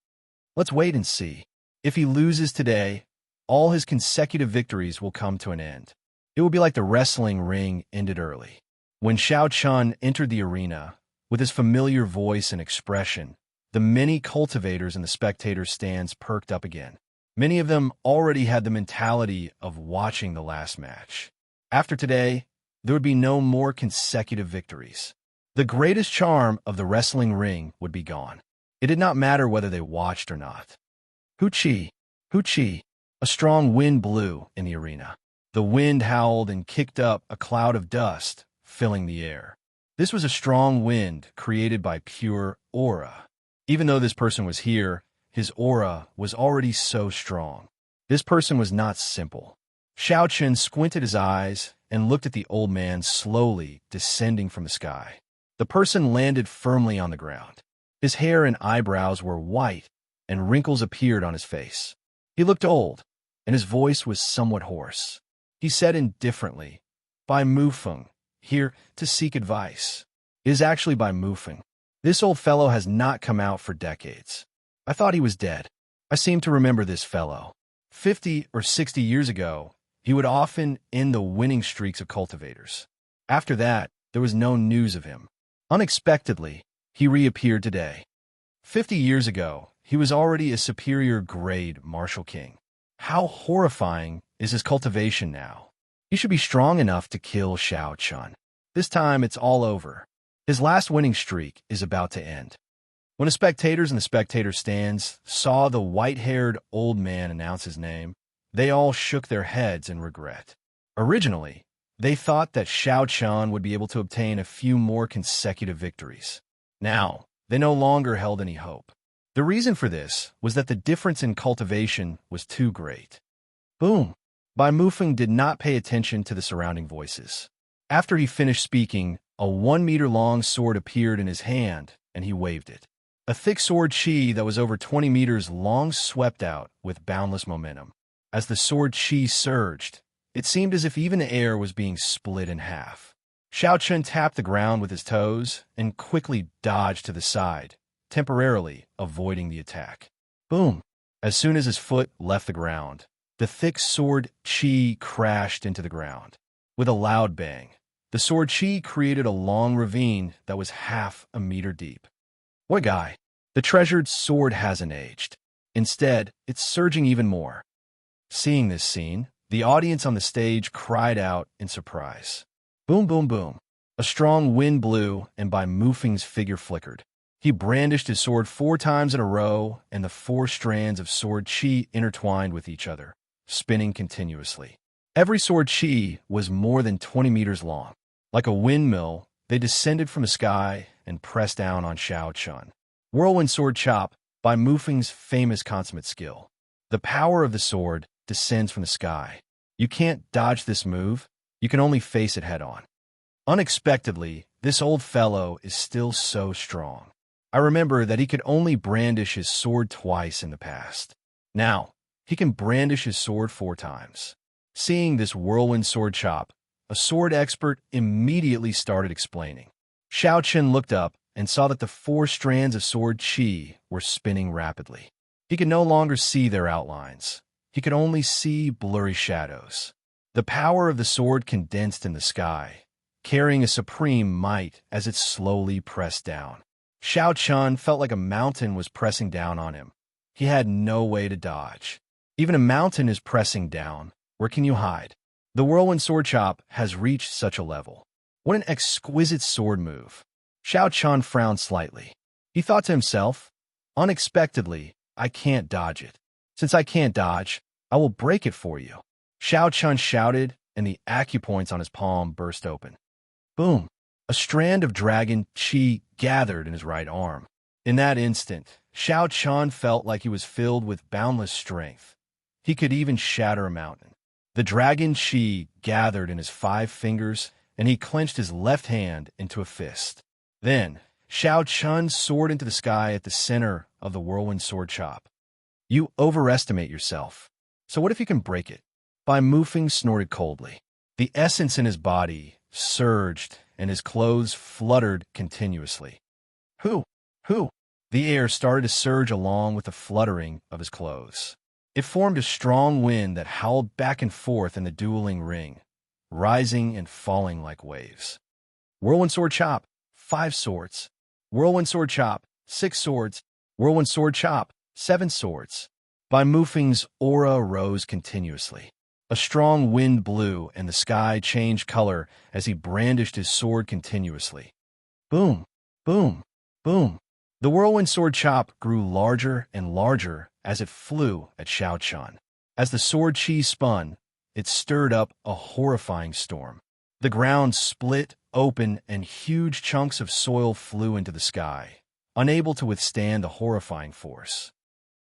Let's wait and see. If he loses today, all his consecutive victories will come to an end. It will be like the wrestling ring ended early. When Xiao Chen entered the arena, with his familiar voice and expression, the many cultivators in the spectator stands perked up again. Many of them already had the mentality of watching the last match. After today, there would be no more consecutive victories. The greatest charm of the wrestling ring would be gone. It did not matter whether they watched or not. Hu Qi, Hu Qi. A strong wind blew in the arena. The wind howled and kicked up a cloud of dust, filling the air. This was a strong wind created by pure aura. Even though this person was here, his aura was already so strong. This person was not simple. Xiao Chen squinted his eyes and looked at the old man slowly descending from the sky. The person landed firmly on the ground. His hair and eyebrows were white, and wrinkles appeared on his face. He looked old, and his voice was somewhat hoarse. He said indifferently, "By Mufeng, here to seek advice." It is actually by Mufeng. This old fellow has not come out for decades. I thought he was dead. I seem to remember this fellow. 50 or 60 years ago, he would often end the winning streaks of cultivators. After that, there was no news of him. Unexpectedly, he reappeared today. 50 years ago, he was already a superior grade martial king. How horrifying is his cultivation now? He should be strong enough to kill Xiao Chen. This time, it's all over. His last winning streak is about to end. When the spectators in the spectator stands saw the white-haired old man announce his name, they all shook their heads in regret. Originally, they thought that Xiao Chen would be able to obtain a few more consecutive victories. Now, they no longer held any hope. The reason for this was that the difference in cultivation was too great. Boom! Bai Mufeng did not pay attention to the surrounding voices. After he finished speaking, a 1-meter-long sword appeared in his hand, and he waved it. A thick sword chi that was over 20 meters long swept out with boundless momentum. As the sword chi surged, it seemed as if even the air was being split in half. Xiao Chen tapped the ground with his toes and quickly dodged to the side, temporarily avoiding the attack. Boom! As soon as his foot left the ground, the thick sword chi crashed into the ground. With a loud bang, the sword chi created a long ravine that was half a meter deep. What a guy! The treasured sword hasn't aged. Instead, it's surging even more. Seeing this scene, the audience on the stage cried out in surprise. Boom, boom, boom. A strong wind blew, and Bai Mufeng's figure flickered. He brandished his sword 4 times in a row, and the 4 strands of sword chi intertwined with each other, spinning continuously. Every sword chi was more than 20 meters long. Like a windmill, they descended from the sky and pressed down on Xiao Chen. Whirlwind sword chop, Bai Mufeng's famous consummate skill. The power of the sword descends from the sky. You can't dodge this move. You can only face it head on. Unexpectedly, this old fellow is still so strong. I remember that he could only brandish his sword twice in the past. Now, he can brandish his sword 4 times. Seeing this whirlwind sword chop, a sword expert immediately started explaining. Xiao Chen looked up and saw that the 4 strands of sword chi were spinning rapidly. He could no longer see their outlines. He could only see blurry shadows. The power of the sword condensed in the sky, carrying a supreme might as it slowly pressed down. Xiao Chen felt like a mountain was pressing down on him. He had no way to dodge. Even a mountain is pressing down. Where can you hide? The whirlwind sword chop has reached such a level. What an exquisite sword move. Xiao Chen frowned slightly. He thought to himself, unexpectedly, I can't dodge it. Since I can't dodge, I will break it for you. Xiao Chen shouted, and the acupoints on his palm burst open. Boom! A strand of dragon chi gathered in his right arm. In that instant, Xiao Chen felt like he was filled with boundless strength. He could even shatter a mountain. The dragon chi gathered in his 5 fingers, and he clenched his left hand into a fist. Then, Xiao Chen soared into the sky at the center of the whirlwind sword chop. You overestimate yourself. So what if you can break it? Bai Mufeng snorted coldly. The essence in his body surged, and his clothes fluttered continuously. Who? The air started to surge along with the fluttering of his clothes. It formed a strong wind that howled back and forth in the dueling ring, rising and falling like waves. Whirlwind sword chop, 5 swords. Whirlwind sword chop, 6 swords. Whirlwind sword chop, 7 swords. Bai Mufeng's aura rose continuously. A strong wind blew, and the sky changed color as he brandished his sword continuously. Boom, boom, boom. The whirlwind sword chop grew larger and larger as it flew at Xiao Chen. As the sword chi spun, it stirred up a horrifying storm. The ground split open and huge chunks of soil flew into the sky, unable to withstand the horrifying force.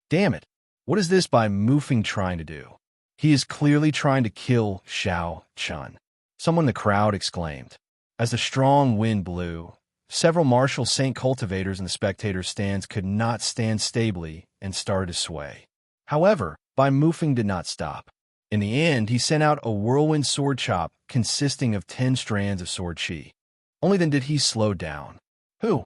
Damn it! What is this Bai Mufeng trying to do? He is clearly trying to kill Xiao Chen. Someone in the crowd exclaimed. As the strong wind blew, several martial saint cultivators in the spectators' stands could not stand stably and started to sway. However, Bai Mufeng did not stop. In the end, he sent out a whirlwind sword chop consisting of 10 strands of sword chi. Only then did he slow down. Who?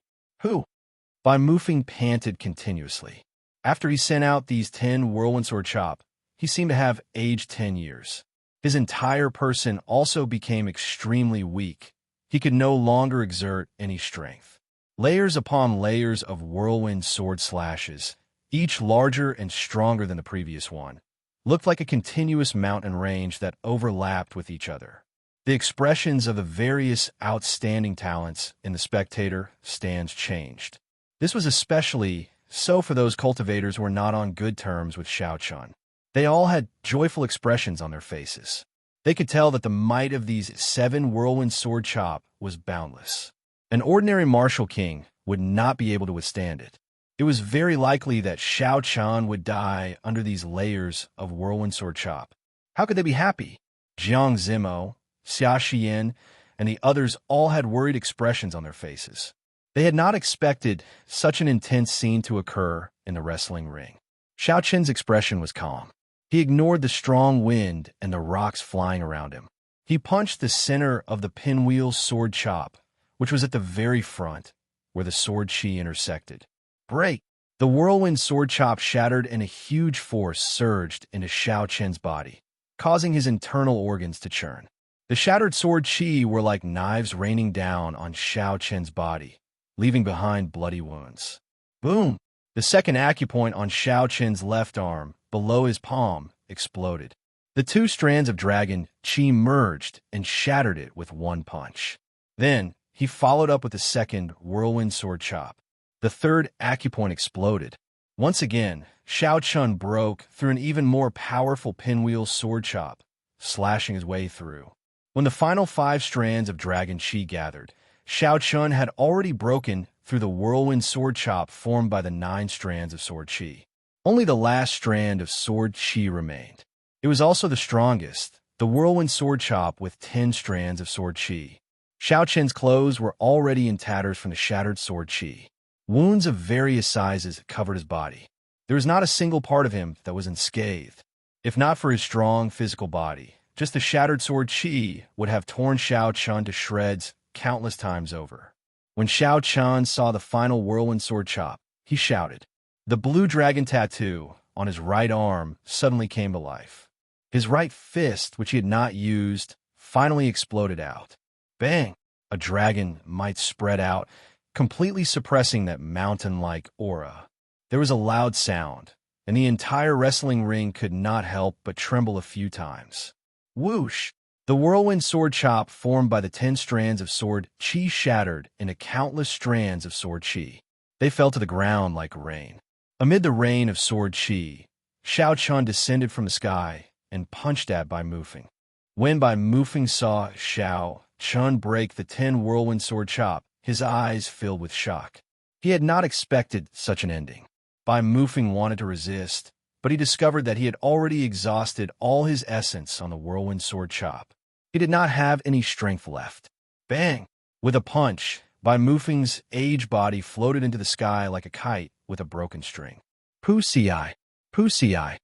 Bai Mufeng panted continuously. After he sent out these 10 whirlwind sword chop, he seemed to have aged 10 years. His entire person also became extremely weak. He could no longer exert any strength. Layers upon layers of whirlwind sword slashes, each larger and stronger than the previous one, looked like a continuous mountain range that overlapped with each other. The expressions of the various outstanding talents in the spectator stands changed. This was especially so for those cultivators who were not on good terms with Xiao Chen. They all had joyful expressions on their faces. They could tell that the might of these 7 whirlwind sword chop was boundless. An ordinary martial king would not be able to withstand it. It was very likely that Xiao Chen would die under these layers of whirlwind sword chop. How could they be happy? Jiang Zimo, Xia Xian, and the others all had worried expressions on their faces. They had not expected such an intense scene to occur in the wrestling ring. Xiao Chen's expression was calm. He ignored the strong wind and the rocks flying around him. He punched the center of the pinwheel sword chop, which was at the very front, where the sword chi intersected. Break! The whirlwind sword chop shattered and a huge force surged into Xiao Chen's body, causing his internal organs to churn. The shattered sword chi were like knives raining down on Xiao Chen's body, leaving behind bloody wounds. Boom! The second acupoint on Xiao Chen's left arm, below his palm, exploded. The 2 strands of dragon chi merged and shattered it with one punch. Then, he followed up with a second whirlwind sword chop. The third acupoint exploded. Once again, Xiao Chen broke through an even more powerful pinwheel sword chop, slashing his way through. When the final 5 strands of dragon chi gathered, Xiao Chen had already broken through the whirlwind sword chop formed by the 9 strands of sword chi. Only the last strand of sword chi remained. It was also the strongest, the whirlwind sword chop with 10 strands of sword chi. Xiao Qian's clothes were already in tatters from the shattered sword chi. Wounds of various sizes covered his body. There was not a single part of him that was unscathed. If not for his strong physical body, just the shattered sword chi would have torn Xiao Qian to shreds countless times over. When Xiao Qian saw the final whirlwind sword chop, he shouted. The blue dragon tattoo on his right arm suddenly came to life. His right fist, which he had not used, finally exploded out. Bang! A dragon might spread out, completely suppressing that mountain-like aura. There was a loud sound, and the entire wrestling ring could not help but tremble a few times. Whoosh! The whirlwind sword chop formed by the 10 strands of sword chi shattered into countless strands of sword chi. They fell to the ground like rain. Amid the rain of sword chi, Xiao Qian descended from the sky and punched at Bai Mufeng. When Bai Mufeng saw Xiao Qian break the 10 whirlwind sword chop, his eyes filled with shock. He had not expected such an ending. Bai Mufeng wanted to resist, but he discovered that he had already exhausted all his essence on the whirlwind sword chop. He did not have any strength left. Bang! With a punch, Bai Mufeng's aged body floated into the sky like a kite with a broken string. Pussy-eye! Pussy-eye!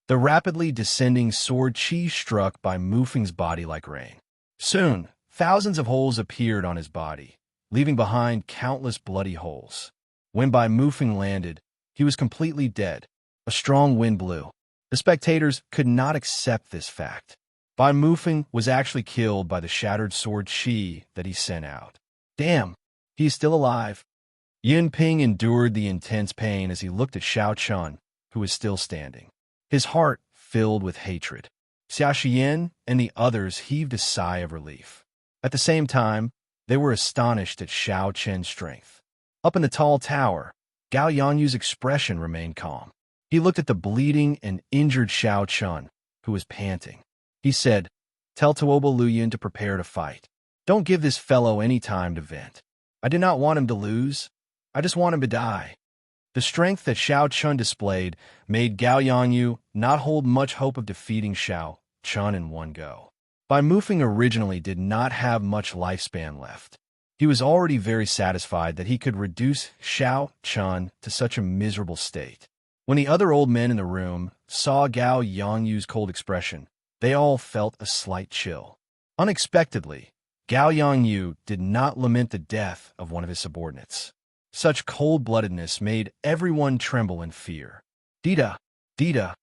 The rapidly descending sword chi struck Bai Mufeng's body like rain. Soon, thousands of holes appeared on his body, leaving behind countless bloody holes. When Bai Mufeng landed, he was completely dead. A strong wind blew. The spectators could not accept this fact. Bai Mufeng was actually killed by the shattered sword chi that he sent out. Damn, he's still alive. Yin Ping endured the intense pain as he looked at Xiao Qian, who was still standing. His heart filled with hatred. Xia Xian and the others heaved a sigh of relief. At the same time, they were astonished at Xiao Qian's strength. Up in the tall tower, Gao Yangyu's expression remained calm. He looked at the bleeding and injured Xiao Qian, who was panting. He said, "Tell Tuoba Luyan to prepare to fight. Don't give this fellow any time to vent. I did not want him to lose. I just want him to die." The strength that Xiao Qian displayed made Gao Yangyu not hold much hope of defeating Xiao Qian in one go. Bai Mufeng originally did not have much lifespan left. He was already very satisfied that he could reduce Xiao Qian to such a miserable state. When the other old men in the room saw Gao Yangyu's cold expression, they all felt a slight chill. Unexpectedly, Gao Yangyu did not lament the death of one of his subordinates. Such cold-bloodedness made everyone tremble in fear. Dita! Dita!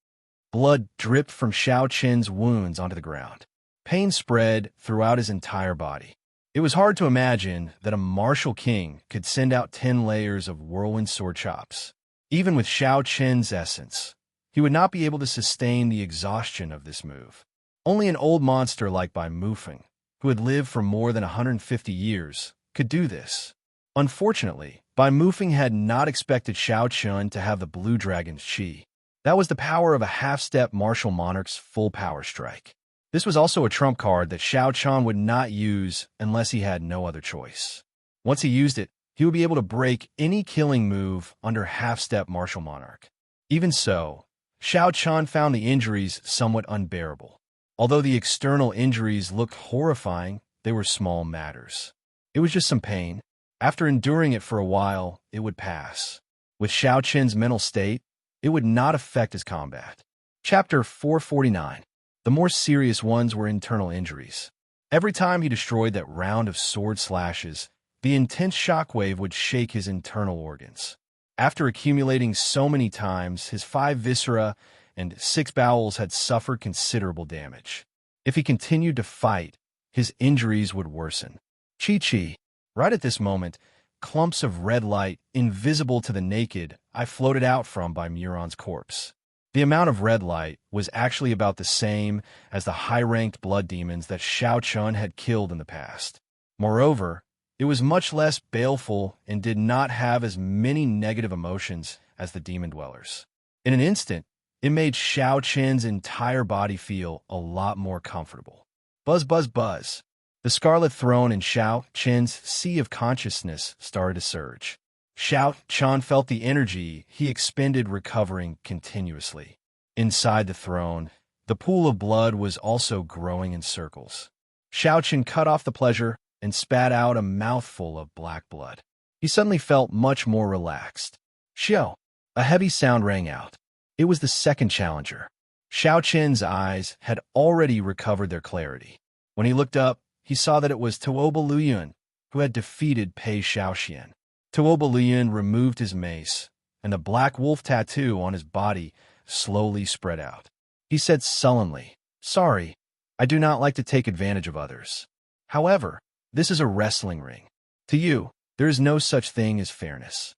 Blood dripped from Xiao Qian's wounds onto the ground. Pain spread throughout his entire body. It was hard to imagine that a martial king could send out 10 layers of whirlwind sword chops. Even with Xiao Qian's essence, he would not be able to sustain the exhaustion of this move. Only an old monster like Bai Mufeng, who had lived for more than 150 years, could do this. Unfortunately, Bai Mufeng had not expected Xiao Qian to have the blue dragon's chi. That was the power of a half-step martial monarch's full power strike. This was also a trump card that Xiao Qian would not use unless he had no other choice. Once he used it, he would be able to break any killing move under half-step martial monarch. Even so, Xiao Qian found the injuries somewhat unbearable. Although the external injuries looked horrifying, they were small matters. It was just some pain. After enduring it for a while, it would pass. With Xiao Qian's mental state, it would not affect his combat. Chapter 449. The more serious ones were internal injuries. Every time he destroyed that round of sword slashes, the intense shockwave would shake his internal organs. After accumulating so many times, his 5 viscera and 6 bowels had suffered considerable damage. If he continued to fight, his injuries would worsen. Chi-Chi. Right at this moment, clumps of red light, invisible to the naked, eye floated out from Bai Muron's corpse. The amount of red light was actually about the same as the high-ranked blood demons that Xiao Qian had killed in the past. Moreover, it was much less baleful and did not have as many negative emotions as the demon dwellers. In an instant, it made Xiao Qian's entire body feel a lot more comfortable. Buzz, buzz, buzz. The scarlet throne in Xiao Qian's sea of consciousness started to surge. Xiao Qian felt the energy he expended recovering continuously. Inside the throne, The pool of blood was also growing in circles. Xiaochen cut off the pleasure and spat out a mouthful of black blood. He suddenly felt much more relaxed. Xiao! A heavy sound rang out. It was the second challenger. Xiaochen's eyes had already recovered their clarity. When he looked up, he saw that it was Tuoba Luyun, who had defeated Pei Xiaoxian. Tuoba Luyun removed his mace, and the black wolf tattoo on his body slowly spread out. He said sullenly, "Sorry, I do not like to take advantage of others. However, this is a wrestling ring. To you, there is no such thing as fairness."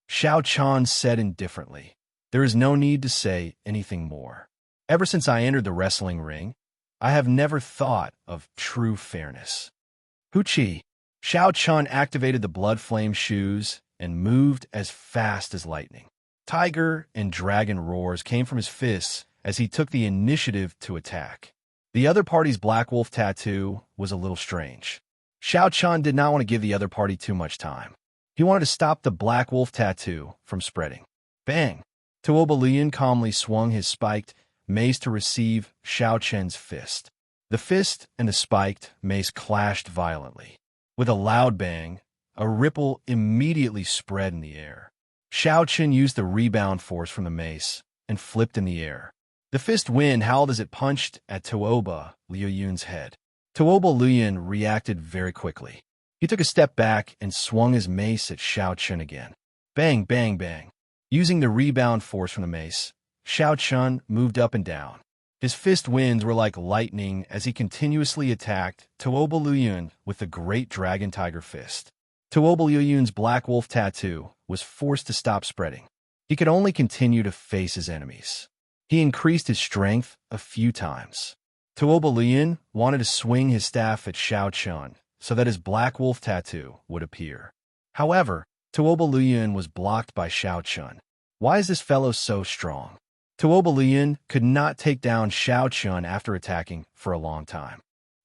Xiao Chan said indifferently, "There is no need to say anything more. Ever since I entered the wrestling ring, I have never thought of true fairness." Hu Qi. Xiao Chan activated the blood flame shoes and moved as fast as lightning. Tiger and dragon roars came from his fists as he took the initiative to attack. The other party's black wolf tattoo was a little strange. Xiao Chan did not want to give the other party too much time. He wanted to stop the black wolf tattoo from spreading. Bang! Tuoba Liyun calmly swung his spiked mace to receive Xiao Chen's fist. The fist and the spiked mace clashed violently. With a loud bang, a ripple immediately spread in the air. Xiao Chen used the rebound force from the mace and flipped in the air. The fist wind howled as it punched at Tuoba Liyun's head. Tuoba Liyun reacted very quickly. He took a step back and swung his mace at Xiao Chen again. Bang, bang, bang. Using the rebound force from the mace, Xiao Chen moved up and down. His fist winds were like lightning as he continuously attacked Tuoba Liyun with the great dragon tiger fist. Tuoba Liyun's black wolf tattoo was forced to stop spreading. He could only continue to face his enemies. He increased his strength a few times. Tuoba Liyun wanted to swing his staff at Xiao Chen so that his black wolf tattoo would appear. However, Tuoba Liyun was blocked by Xiao Chen. Why is this fellow so strong? Tuoba Liyun could not take down Xiao Chen after attacking for a long time.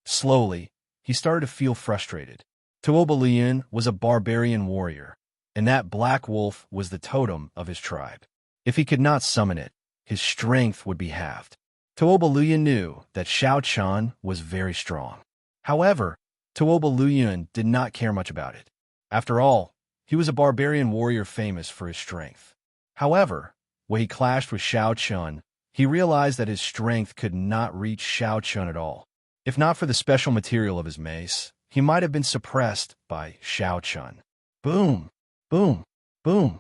Slowly, he started to feel frustrated. Tuoba Liyun was a barbarian warrior, and that black wolf was the totem of his tribe. If he could not summon it, his strength would be halved. Tuoba Liyun knew that Xiao Chen was very strong. However, Tuoba Liyun did not care much about it. After all, he was a barbarian warrior famous for his strength. However, when he clashed with Xiao Chen, he realized that his strength could not reach Xiao Chen at all. If not for the special material of his mace, he might have been suppressed by Xiao Chen. Boom! Boom! Boom!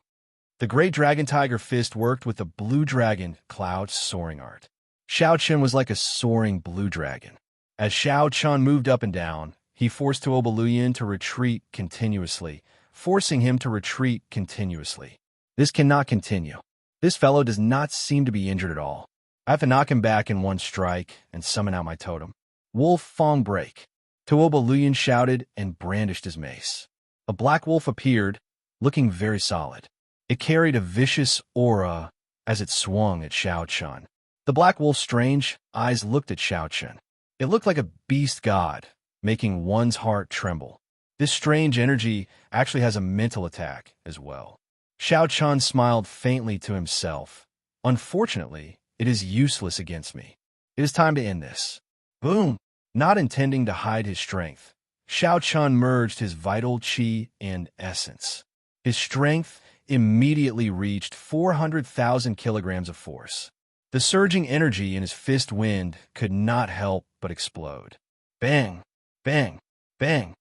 The great dragon tiger fist worked with the blue dragon cloud soaring art. Xiao Chen was like a soaring blue dragon. As Xiao Chen moved up and down, he forced Tuoba Liyun to retreat continuously, forcing him to retreat continuously. This cannot continue. This fellow does not seem to be injured at all. I have to knock him back in one strike and summon out my totem. Wolf Fong Break. Tuoba Liyun shouted and brandished his mace. A black wolf appeared, looking very solid. It carried a vicious aura as it swung at Xiao Chen. The black wolf's strange eyes looked at Xiao Chen. It looked like a beast god, making one's heart tremble. This strange energy actually has a mental attack as well. Xiao Chen smiled faintly to himself. Unfortunately, it is useless against me. It is time to end this. Boom! Not intending to hide his strength, Xiao Chen merged his vital qi and essence. His strength immediately reached 400,000 kilograms of force. The surging energy in his fist wind could not help but explode. Bang! Bang! Bang!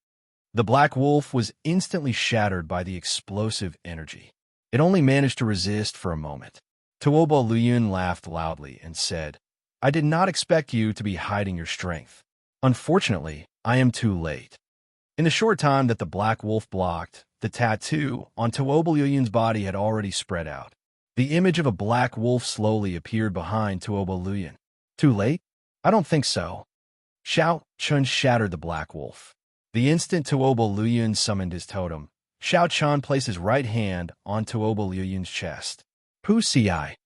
The black wolf was instantly shattered by the explosive energy. It only managed to resist for a moment. Tuoba Liyun laughed loudly and said, "I did not expect you to be hiding your strength. Unfortunately, I am too late." In the short time that the black wolf blocked, the tattoo on Tuoba Liyun's body had already spread out. The image of a black wolf slowly appeared behind Tuoba Liyun. Too late? I don't think so. Xiao Chen shattered the black wolf. The instant Tuoba Liyun summoned his totem, Xiao Chen placed his right hand on Tuoba Liyun's chest. Pu Ci.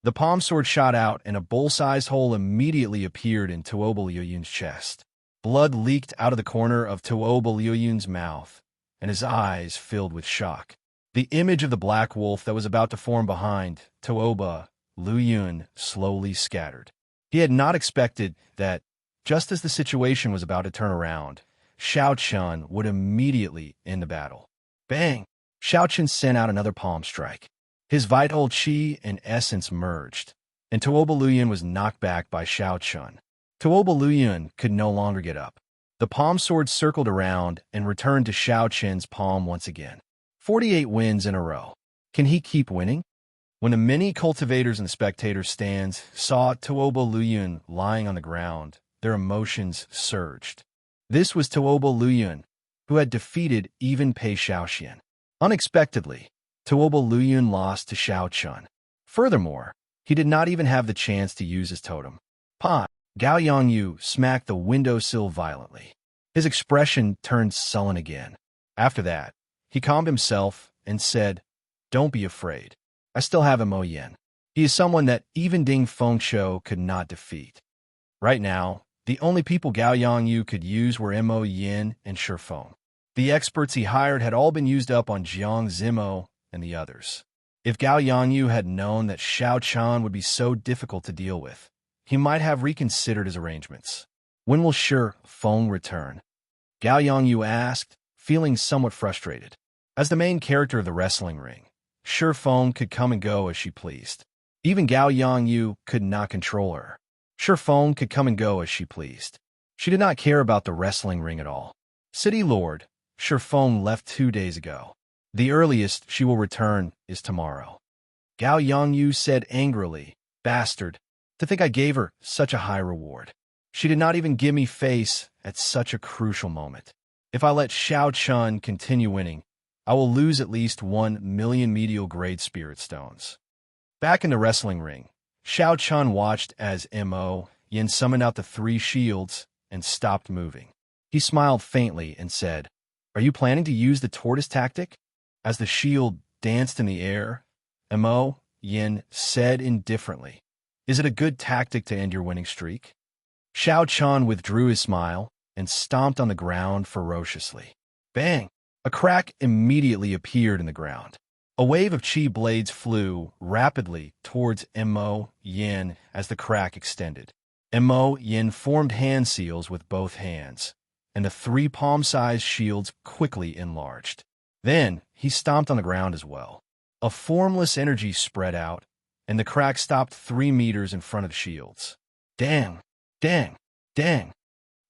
The palm sword shot out and a bowl-sized hole immediately appeared in Tuoba Liyun's chest. Blood leaked out of the corner of Tuoba Liyun's mouth, and his eyes filled with shock. The image of the black wolf that was about to form behind Tuoba Liyun slowly scattered. He had not expected that, just as the situation was about to turn around, Xiao Chun would immediately end the battle. Bang! Xiao Chun sent out another palm strike. His vital qi and essence merged, and Tuoba Luyan was knocked back by Xiao Chun. Tuoba Luyan could no longer get up. The palm sword circled around and returned to Xiao Chun's palm once again. 48 wins in a row. Can he keep winning? When the many cultivators and spectators stands saw Tuoba Luyan lying on the ground, their emotions surged. This was Tuoba Luyan, who had defeated even Pei Xiaoxian. Unexpectedly, Tuoba Luyan lost to Xiao Chun. Furthermore, he did not even have the chance to use his totem. Pa! Gao Yongyu smacked the windowsill violently. His expression turned sullen again. After that, he calmed himself and said, "Don't be afraid. I still have Mo Yin. He is someone that even Ding Fengshou could not defeat." Right now, the only people Gao Yongyu could use were Mo Yin and Shifeng. The experts he hired had all been used up on Jiang Zimo and the others. If Gao Yongyu had known that Xiao Chun would be so difficult to deal with, he might have reconsidered his arrangements. When will Shifeng return? Gao Yongyu asked, feeling somewhat frustrated. As the main character of the wrestling ring, Shifeng could come and go as she pleased. Even Gao Yongyu could not control her. Shifeng could come and go as she pleased. She did not care about the wrestling ring at all. City Lord, Shifeng left 2 days ago. The earliest she will return is tomorrow. Gao Yongyu said angrily, "Bastard, to think I gave her such a high reward. She did not even give me face at such a crucial moment. If I let Xiao Chun continue winning, I will lose at least 1,000,000 medial grade spirit stones." Back in the wrestling ring, Xiao Chun watched as Mo Yin summoned out the 3 shields and stopped moving. He smiled faintly and said, "Are you planning to use the tortoise tactic?" As the shield danced in the air, Mo Yin said indifferently, "Is it a good tactic to end your winning streak?" Xiao Chun withdrew his smile and stomped on the ground ferociously. Bang! A crack immediately appeared in the ground. A wave of qi blades flew rapidly towards Mo Yin as the crack extended. Mo Yin formed hand seals with both hands, and the 3 palm-sized shields quickly enlarged. Then he stomped on the ground as well. A formless energy spread out, and the crack stopped 3 meters in front of the shields. Dang! Dang! Dang!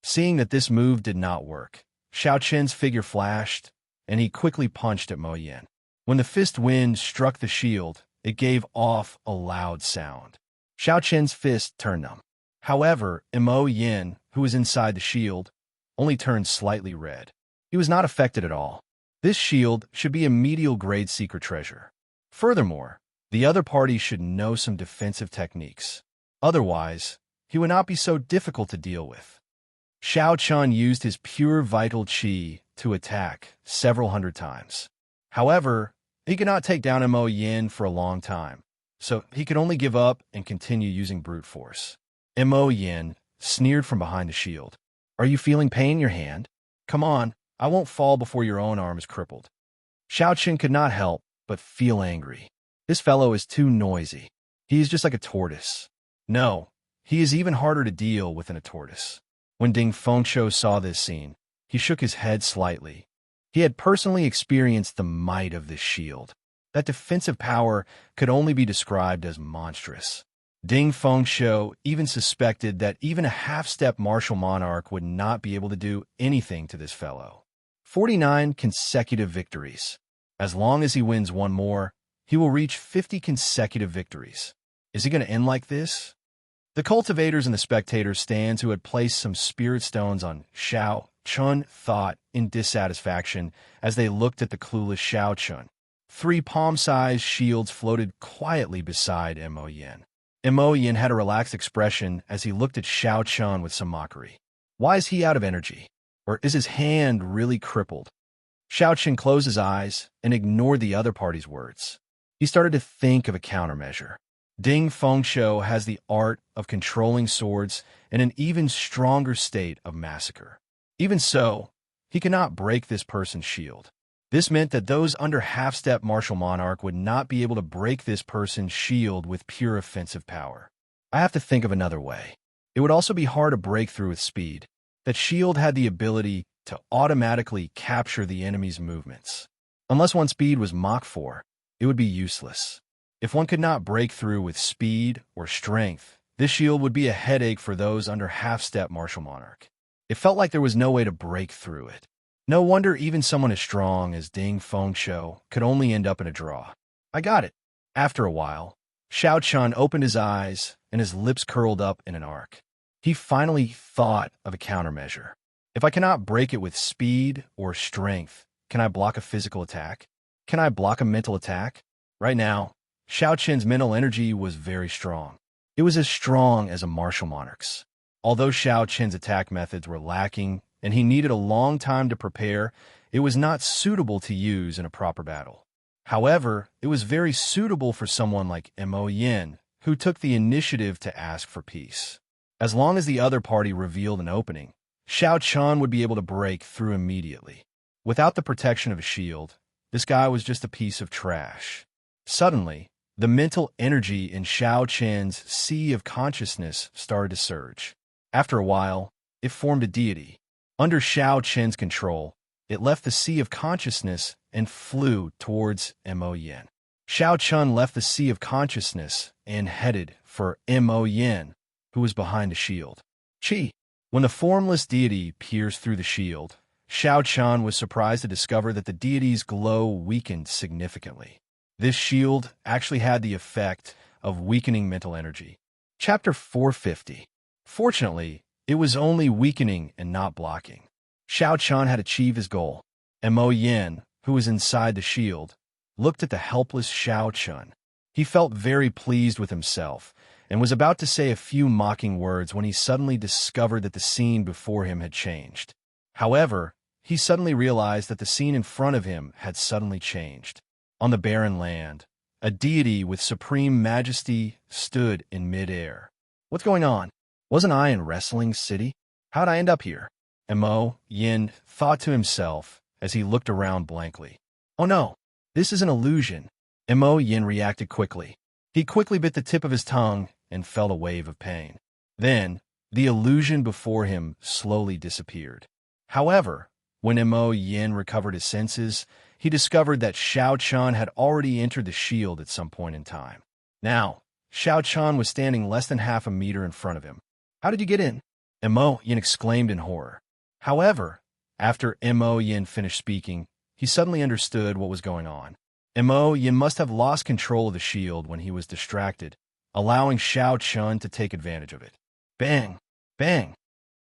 Seeing that this move did not work, Xiao Chen's figure flashed, and he quickly punched at Mo Yin. When the fist wind struck the shield, it gave off a loud sound. Xiao Chen's fist turned numb. However, Mo Yin, who was inside the shield, only turned slightly red. He was not affected at all. This shield should be a medial grade secret treasure. Furthermore, the other party should know some defensive techniques. Otherwise, he would not be so difficult to deal with. Xiao Chun used his pure vital qi to attack several hundred times. However, he could not take down Mo Yin for a long time, so he could only give up and continue using brute force. Mo Yin sneered from behind the shield. "Are you feeling pain in your hand? Come on, I won't fall before your own arm is crippled." Xiao Chen could not help but feel angry. This fellow is too noisy. He is just like a tortoise. No, he is even harder to deal with than a tortoise. When Ding Fengshou saw this scene, he shook his head slightly. He had personally experienced the might of this shield. That defensive power could only be described as monstrous. Ding Fengshou even suspected that even a half-step martial monarch would not be able to do anything to this fellow. 49 consecutive victories. As long as he wins one more, he will reach 50 consecutive victories. Is he going to end like this? The cultivators and the spectators stands who had placed some spirit stones on Xiao Chun thought in dissatisfaction as they looked at the clueless Xiao Chun. 3 palm-sized shields floated quietly beside Mo Yin. Mo Yin had a relaxed expression as he looked at Xiao Chun with some mockery. Why is he out of energy? Or is his hand really crippled? Xiao Chun closed his eyes and ignored the other party's words. He started to think of a countermeasure. Ding Fengshou has the art of controlling swords in an even stronger state of massacre. Even so, he cannot break this person's shield. This meant that those under half-step martial monarch would not be able to break this person's shield with pure offensive power. I have to think of another way. It would also be hard to break through with speed. That shield had the ability to automatically capture the enemy's movements. Unless one's speed was Mach 4, it would be useless. If one could not break through with speed or strength, this shield would be a headache for those under half-step martial monarch. It felt like there was no way to break through it. No wonder even someone as strong as Ding Fengshou could only end up in a draw. I got it. After a while, Xiao Chun opened his eyes and his lips curled up in an arc. He finally thought of a countermeasure. If I cannot break it with speed or strength, can I block a physical attack? Can I block a mental attack? Right now, Xiao Qin's mental energy was very strong. It was as strong as a martial monarch's. Although Xiao Qin's attack methods were lacking and he needed a long time to prepare, it was not suitable to use in a proper battle. However, it was very suitable for someone like Mo Yin, who took the initiative to ask for peace. As long as the other party revealed an opening, Xiao Chun would be able to break through immediately. Without the protection of a shield, this guy was just a piece of trash. Suddenly, the mental energy in Xiao Qin's sea of consciousness started to surge. After a while, it formed a deity. Under Xiao Qin's control, it left the sea of consciousness and flew towards Mo Yin. Xiao Chun left the sea of consciousness and headed for Mo Yin, who was behind the shield. Qi. When the formless deity pierced through the shield, Xiao Chun was surprised to discover that the deity's glow weakened significantly. This shield actually had the effect of weakening mental energy. Chapter 450. Fortunately, it was only weakening and not blocking. Xiao Chun had achieved his goal. Mo Yin, who was inside the shield, looked at the helpless Xiao Chun. He felt very pleased with himself and was about to say a few mocking words when he suddenly discovered that the scene before him had changed. However, he suddenly realized that the scene in front of him had suddenly changed. On the barren land, a deity with supreme majesty stood in midair. What's going on? Wasn't I in Wrestling City? How'd I end up here? Mo Yin thought to himself as he looked around blankly. Oh no, this is an illusion. Mo Yin reacted quickly. He quickly bit the tip of his tongue and felt a wave of pain. Then, the illusion before him slowly disappeared. However, when Mo Yin recovered his senses, he discovered that Xiao Chun had already entered the shield at some point in time. Now, Xiao Chun was standing less than half a meter in front of him. How did you get in? Mo Yin exclaimed in horror. However, after Mo Yin finished speaking, he suddenly understood what was going on. Mo Yin must have lost control of the shield when he was distracted, allowing Xiao Chun to take advantage of it. Bang! Bang!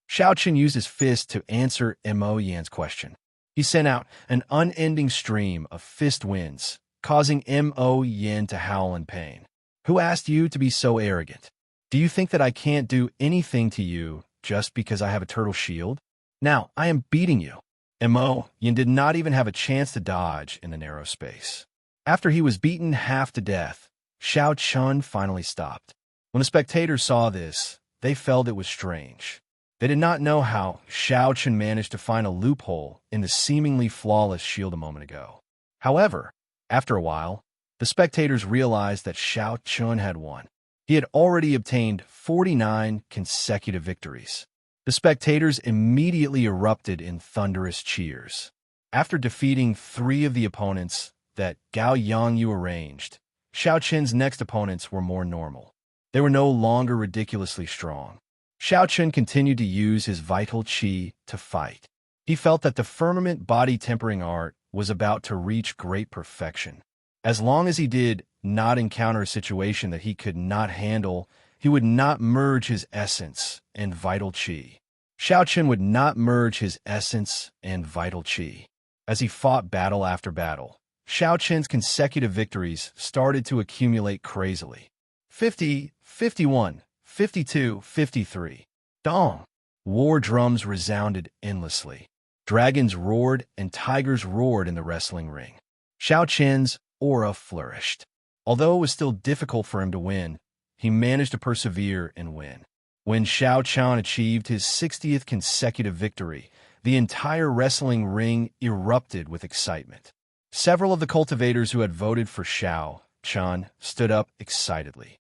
Xiao Chun used his fist to answer Mo Yin's question. He sent out an unending stream of fist winds, causing Mo Yin to howl in pain. Who asked you to be so arrogant? Do you think that I can't do anything to you just because I have a turtle shield? Now, I am beating you. Mo Yin did not even have a chance to dodge in the narrow space. After he was beaten half to death, Xiao Chun finally stopped. When the spectators saw this, they felt it was strange. They did not know how Xiao Chun managed to find a loophole in the seemingly flawless shield a moment ago. However, after a while, the spectators realized that Xiao Chun had won. He had already obtained 49 consecutive victories. The spectators immediately erupted in thunderous cheers. After defeating 3 of the opponents that Gao Yangyu arranged, Xiao Chun's next opponents were more normal. They were no longer ridiculously strong. Xiao Chun continued to use his vital qi to fight. He felt that the firmament body tempering art was about to reach great perfection. As long as he did not encounter a situation that he could not handle, he would not merge his essence and vital qi. Xiao Chun would not merge his essence and vital qi. As he fought battle after battle, Xiao Chun's consecutive victories started to accumulate crazily. 50, 51, 52, 53. Dong! War drums resounded endlessly. Dragons roared and tigers roared in the wrestling ring. Xiao Chun's aura flourished. Although it was still difficult for him to win, he managed to persevere and win. When Xiao Chun achieved his 60th consecutive victory, the entire wrestling ring erupted with excitement. Several of the cultivators who had voted for Xiao Chun stood up excitedly.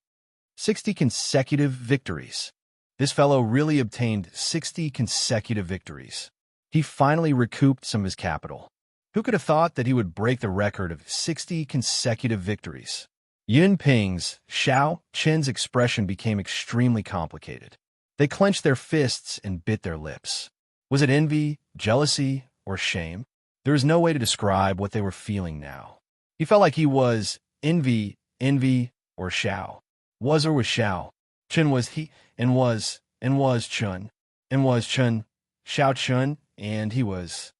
60 consecutive victories. This fellow really obtained 60 consecutive victories. He finally recouped some of his capital. Who could have thought that he would break the record of 60 consecutive victories? Yun Ping's, Xiao Qin's expression became extremely complicated. They clenched their fists and bit their lips. Was it envy, jealousy, or shame? There is no way to describe what they were feeling now. He felt like he was envy, or Xiao. Was or was Xiao. Chun was he, and was Chun, and was Chun, Xiao Chun, and he was.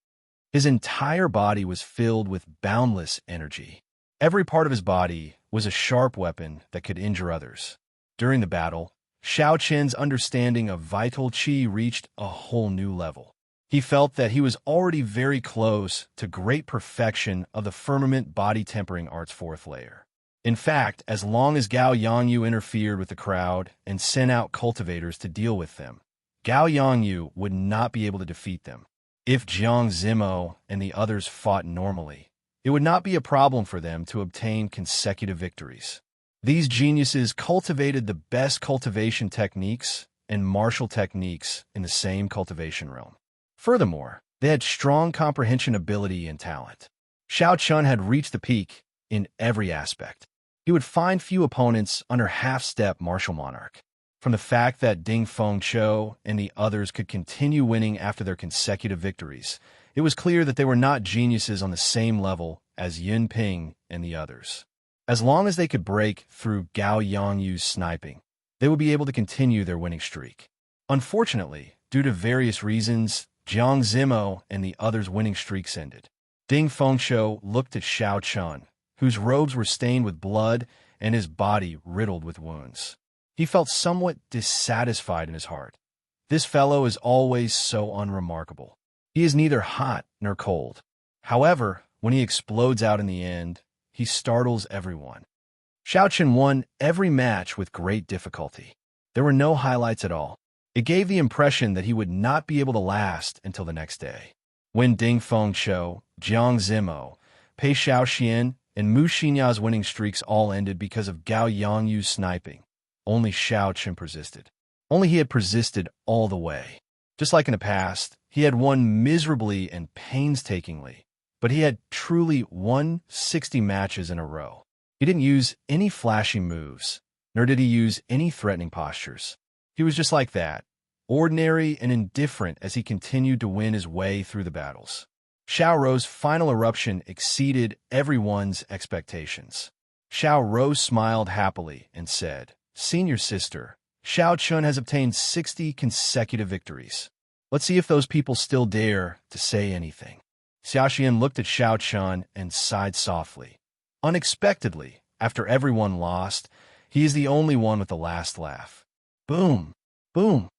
His entire body was filled with boundless energy. Every part of his body was a sharp weapon that could injure others. During the battle, Xiao Qin's understanding of vital qi reached a whole new level. He felt that he was already very close to great perfection of the firmament body tempering art's fourth layer. In fact, as long as Gao Yangyu interfered with the crowd and sent out cultivators to deal with them, Gao Yangyu would not be able to defeat them. If Jiang Zimo and the others fought normally, it would not be a problem for them to obtain consecutive victories. These geniuses cultivated the best cultivation techniques and martial techniques in the same cultivation realm. Furthermore, they had strong comprehension ability and talent. Xiao Chun had reached the peak in every aspect. He would find few opponents under half-step martial monarch. From the fact that Ding Fengqiu and the others could continue winning after their consecutive victories, it was clear that they were not geniuses on the same level as Yun Ping and the others. As long as they could break through Gao Yangyu's sniping, they would be able to continue their winning streak. Unfortunately, due to various reasons, Jiang Zimo and the others' winning streaks ended. Ding Fengqiu looked at Xiao Chun, whose robes were stained with blood and his body riddled with wounds. He felt somewhat dissatisfied in his heart. This fellow is always so unremarkable. He is neither hot nor cold. However, when he explodes out in the end, he startles everyone. Xiao Chun won every match with great difficulty. There were no highlights at all. It gave the impression that he would not be able to last until the next day. When Ding Fengqiu, Jiang Zimo, Pei Xiaoxian, and Mu Xinya's winning streaks all ended because of Gao Yangyu's sniping, only Xiao Chun persisted. Only he had persisted all the way. Just like in the past, he had won miserably and painstakingly, but he had truly won 60 matches in a row. He didn't use any flashy moves, nor did he use any threatening postures. He was just like that, ordinary and indifferent as he continued to win his way through the battles. Xiao Rou's final eruption exceeded everyone's expectations. Xiao Rou smiled happily and said, "Senior sister, Xiao Chun has obtained 60 consecutive victories. Let's see if those people still dare to say anything." Xiaoxian looked at Xiao Chun and sighed softly. Unexpectedly, after everyone lost, he is the only one with the last laugh. Boom! Boom!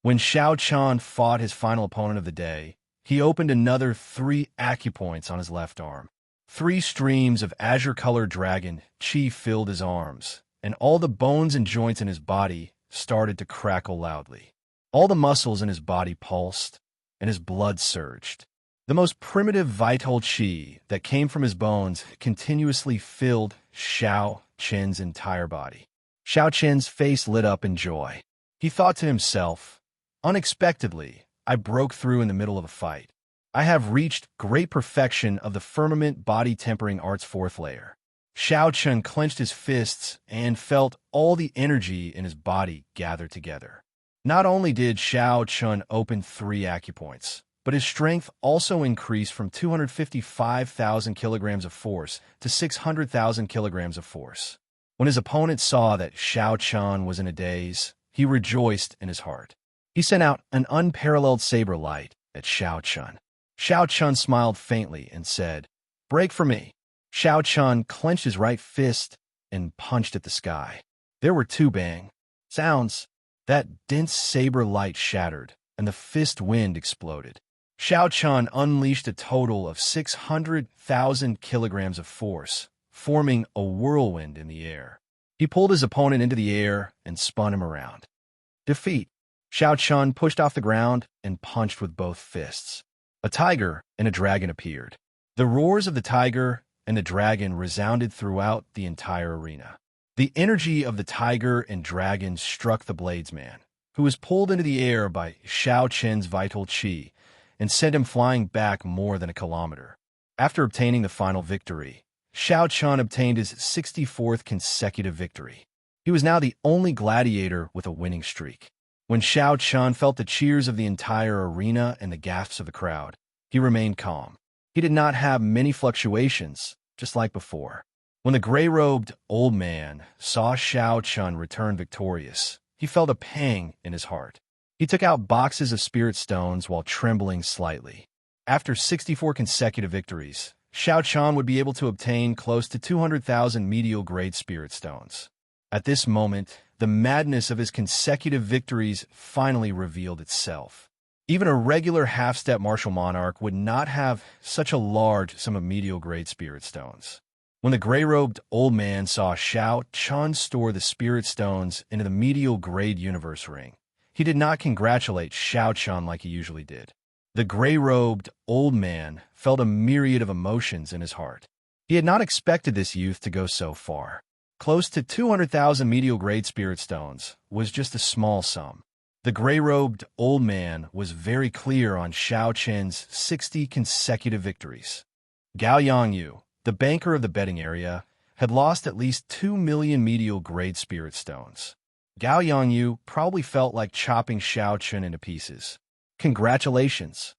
When Xiao Chun fought his final opponent of the day, he opened another 3 acupoints on his left arm. 3 streams of azure-colored dragon qi filled his arms, and all the bones and joints in his body started to crackle loudly. All the muscles in his body pulsed, and his blood surged. The most primitive vital qi that came from his bones continuously filled Xiao Qin's entire body. Xiao Qin's face lit up in joy. He thought to himself, "Unexpectedly, I broke through in the middle of a fight. I have reached great perfection of the firmament body tempering art's 4th layer." Xiao Chun clenched his fists and felt all the energy in his body gather together. Not only did Xiao Chun open 3 acupoints, but his strength also increased from 255,000 kilograms of force to 600,000 kilograms of force. When his opponent saw that Xiao Chun was in a daze, he rejoiced in his heart. He sent out an unparalleled saber light at Xiao Chun. Xiao Chun smiled faintly and said, "Break for me." Xiao Chun clenched his right fist and punched at the sky. There were 2 bang sounds. That dense saber light shattered, and the fist wind exploded. Xiao Chun unleashed a total of 600,000 kilograms of force, forming a whirlwind in the air. He pulled his opponent into the air and spun him around. Defeat. Xiao Chun pushed off the ground and punched with both fists. A tiger and a dragon appeared. The roars of the tiger and the dragon resounded throughout the entire arena. The energy of the tiger and dragon struck the bladesman, who was pulled into the air by Xiao Qin's vital qi and sent him flying back more than a kilometer. After obtaining the final victory, Xiao Qin obtained his 64th consecutive victory. He was now the only gladiator with a winning streak. When Xiao Qin felt the cheers of the entire arena and the gasps of the crowd, he remained calm. He did not have many fluctuations, just like before. When the gray-robed old man saw Xiao Qin return victorious, he felt a pang in his heart. He took out boxes of spirit stones while trembling slightly. After 64 consecutive victories, Xiao Qin would be able to obtain close to 200,000 medial-grade spirit stones. At this moment, the madness of his consecutive victories finally revealed itself. Even a regular half-step martial monarch would not have such a large sum of medial-grade spirit stones. When the gray-robed old man saw Xiao Qin store the spirit stones into the medial-grade universe ring, he did not congratulate Xiao Qin like he usually did. The gray-robed old man felt a myriad of emotions in his heart. He had not expected this youth to go so far. Close to 200,000 medial-grade spirit stones was just a small sum. The gray-robed old man was very clear on Xiao Qin's 60 consecutive victories. Gao Yangyu, the banker of the betting area, had lost at least 2 million medial-grade spirit stones. Gao Yangyu probably felt like chopping Xiao Qin into pieces. Congratulations,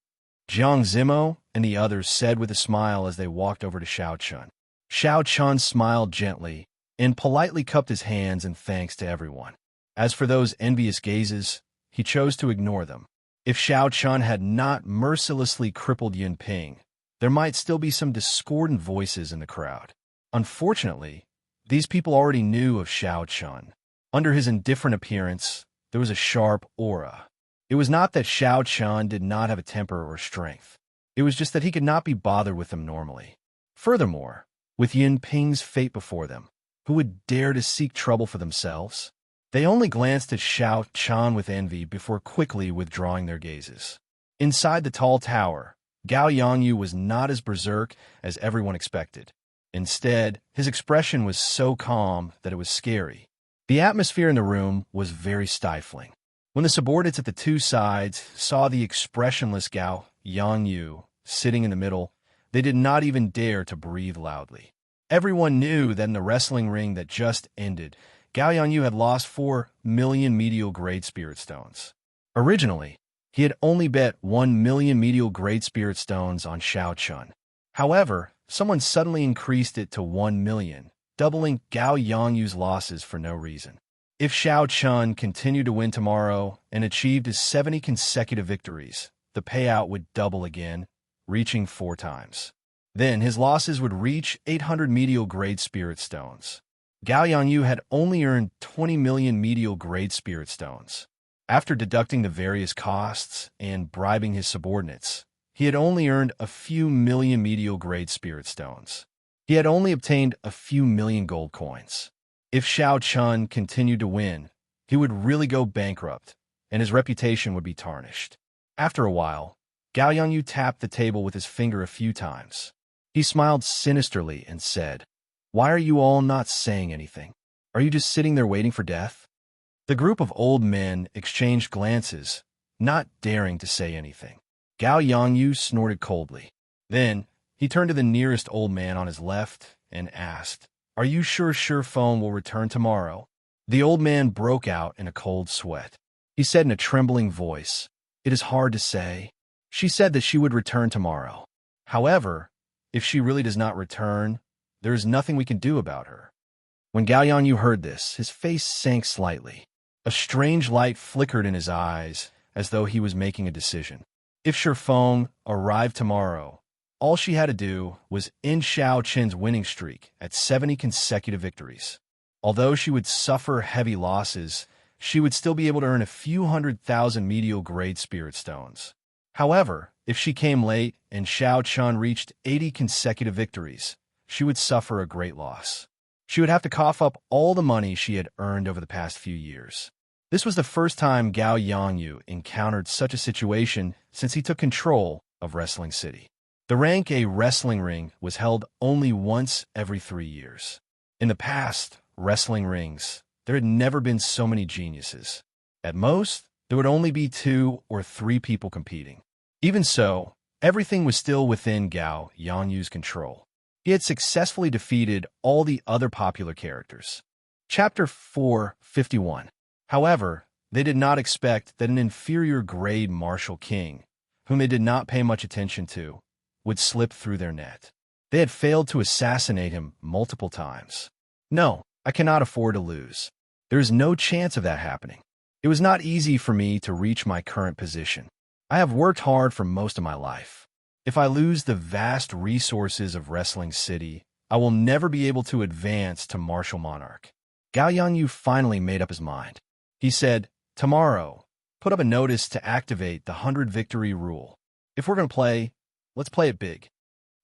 Jiang Zimo and the others said with a smile as they walked over to Xiao Qin. Xiao Qin smiled gently and politely cupped his hands in thanks to everyone. As for those envious gazes, he chose to ignore them. If Xiao Qin had not mercilessly crippled Yin Ping, there might still be some discordant voices in the crowd. Unfortunately, these people already knew of Xiao Qin. Under his indifferent appearance, there was a sharp aura. It was not that Xiao Qin did not have a temper or strength. It was just that he could not be bothered with them normally. Furthermore, with Yin Ping's fate before them, who would dare to seek trouble for themselves? They only glanced at Xiao Qin with envy before quickly withdrawing their gazes. Inside the tall tower, Gao Yangyu was not as berserk as everyone expected. Instead, his expression was so calm that it was scary. The atmosphere in the room was very stifling. When the subordinates at the two sides saw the expressionless Gao Yangyu sitting in the middle, they did not even dare to breathe loudly. Everyone knew that in the wrestling ring that just ended, Gao Yangyu had lost 4 million medial-grade spirit stones. Originally, he had only bet 1 million medial-grade spirit stones on Xiao Qin. However, someone suddenly increased it to 1 million, doubling Gao Yangyu's losses for no reason. If Xiao Qin continued to win tomorrow and achieved his 70 consecutive victories, the payout would double again, reaching 4 times. Then his losses would reach 800 medial-grade spirit stones. Gao Yangyu had only earned 20 million medial-grade spirit stones. After deducting the various costs and bribing his subordinates, he had only earned a few million medial-grade spirit stones. He had only obtained a few million gold coins. If Xiao Qin continued to win, he would really go bankrupt, and his reputation would be tarnished. After a while, Gao Yangyu tapped the table with his finger a few times. He smiled sinisterly and said, "Why are you all not saying anything? Are you just sitting there waiting for death?" The group of old men exchanged glances, not daring to say anything. Gao Yangyu snorted coldly. Then, he turned to the nearest old man on his left and asked, "Are you sure Phone will return tomorrow?" The old man broke out in a cold sweat. He said in a trembling voice, "It is hard to say. She said that she would return tomorrow. However, if she really does not return, there is nothing we can do about her." When Gao Yangyu heard this, his face sank slightly. A strange light flickered in his eyes, as though he was making a decision. If Phone arrived tomorrow, all she had to do was end Xiao Qin's winning streak at 70 consecutive victories. Although she would suffer heavy losses, she would still be able to earn a few 100,000 medial-grade spirit stones. However, if she came late and Xiao Qin reached 80 consecutive victories, she would suffer a great loss. She would have to cough up all the money she had earned over the past few years. This was the first time Gao Yangyu encountered such a situation since he took control of Wrestling City. The Rank A wrestling ring was held only once every 3 years. In the past wrestling rings, there had never been so many geniuses. At most, there would only be 2 or 3 people competing. Even so, everything was still within Gao Yangyu's control. He had successfully defeated all the other popular characters. Chapter 451. However, they did not expect that an inferior-grade martial king, whom they did not pay much attention to, would slip through their net. They had failed to assassinate him multiple times. No, I cannot afford to lose. There is no chance of that happening. It was not easy for me to reach my current position. I have worked hard for most of my life. If I lose the vast resources of Wrestling City, I will never be able to advance to Martial Monarch. Gao Yanyu finally made up his mind. He said, "Tomorrow, put up a notice to activate the 100 victory rule. If we're going to play, let's play it big."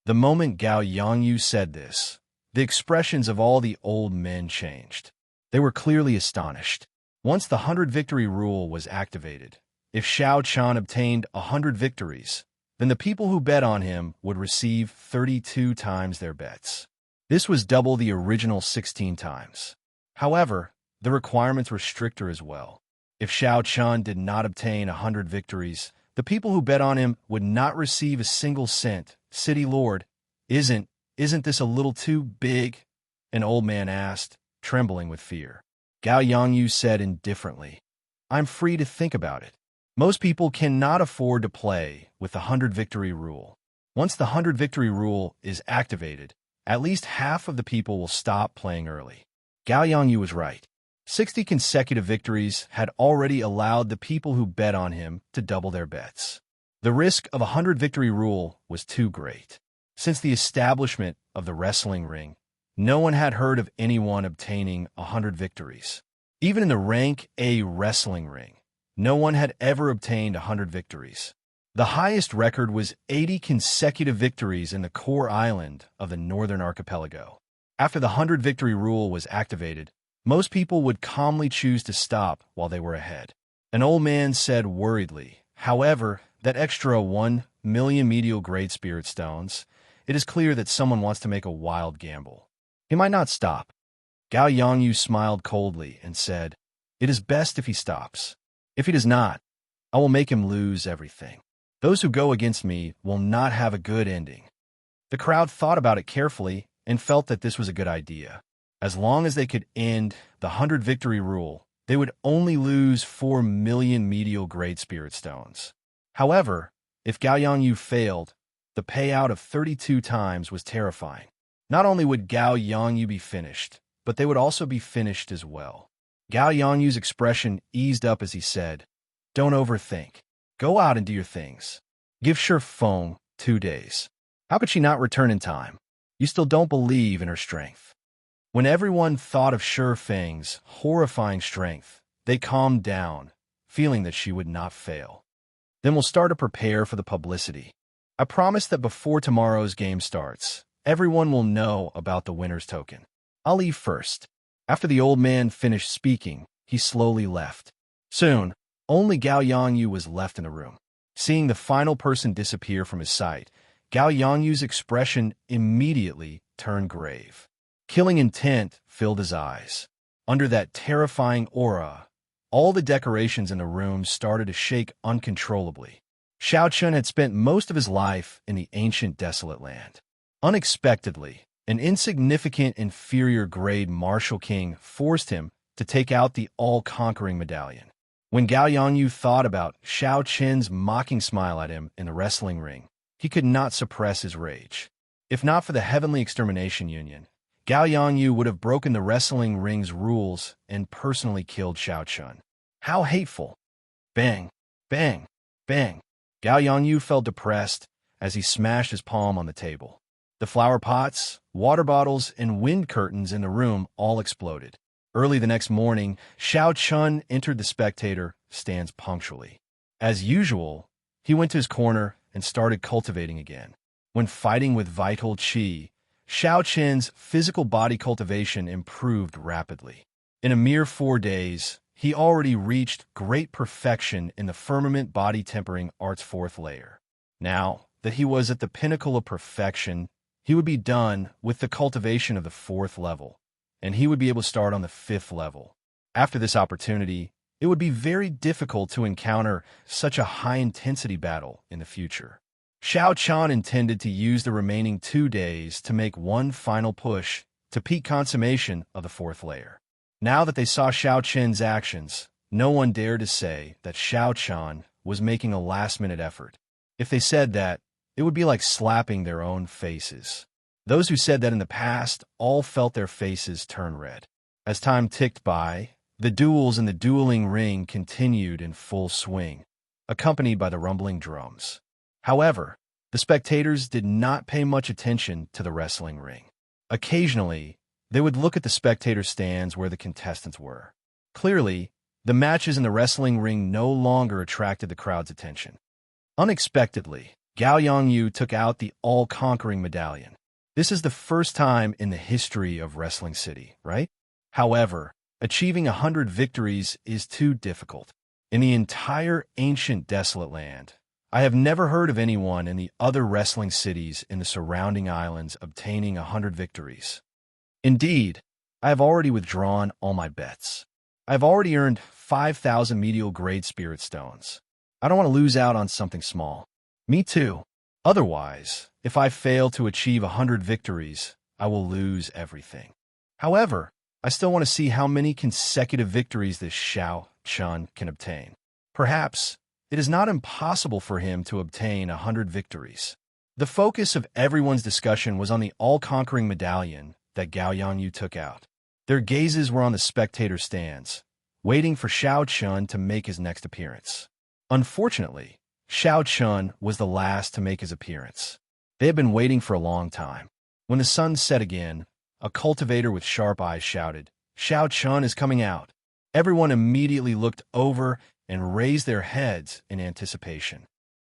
The moment Gao Yanyu said this, the expressions of all the old men changed. They were clearly astonished. Once the 100 victory rule was activated, if Xiao Chan obtained 100 victories, then the people who bet on him would receive 32 times their bets. This was double the original 16 times. However, the requirements were stricter as well. If Xiao Chan did not obtain 100 victories, the people who bet on him would not receive a single cent. "City Lord, isn't this a little too big?" an old man asked, trembling with fear. Gao Yangyu said indifferently, "I'm free to think about it. Most people cannot afford to play with the 100 victory rule. Once the 100 victory rule is activated, at least half of the people will stop playing early." Gao Yangyu was right. 60 consecutive victories had already allowed the people who bet on him to double their bets. The risk of a 100 victory rule was too great. Since the establishment of the wrestling ring, no one had heard of anyone obtaining 100 victories. Even in the rank A wrestling ring, no one had ever obtained 100 victories. The highest record was 80 consecutive victories in the core island of the Northern Archipelago. After the 100 victory rule was activated, most people would calmly choose to stop while they were ahead. An old man said worriedly, "However, that extra 1 million medial great spirit stones, it is clear that someone wants to make a wild gamble. He might not stop." Gao Yangyu smiled coldly and said, "It is best if he stops. If he does not, I will make him lose everything. Those who go against me will not have a good ending." The crowd thought about it carefully and felt that this was a good idea. As long as they could end the 100 victory rule, they would only lose 4 million medial great spirit stones. However, if Gao Yangyu failed, the payout of 32 times was terrifying. Not only would Gao Yangyu be finished, but they would also be finished as well. Gao Yangyu's expression eased up as he said, "Don't overthink. Go out and do your things. Give Shi Feng 2 days." How could she not return in time? You still don't believe in her strength. When everyone thought of Shi Feng's horrifying strength, they calmed down, feeling that she would not fail. "Then we'll start to prepare for the publicity. I promise that before tomorrow's game starts, everyone will know about the winner's token. I'll leave first." After the old man finished speaking, he slowly left. Soon, only Gao Yangyu was left in the room. Seeing the final person disappear from his sight, Gao Yangyu's expression immediately turned grave. Killing intent filled his eyes. Under that terrifying aura, all the decorations in the room started to shake uncontrollably. Xiao Chun had spent most of his life in the ancient desolate land. Unexpectedly, an insignificant inferior-grade martial king forced him to take out the all-conquering medallion. When Gao Yangyu thought about Xiao Chen's mocking smile at him in the wrestling ring, he could not suppress his rage. If not for the Heavenly Extermination Union, Gao Yangyu would have broken the wrestling ring's rules and personally killed Xiao Chun. How hateful! Bang! Bang! Bang! Gao Yangyu felt depressed as he smashed his palm on the table. The flower pots, water bottles, and wind curtains in the room all exploded. Early the next morning, Xiao Chun entered the spectator stands punctually. As usual, he went to his corner and started cultivating again. When fighting with vital qi, Xiao Chen's physical body cultivation improved rapidly. In a mere 4 days, he already reached great perfection in the firmament body tempering art's 4th layer. Now that he was at the pinnacle of perfection, he would be done with the cultivation of the 4th level, and he would be able to start on the 5th level. After this opportunity, it would be very difficult to encounter such a high-intensity battle in the future. Xiao Qian intended to use the remaining 2 days to make one final push to peak consummation of the 4th layer. Now that they saw Xiao Qian's actions, no one dared to say that Xiao Qian was making a last-minute effort. If they said that, it would be like slapping their own faces. Those who said that in the past all felt their faces turn red. As time ticked by, the duels in the dueling ring continued in full swing, accompanied by the rumbling drums. However, the spectators did not pay much attention to the wrestling ring. Occasionally, they would look at the spectator stands where the contestants were. Clearly, the matches in the wrestling ring no longer attracted the crowd's attention. Unexpectedly, Gao Yongyu took out the all-conquering medallion. This is the first time in the history of Wrestling City, right? However, achieving 100 victories is too difficult. In the entire ancient desolate land, I have never heard of anyone in the other wrestling cities in the surrounding islands obtaining 100 victories. Indeed, I have already withdrawn all my bets. I have already earned 5,000 medial grade spirit stones. I don't want to lose out on something small. Me too. Otherwise, if I fail to achieve 100 victories, I will lose everything. However, I still want to see how many consecutive victories this Xiao Qian can obtain. Perhaps it is not impossible for him to obtain 100 victories. The focus of everyone's discussion was on the all-conquering medallion that Gao Yongyu took out. Their gazes were on the spectator stands, waiting for Xiao Qian to make his next appearance. Unfortunately, Xiao Qian was the last to make his appearance. They had been waiting for a long time. When the sun set again, a cultivator with sharp eyes shouted, "Xiao Qian is coming out." Everyone immediately looked over and raised their heads in anticipation.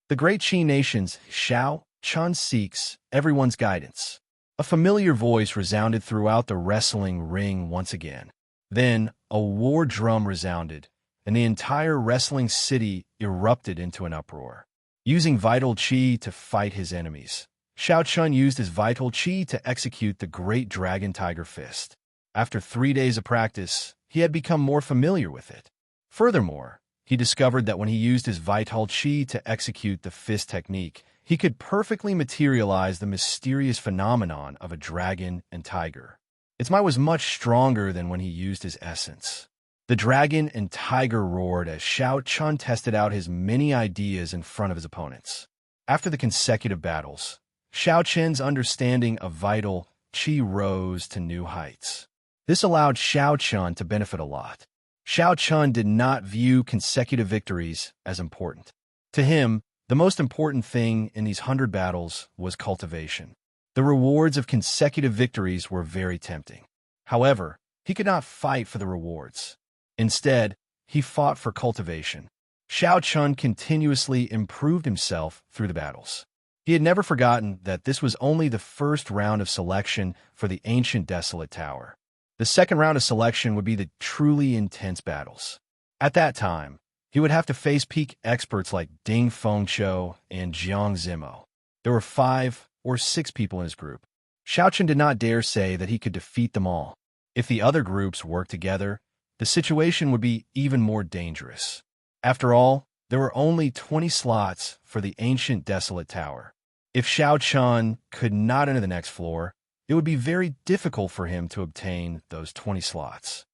The great Qi nation's Xiao Qian seeks everyone's guidance. A familiar voice resounded throughout the wrestling ring once again. Then a war drum resounded, and the entire wrestling city erupted into an uproar. Using vital qi to fight his enemies, Xiao Qian used his vital qi to execute the Great Dragon Tiger Fist. After 3 days of practice, he had become more familiar with it. Furthermore, he discovered that when he used his vital qi to execute the fist technique, he could perfectly materialize the mysterious phenomenon of a dragon and tiger. Its might was much stronger than when he used his essence. The dragon and tiger roared as Xiao Qian tested out his many ideas in front of his opponents. After the consecutive battles, Xiao Qian's understanding of vital qi rose to new heights. This allowed Xiao Qian to benefit a lot. Xiao Qian did not view consecutive victories as important. To him, the most important thing in these 100 battles was cultivation. The rewards of consecutive victories were very tempting. However, he could not fight for the rewards. Instead, he fought for cultivation. Xiao Qian continuously improved himself through the battles. He had never forgotten that this was only the first round of selection for the ancient desolate tower. The second round of selection would be the truly intense battles. At that time, he would have to face peak experts like Ding Fengqiu and Jiang Zimo. There were 5 or 6 people in his group. Xiao Qian did not dare say that he could defeat them all. If the other groups worked together, the situation would be even more dangerous. After all, there were only 20 slots for the ancient desolate tower. If Xiao Qian could not enter the next floor, it would be very difficult for him to obtain those 20 slots.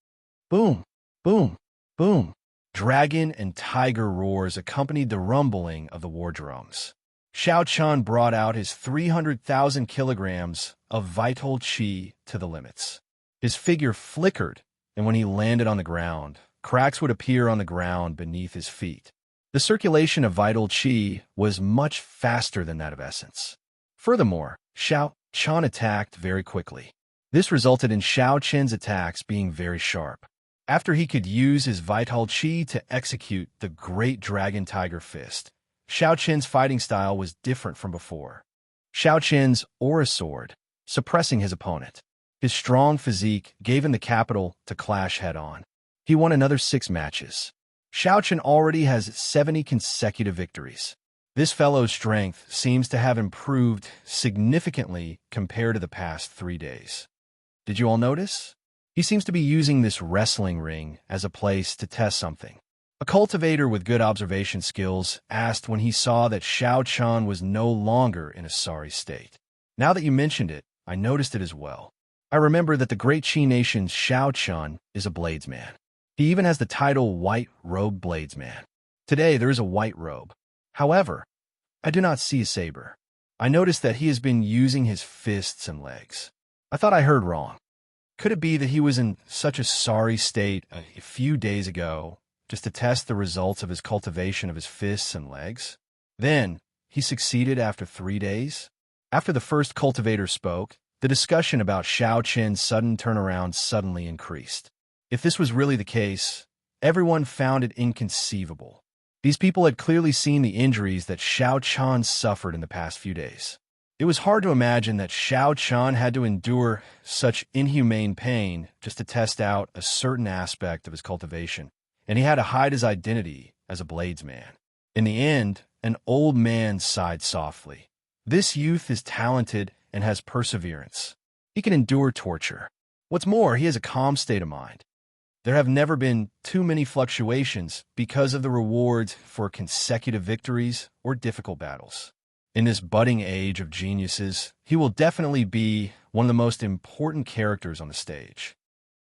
Boom, boom, boom. Dragon and tiger roars accompanied the rumbling of the war drums. Xiao Qian brought out his 300,000 kilograms of vital qi to the limits. His figure flickered, and when he landed on the ground, cracks would appear on the ground beneath his feet. The circulation of vital qi was much faster than that of essence. Furthermore, Xiao Qian attacked very quickly. This resulted in Xiao Qian's attacks being very sharp. After he could use his vital qi to execute the Great Dragon Tiger Fist, Xiao Qian's fighting style was different from before. Xiao Qian's aura soared, suppressing his opponent. His strong physique gave him the capital to clash head-on. He won another 6 matches. Xiao Qian already has 70 consecutive victories. This fellow's strength seems to have improved significantly compared to the past 3 days. Did you all notice? He seems to be using this wrestling ring as a place to test something. A cultivator with good observation skills asked when he saw that Xiao Chan was no longer in a sorry state. Now that you mentioned it, I noticed it as well. I remember that the great Qi nation's Xiao Chan is a bladesman. He even has the title White-Robed Bladesman. Today there is a white robe. However, I do not see a saber. I noticed that he has been using his fists and legs. I thought I heard wrong. Could it be that he was in such a sorry state a few days ago just to test the results of his cultivation of his fists and legs? Then, he succeeded after 3 days? After the first cultivator spoke, the discussion about Xiao Qin's sudden turnaround suddenly increased. If this was really the case, everyone found it inconceivable. These people had clearly seen the injuries that Xiao Chan suffered in the past few days. It was hard to imagine that Xiao Chan had to endure such inhumane pain just to test out a certain aspect of his cultivation, and he had to hide his identity as a bladesman. In the end, an old man sighed softly. This youth is talented and has perseverance. He can endure torture. What's more, he has a calm state of mind. There have never been too many fluctuations because of the rewards for consecutive victories or difficult battles. In this budding age of geniuses, he will definitely be one of the most important characters on the stage.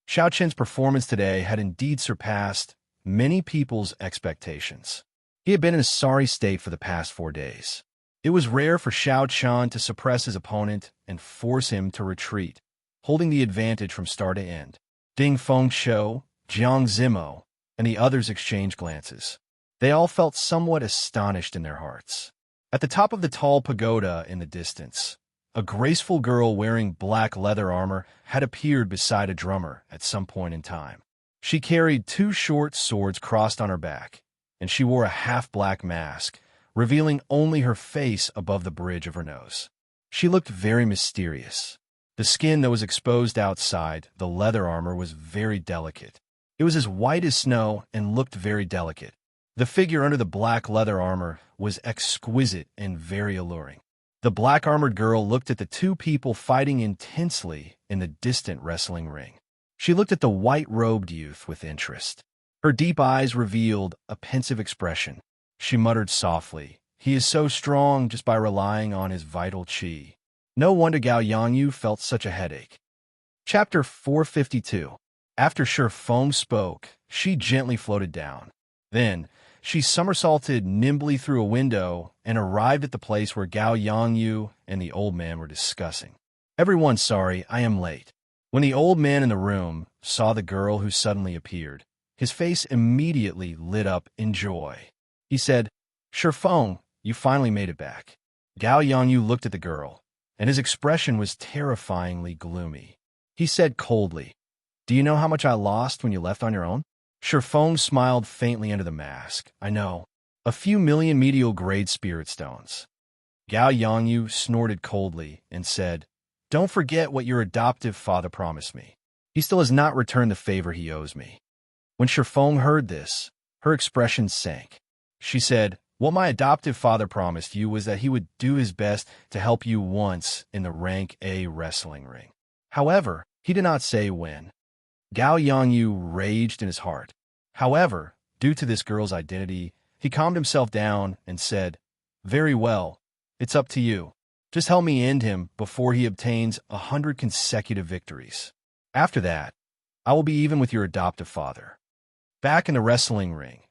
Xiao Qin's performance today had indeed surpassed many people's expectations. He had been in a sorry state for the past 4 days. It was rare for Xiao Chan to suppress his opponent and force him to retreat, holding the advantage from start to end. Ding Fengqiu, Jiang Zimo, and the others exchanged glances. They all felt somewhat astonished in their hearts. At the top of the tall pagoda in the distance, a graceful girl wearing black leather armor had appeared beside a drummer at some point in time. She carried 2 short swords crossed on her back, and she wore a half-black mask, revealing only her face above the bridge of her nose. She looked very mysterious. The skin that was exposed outside the leather armor was very delicate. It was as white as snow and looked very delicate. The figure under the black leather armor was exquisite and very alluring. The black-armored girl looked at the 2 people fighting intensely in the distant wrestling ring. She looked at the white-robed youth with interest. Her deep eyes revealed a pensive expression. She muttered softly, "He is so strong just by relying on his vital qi." No wonder Gao Yangyu felt such a headache. Chapter 452. After Shi Feng spoke, she gently floated down. Then, she somersaulted nimbly through a window and arrived at the place where Gao Yangyu and the old man were discussing. "Everyone, sorry, I am late." When the old man in the room saw the girl who suddenly appeared, his face immediately lit up in joy. He said, "Shi Feng, you finally made it back." Gao Yangyu looked at the girl, and his expression was terrifyingly gloomy. He said coldly, "Do you know how much I lost when you left on your own?" Shi Feng smiled faintly under the mask. "I know. A few million medial-grade spirit stones." Gao Yangyu snorted coldly and said, "Don't forget what your adoptive father promised me. He still has not returned the favor he owes me." When Shi Feng heard this, her expression sank. She said, "What my adoptive father promised you was that he would do his best to help you once in the rank A wrestling ring. However, he did not say when." Gao Yangyu raged in his heart. However, due to this girl's identity, he calmed himself down and said, "Very well, it's up to you. Just help me end him before he obtains 100 consecutive victories. After that, I will be even with your adoptive father." Back in the wrestling ring,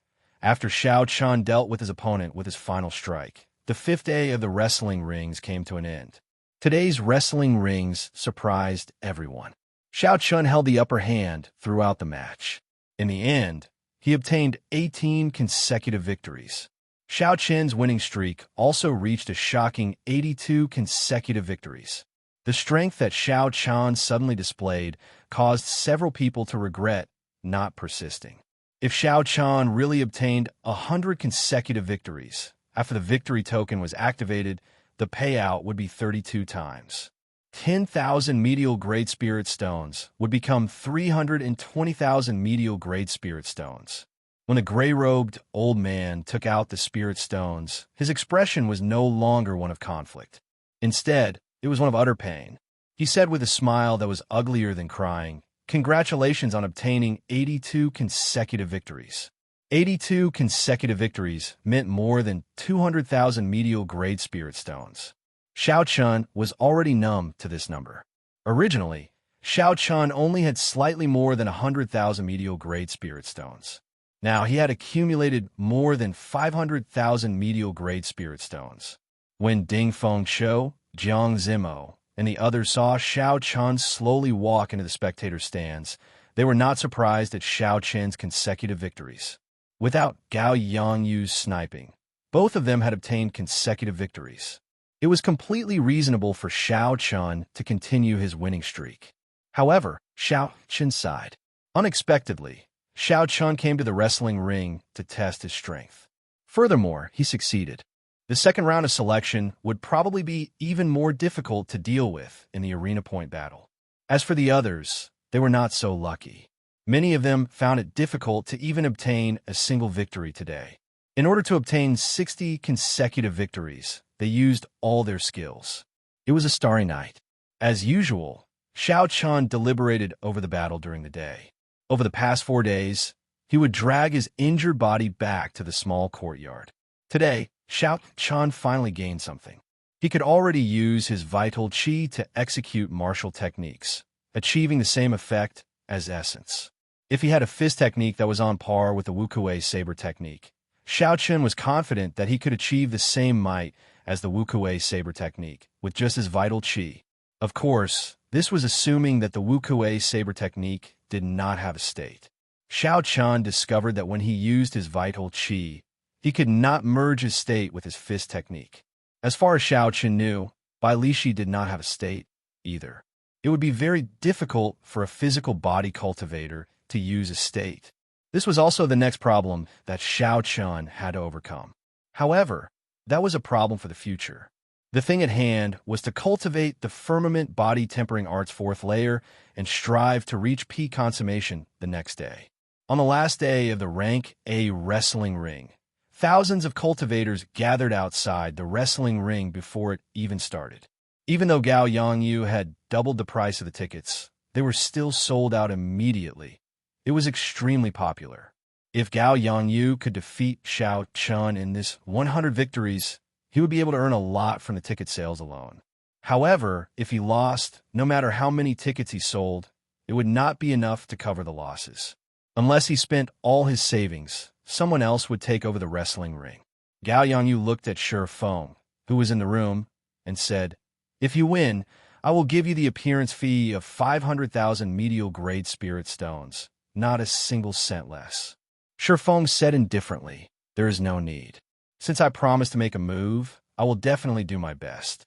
after Xiao Chan dealt with his opponent with his final strike, the 5th day of the wrestling rings came to an end. Today's wrestling rings surprised everyone. Xiao Chan held the upper hand throughout the match. In the end, he obtained 18 consecutive victories. Xiao Chen's winning streak also reached a shocking 82 consecutive victories. The strength that Xiao Chan suddenly displayed caused several people to regret not persisting. If Xiao Chan really obtained 100 consecutive victories, after the victory token was activated, the payout would be 32 times. 10,000 medial grade spirit stones would become 320,000 medial grade spirit stones. When the gray-robed old man took out the spirit stones, his expression was no longer one of conflict. Instead, it was one of utter pain. He said with a smile that was uglier than crying, congratulations on obtaining 82 consecutive victories. 82 consecutive victories meant more than 200,000 medial grade spirit stones. Xiao Chun was already numb to this number. Originally, Xiao Chun only had slightly more than 100,000 medial grade spirit stones. Now he had accumulated more than 500,000 medial grade spirit stones. When Ding Feng Qiu, Jiang Zimo, and the others saw Xiao Chun slowly walk into the spectator stands, they were not surprised at Xiao Chen's consecutive victories. Without Gao Yangyu's sniping, both of them had obtained consecutive victories. It was completely reasonable for Xiao Chun to continue his winning streak. However, Xiao Chun sighed. Unexpectedly, Xiao Chun came to the wrestling ring to test his strength. Furthermore, he succeeded. The second round of selection would probably be even more difficult to deal with in the arena point battle. As for the others, they were not so lucky. Many of them found it difficult to even obtain a single victory today. In order to obtain 60 consecutive victories, they used all their skills. It was a starry night. As usual, Xiao Chun deliberated over the battle during the day. Over the past 4 days, he would drag his injured body back to the small courtyard. Today, Xiao Chun finally gained something. He could already use his vital qi to execute martial techniques, achieving the same effect as essence. If he had a fist technique that was on par with the Wukuei saber technique, Xiao Chun was confident that he could achieve the same might as the Wukuei saber technique with just his vital qi. Of course, this was assuming that the Wukuei saber technique did not have a state. Xiao Chun discovered that when he used his vital qi, he could not merge his state with his fist technique. As far as Xiao Chun knew, Bai Lishi did not have a state either. It would be very difficult for a physical body cultivator to use a state. This was also the next problem that Xiao Chun had to overcome. However, that was a problem for the future. The thing at hand was to cultivate the firmament body tempering art's 4th layer and strive to reach peak consummation the next day. On the last day of the Rank A wrestling ring, thousands of cultivators gathered outside the wrestling ring before it even started. Even though Gao Yangyu had doubled the price of the tickets, they were still sold out immediately. It was extremely popular. If Gao Yangyu could defeat Xiao Chun in this 100 victories, he would be able to earn a lot from the ticket sales alone. However, if he lost, no matter how many tickets he sold, it would not be enough to cover the losses. Unless he spent all his savings, someone else would take over the wrestling ring. Gao Yangyu looked at Shi Feng, who was in the room, and said, "If you win, I will give you the appearance fee of 500,000 medial grade spirit stones, not a single cent less." Shi Feng said indifferently, "There is no need. Since I promised to make a move, I will definitely do my best."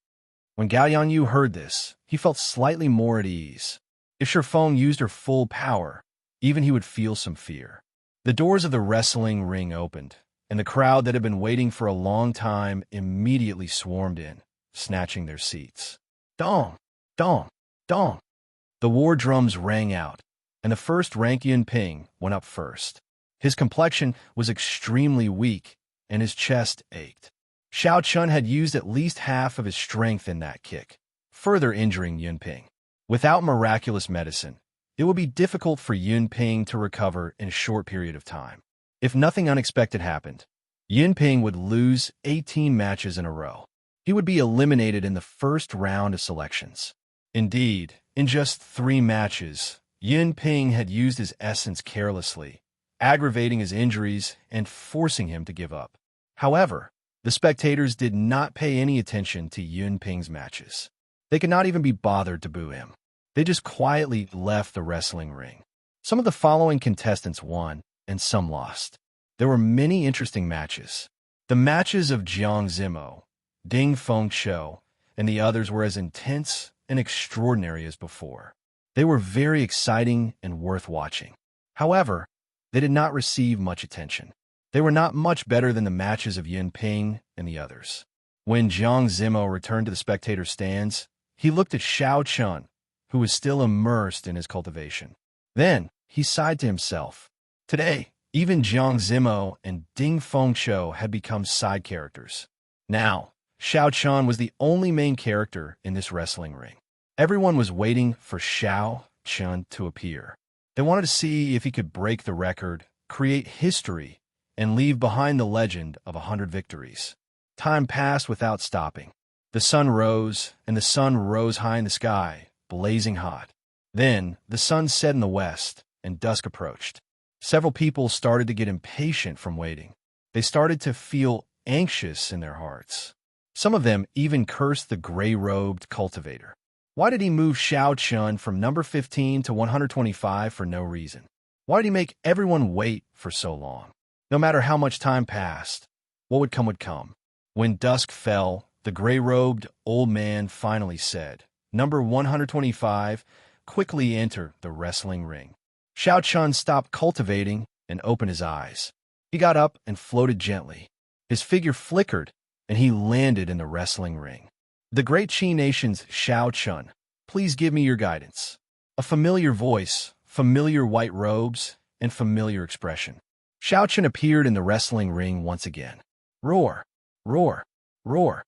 When Gao Yangyu heard this, he felt slightly more at ease. If Shi Feng used her full power, even he would feel some fear. The doors of the wrestling ring opened, and the crowd that had been waiting for a long time immediately swarmed in, snatching their seats. Dong! Dong! Dong! The war drums rang out, and the first rank Yun Ping went up first. His complexion was extremely weak, and his chest ached. Xiao Chun had used at least half of his strength in that kick, further injuring Yun Ping. Without miraculous medicine, it would be difficult for Yun Ping to recover in a short period of time. If nothing unexpected happened, Yun Ping would lose 18 matches in a row. He would be eliminated in the first round of selections. Indeed, in just 3 matches, Yun Ping had used his essence carelessly, aggravating his injuries and forcing him to give up. However, the spectators did not pay any attention to Yun Ping's matches. They could not even be bothered to boo him. They just quietly left the wrestling ring. Some of the following contestants won, and some lost. There were many interesting matches. The matches of Jiang Zimo, Ding Feng Qiu, and the others were as intense and extraordinary as before. They were very exciting and worth watching. However, they did not receive much attention. They were not much better than the matches of Yun Ping and the others. When Jiang Zimo returned to the spectator stands, he looked at Xiao Chun, who was still immersed in his cultivation. Then, he sighed to himself. Today, even Jiang Zimo and Ding Feng Qiu had become side characters. Now, Xiao Chun was the only main character in this wrestling ring. Everyone was waiting for Xiao Chun to appear. They wanted to see if he could break the record, create history, and leave behind the legend of 100 victories. Time passed without stopping. The sun rose, and the sun rose high in the sky, blazing hot. Then, the sun set in the west, and dusk approached. Several people started to get impatient from waiting. They started to feel anxious in their hearts. Some of them even cursed the gray-robed cultivator. Why did he move Xiao Chun from number 15 to 125 for no reason? Why did he make everyone wait for so long? No matter how much time passed, what would come would come. When dusk fell, the gray-robed old man finally said, "Number 125, quickly enter the wrestling ring." Xiao Chun stopped cultivating and opened his eyes. He got up and floated gently. His figure flickered, and he landed in the wrestling ring. The great Qi nation's Xiao Chun, please give me your guidance. A familiar voice, familiar white robes, and familiar expression. Xiao Chun appeared in the wrestling ring once again. Roar, roar, roar.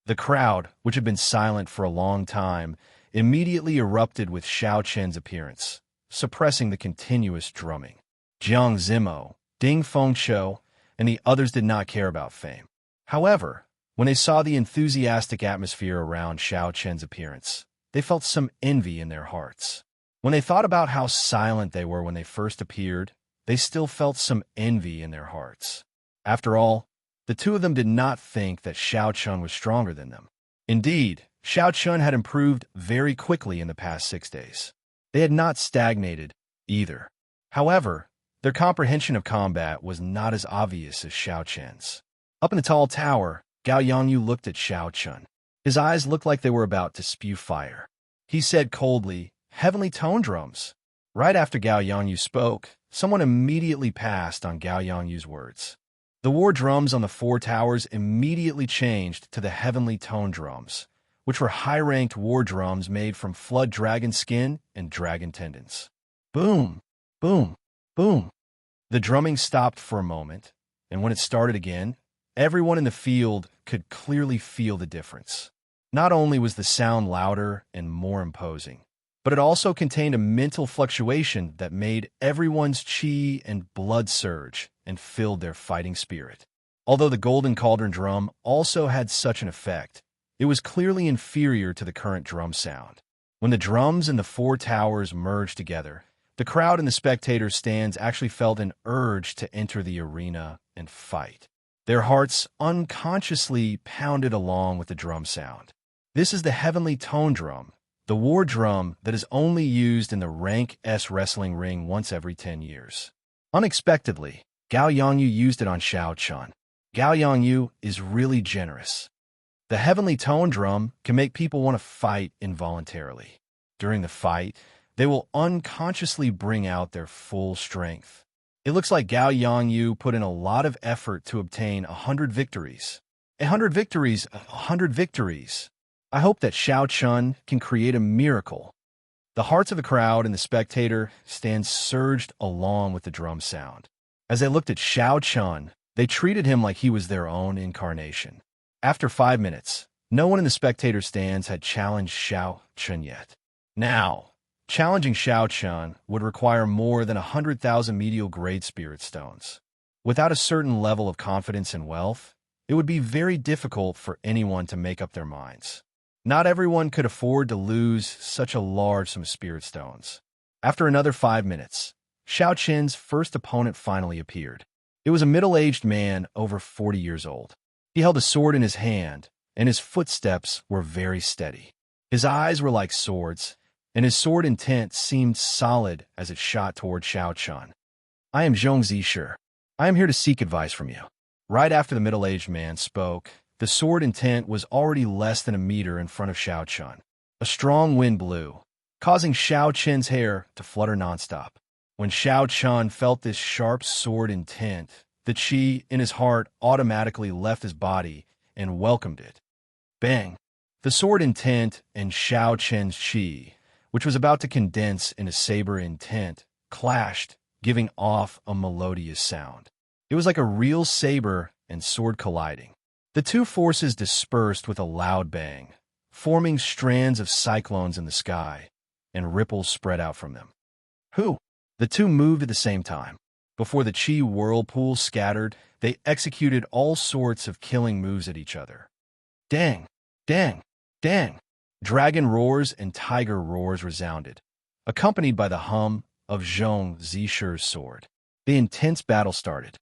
The crowd, which had been silent for a long time, immediately erupted with Xiao Chun's appearance, suppressing the continuous drumming. Jiang Zimo, Ding Fengqiu, and the others did not care about fame. However, when they saw the enthusiastic atmosphere around Xiao Chun's appearance, they felt some envy in their hearts. When they thought about how silent they were when they first appeared, they still felt some envy in their hearts. After all, the two of them did not think that Xiao Chun was stronger than them. Indeed, Xiao Chun had improved very quickly in the past 6 days. They had not stagnated, either. However, their comprehension of combat was not as obvious as Xiao Chun's. Up in the tall tower, Gao Yongyu looked at Xiao Chun. His eyes looked like they were about to spew fire. He said coldly, "Heavenly tone drums." Right after Gao Yongyu spoke, someone immediately passed on Gao Yongyu's words. The war drums on the 4 towers immediately changed to the heavenly tone drums, which were high-ranked war drums made from flood dragon skin and dragon tendons. Boom, boom, boom. The drumming stopped for a moment, and when it started again, everyone in the field could clearly feel the difference. Not only was the sound louder and more imposing, but it also contained a mental fluctuation that made everyone's qi and blood surge and filled their fighting spirit. Although the golden cauldron drum also had such an effect, it was clearly inferior to the current drum sound. When the drums in the 4 towers merged together, the crowd in the spectators' stands actually felt an urge to enter the arena and fight. Their hearts unconsciously pounded along with the drum sound. This is the heavenly tone drum, the war drum that is only used in the rank S wrestling ring once every 10 years. Unexpectedly, Gao Yongyu used it on Xiao Chun. Gao Yongyu is really generous. The heavenly tone drum can make people want to fight involuntarily. During the fight, they will unconsciously bring out their full strength. It looks like Gao Yongyu put in a lot of effort to obtain 100 victories. 100 victories, 100 victories. I hope that Xiao Chun can create a miracle. The hearts of the crowd and the spectator stands surged along with the drum sound. As they looked at Xiao Chun, they treated him like he was their own incarnation. After 5 minutes, no one in the spectator stands had challenged Xiao Chun yet. Now, challenging Xiao Chun would require more than 100,000 medial grade spirit stones. Without a certain level of confidence and wealth, it would be very difficult for anyone to make up their minds. Not everyone could afford to lose such a large sum of spirit stones. After another 5 minutes, Xiao Chun's first opponent finally appeared. It was a middle-aged man over 40 years old. He held a sword in his hand, and his footsteps were very steady. His eyes were like swords, and his sword intent seemed solid as it shot toward Xiao Chun. "I am Zhong Zishu. I am here to seek advice from you." Right after the middle-aged man spoke, the sword intent was already less than a meter in front of Xiao Chun. A strong wind blew, causing Xiao Chun's hair to flutter nonstop. When Xiao Chun felt this sharp sword intent, the qi in his heart automatically left his body and welcomed it. Bang! The sword intent and Xiao Chun's qi, which was about to condense into saber intent, clashed, giving off a melodious sound. It was like a real saber and sword colliding. The two forces dispersed with a loud bang, forming strands of cyclones in the sky, and ripples spread out from them. Who? The two moved at the same time. Before the chi whirlpool scattered, they executed all sorts of killing moves at each other. Dang! Dang! Dang! Dragon roars and tiger roars resounded, accompanied by the hum of Zhong Zishi's sword. The intense battle started.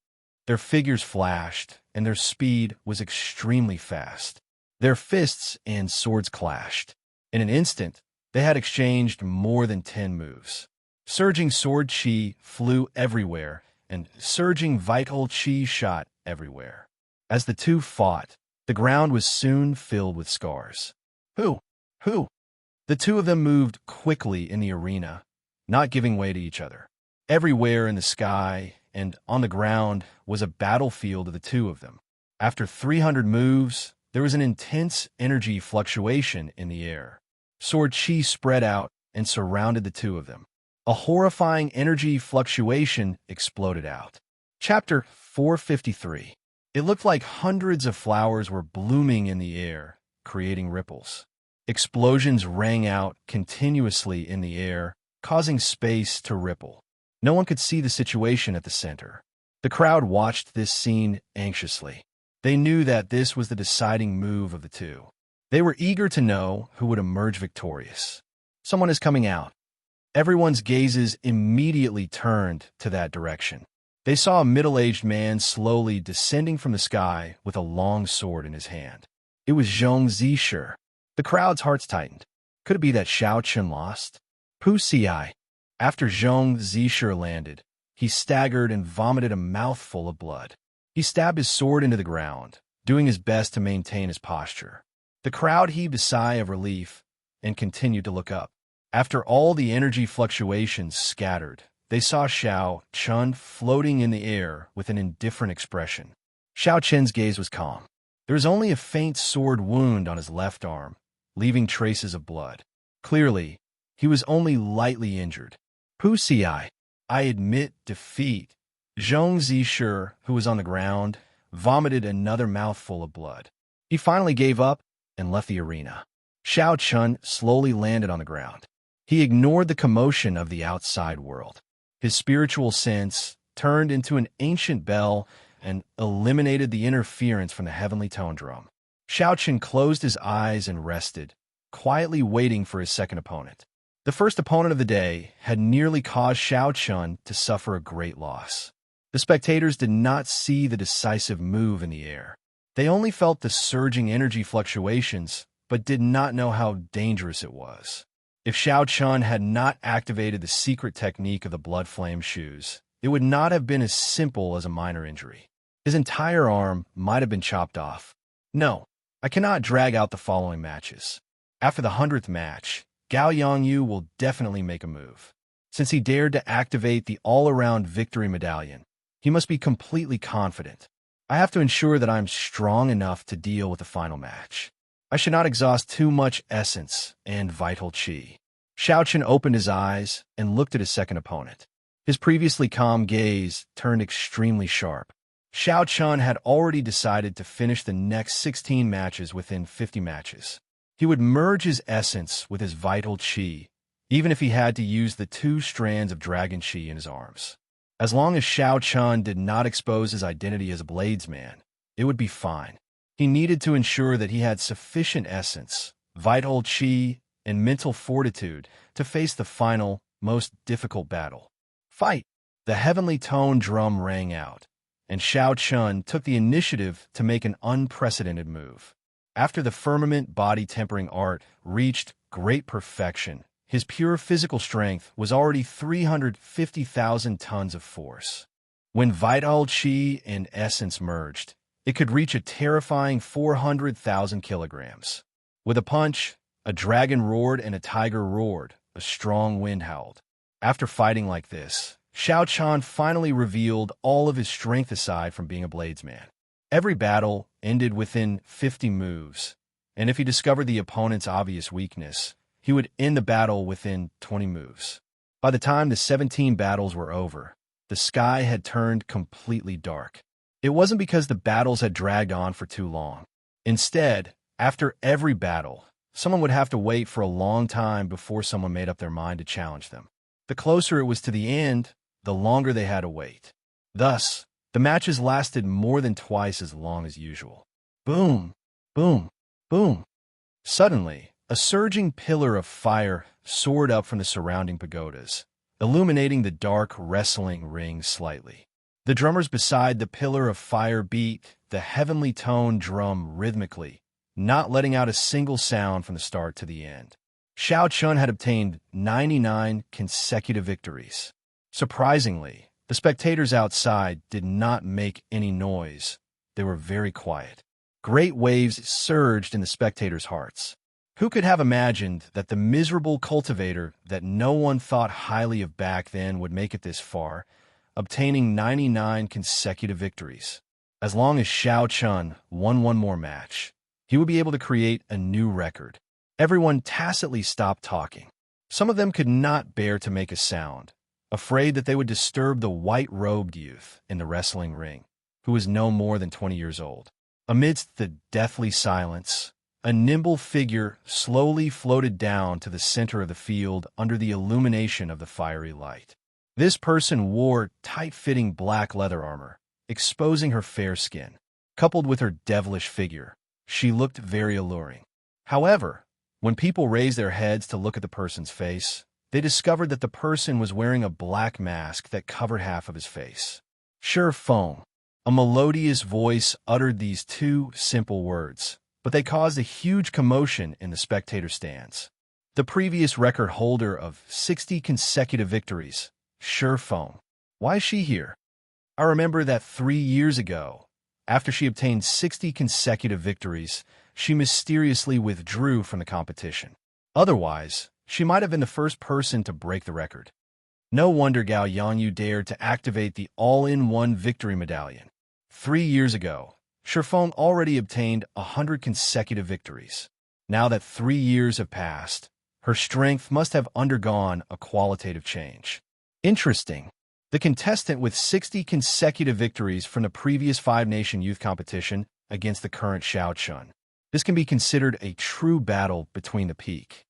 Their figures flashed, and their speed was extremely fast. Their fists and swords clashed. In an instant, they had exchanged more than 10 moves. Surging sword chi flew everywhere, and surging vital chi shot everywhere. As the two fought, the ground was soon filled with scars. Who? The two of them moved quickly in the arena, not giving way to each other. Everywhere in the sky and on the ground was a battlefield of the two of them. After 300 moves, there was an intense energy fluctuation in the air. Sword chi spread out and surrounded the two of them. A horrifying energy fluctuation exploded out. Chapter 453. It looked like hundreds of flowers were blooming in the air, creating ripples. Explosions rang out continuously in the air, causing space to ripple. No one could see the situation at the center. The crowd watched this scene anxiously. They knew that this was the deciding move of the two. They were eager to know who would emerge victorious. Someone is coming out. Everyone's gazes immediately turned to that direction. They saw a middle-aged man slowly descending from the sky with a long sword in his hand. It was Zhong Zishi. The crowd's hearts tightened. Could it be that Xiao Chen lost? Pusi. After Zhong Zishi landed, he staggered and vomited a mouthful of blood. He stabbed his sword into the ground, doing his best to maintain his posture. The crowd heaved a sigh of relief and continued to look up. After all the energy fluctuations scattered, they saw Xiao Chen floating in the air with an indifferent expression. Xiao Chen's gaze was calm. There was only a faint sword wound on his left arm, leaving traces of blood. Clearly, he was only lightly injured. Pusi, I admit defeat. Zhong Zishi, who was on the ground, vomited another mouthful of blood. He finally gave up and left the arena. Xiao Chen slowly landed on the ground. He ignored the commotion of the outside world. His spiritual sense turned into an ancient bell and eliminated the interference from the heavenly tone drum. Xiao Chen closed his eyes and rested, quietly waiting for his second opponent. The first opponent of the day had nearly caused Xiao Chen to suffer a great loss. The spectators did not see the decisive move in the air. They only felt the surging energy fluctuations, but did not know how dangerous it was. If Xiao Chen had not activated the secret technique of the blood flame shoes, it would not have been as simple as a minor injury. His entire arm might have been chopped off. No, I cannot drag out the following matches. After the 100th match, Gao Yongyu will definitely make a move. Since he dared to activate the all-around victory medallion, he must be completely confident. I have to ensure that I'm strong enough to deal with the final match. I should not exhaust too much essence and vital chi. Xiao Chen opened his eyes and looked at his second opponent. His previously calm gaze turned extremely sharp. Xiao Chen had already decided to finish the next 16 matches within 50 matches. He would merge his essence with his vital chi, even if he had to use the 2 strands of dragon chi in his arms. As long as Xiao Chen did not expose his identity as a bladesman, it would be fine. He needed to ensure that he had sufficient essence, vital chi, and mental fortitude to face the final, most difficult battle. Fight! The heavenly tone drum rang out, and Xiao Chen took the initiative to make an unprecedented move. After the firmament body tempering art reached great perfection, his pure physical strength was already 350,000 tons of force. When vital chi and essence merged, it could reach a terrifying 400,000 kilograms. With a punch, a dragon roared and a tiger roared, a strong wind howled. After fighting like this, Xiao Chen finally revealed all of his strength aside from being a bladesman. Every battle ended within 50 moves, and if he discovered the opponent's obvious weakness, he would end the battle within 20 moves. By the time the 17 battles were over, the sky had turned completely dark. It wasn't because the battles had dragged on for too long. Instead, after every battle, someone would have to wait for a long time before someone made up their mind to challenge them. The closer it was to the end, the longer they had to wait. Thus, the matches lasted more than twice as long as usual. Boom, boom, boom. Suddenly, a surging pillar of fire soared up from the surrounding pagodas, illuminating the dark wrestling ring slightly. The drummers beside the pillar of fire beat the heavenly tone drum rhythmically, not letting out a single sound from the start to the end. Xiao Chun had obtained 99 consecutive victories. Surprisingly, the spectators outside did not make any noise. They were very quiet. Great waves surged in the spectators' hearts. Who could have imagined that the miserable cultivator that no one thought highly of back then would make it this far, obtaining 99 consecutive victories? As long as Xiao Chun won one more match, he would be able to create a new record. Everyone tacitly stopped talking. Some of them could not bear to make a sound, afraid that they would disturb the white-robed youth in the wrestling ring, who was no more than 20 years old. Amidst the deathly silence, a nimble figure slowly floated down to the center of the field under the illumination of the fiery light. This person wore tight-fitting black leather armor, exposing her fair skin. Coupled with her devilish figure, she looked very alluring. However, when people raised their heads to look at the person's face, they discovered that the person was wearing a black mask that covered half of his face. Shi Feng. A melodious voice uttered these two simple words, but they caused a huge commotion in the spectator stands. The previous record holder of 60 consecutive victories, Shi Feng. Why is she here? I remember that 3 years ago, after she obtained 60 consecutive victories, she mysteriously withdrew from the competition. Otherwise, she might have been the first person to break the record. No wonder Gao Yangyu dared to activate the all-in-one victory medallion. 3 years ago, Shi Feng already obtained 100 consecutive victories. Now that 3 years have passed, her strength must have undergone a qualitative change. Interesting. The contestant with 60 consecutive victories from the previous five-nation youth competition against the current Xiao Chun. This can be considered a true battle between the peak.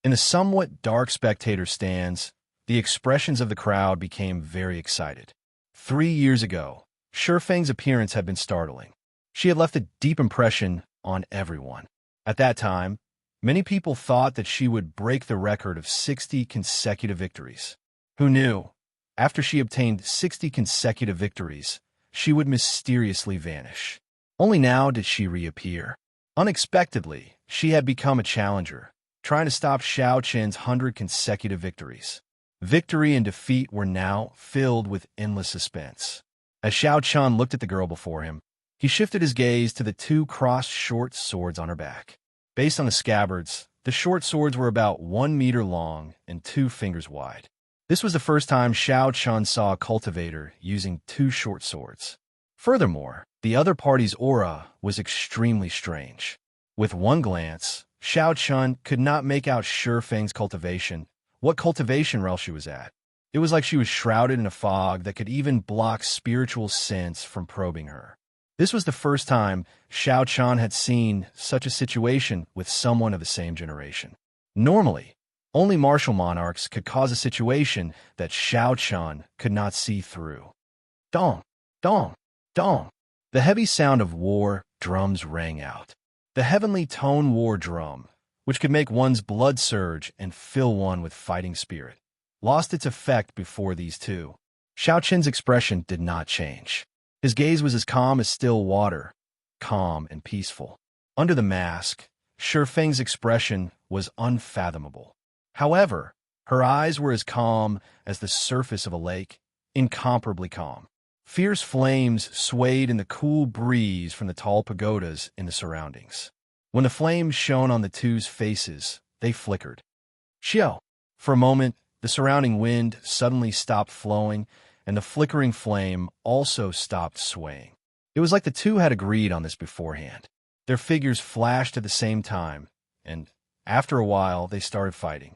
In the somewhat dark spectator stands, the expressions of the crowd became very excited. 3 years ago, Shi Feng's appearance had been startling. She had left a deep impression on everyone. At that time, many people thought that she would break the record of 60 consecutive victories. Who knew? After she obtained 60 consecutive victories, she would mysteriously vanish. Only now did she reappear. Unexpectedly, she had become a challenger, trying to stop Xiao Chen's 100 consecutive victories. Victory and defeat were now filled with endless suspense. As Xiao Chun looked at the girl before him, he shifted his gaze to the two crossed short swords on her back. Based on the scabbards, the short swords were about 1 meter long and 2 fingers wide. This was the first time Xiao Chun saw a cultivator using 2 short swords. Furthermore, the other party's aura was extremely strange. With one glance, Xiao Chun could not make out Shi Feng's cultivation, what cultivation realm she was at. It was like she was shrouded in a fog that could even block spiritual sense from probing her. This was the first time Xiao Chun had seen such a situation with someone of the same generation. Normally, only martial monarchs could cause a situation that Xiao Chun could not see through. Dong, dong, dong. The heavy sound of war drums rang out. The heavenly tone war drum, which could make one's blood surge and fill one with fighting spirit, lost its effect before these two. Xiao Chen's expression did not change. His gaze was as calm as still water, calm and peaceful. Under the mask, Shi Feng's expression was unfathomable. However, her eyes were as calm as the surface of a lake, incomparably calm. Fierce flames swayed in the cool breeze from the tall pagodas in the surroundings. When the flames shone on the two's faces, they flickered. Xiao! For a moment, the surrounding wind suddenly stopped flowing, and the flickering flame also stopped swaying. It was like the two had agreed on this beforehand. Their figures flashed at the same time, and, after a while, they started fighting.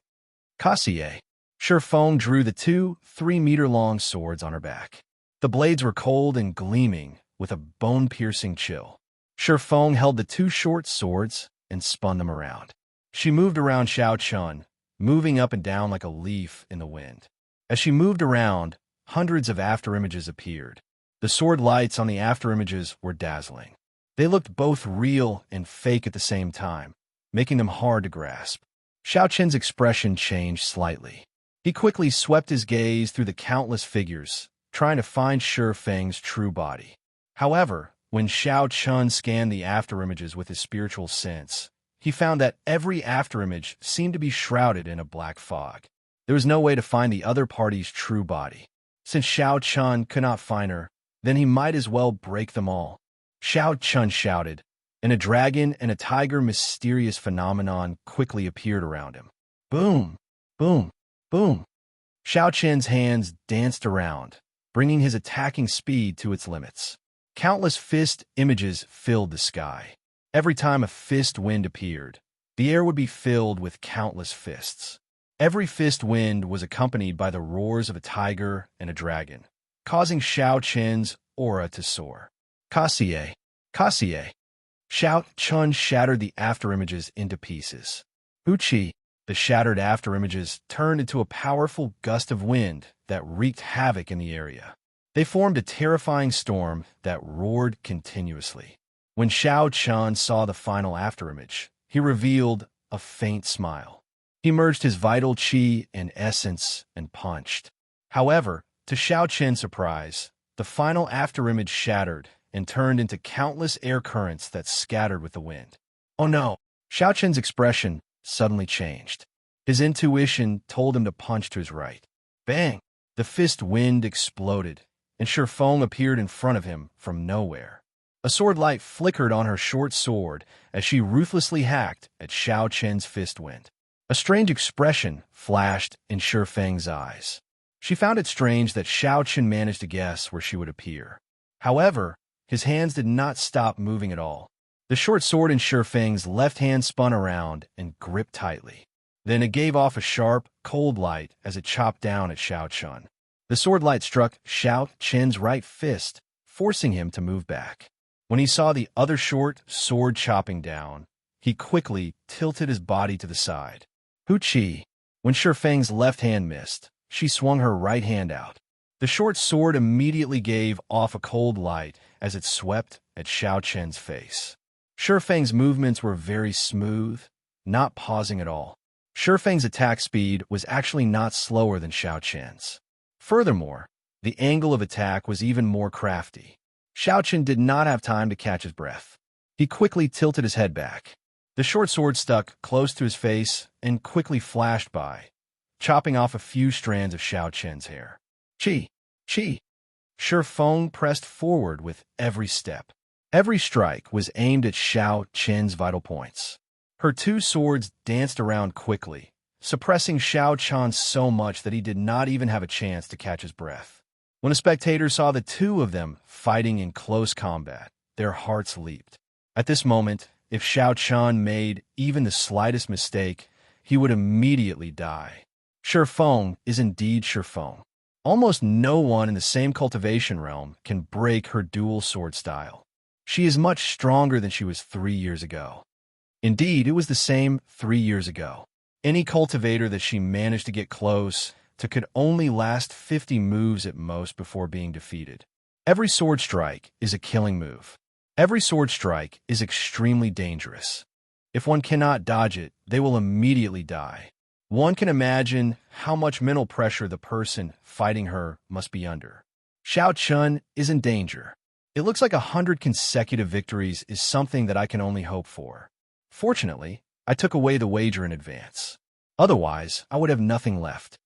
Kassier. Shi Feng drew the 2 3-meter-long swords on her back. The blades were cold and gleaming, with a bone-piercing chill. Shi Feng held the 2 short swords and spun them around. She moved around Xiao Chun, moving up and down like a leaf in the wind. As she moved around, hundreds of afterimages appeared. The sword lights on the afterimages were dazzling. They looked both real and fake at the same time, making them hard to grasp. Xiao Chen's expression changed slightly. He quickly swept his gaze through the countless figures, trying to find Shi Feng's true body. However, when Xiao Chun scanned the afterimages with his spiritual sense, he found that every afterimage seemed to be shrouded in a black fog. There was no way to find the other party's true body. Since Xiao Chun could not find her, then he might as well break them all. Xiao Chun shouted, and a dragon and a tiger mysterious phenomenon quickly appeared around him. Boom! Boom! Boom! Xiao Chen's hands danced around, bringing his attacking speed to its limits. Countless fist images filled the sky. Every time a fist wind appeared, the air would be filled with countless fists. Every fist wind was accompanied by the roars of a tiger and a dragon, causing Xiao Chen's aura to soar. Kasie! Kasie! Xiao Chun shattered the afterimages into pieces. Uchi! The shattered afterimages turned into a powerful gust of wind that wreaked havoc in the area. They formed a terrifying storm that roared continuously. When Xiao Chun saw the final afterimage, he revealed a faint smile. He merged his vital qi and essence and punched. However, to Xiao Chen's surprise, the final afterimage shattered and turned into countless air currents that scattered with the wind. Oh no! Xiao Chen's expression suddenly changed. His intuition told him to punch to his right. Bang! The fist wind exploded, and Shi Feng appeared in front of him from nowhere. A sword light flickered on her short sword as she ruthlessly hacked at Xiao Chen's fist wind. A strange expression flashed in Shi Feng's eyes. She found it strange that Xiao Chen managed to guess where she would appear. However, his hands did not stop moving at all. The short sword in Shi Feng's left hand spun around and gripped tightly. Then it gave off a sharp, cold light as it chopped down at Xiao Chun. The sword light struck Xiao Chen's right fist, forcing him to move back. When he saw the other short sword chopping down, he quickly tilted his body to the side. Huchi! When Shi Feng's left hand missed, she swung her right hand out. The short sword immediately gave off a cold light as it swept at Xiao Chen's face. Shi Feng's movements were very smooth, not pausing at all. Shi Feng's attack speed was actually not slower than Xiao Chen's. Furthermore, the angle of attack was even more crafty. Xiao Chen did not have time to catch his breath. He quickly tilted his head back. The short sword stuck close to his face and quickly flashed by, chopping off a few strands of Xiao Chen's hair. Chi! Chi! Shi Feng pressed forward with every step. Every strike was aimed at Xiao Chen's vital points. Her two swords danced around quickly, suppressing Xiao Chen so much that he did not even have a chance to catch his breath. When a spectator saw the two of them fighting in close combat, their hearts leaped. At this moment, if Xiao Chen made even the slightest mistake, he would immediately die. Shi Feng is indeed Shi Feng. Almost no one in the same cultivation realm can break her dual sword style. She is much stronger than she was 3 years ago. Indeed, it was the same 3 years ago. Any cultivator that she managed to get close to could only last 50 moves at most before being defeated. Every sword strike is a killing move. Every sword strike is extremely dangerous. If one cannot dodge it, they will immediately die. One can imagine how much mental pressure the person fighting her must be under. Xiao Chun is in danger. It looks like 100 consecutive victories is something that I can only hope for. Fortunately, I took away the wager in advance. Otherwise, I would have nothing left.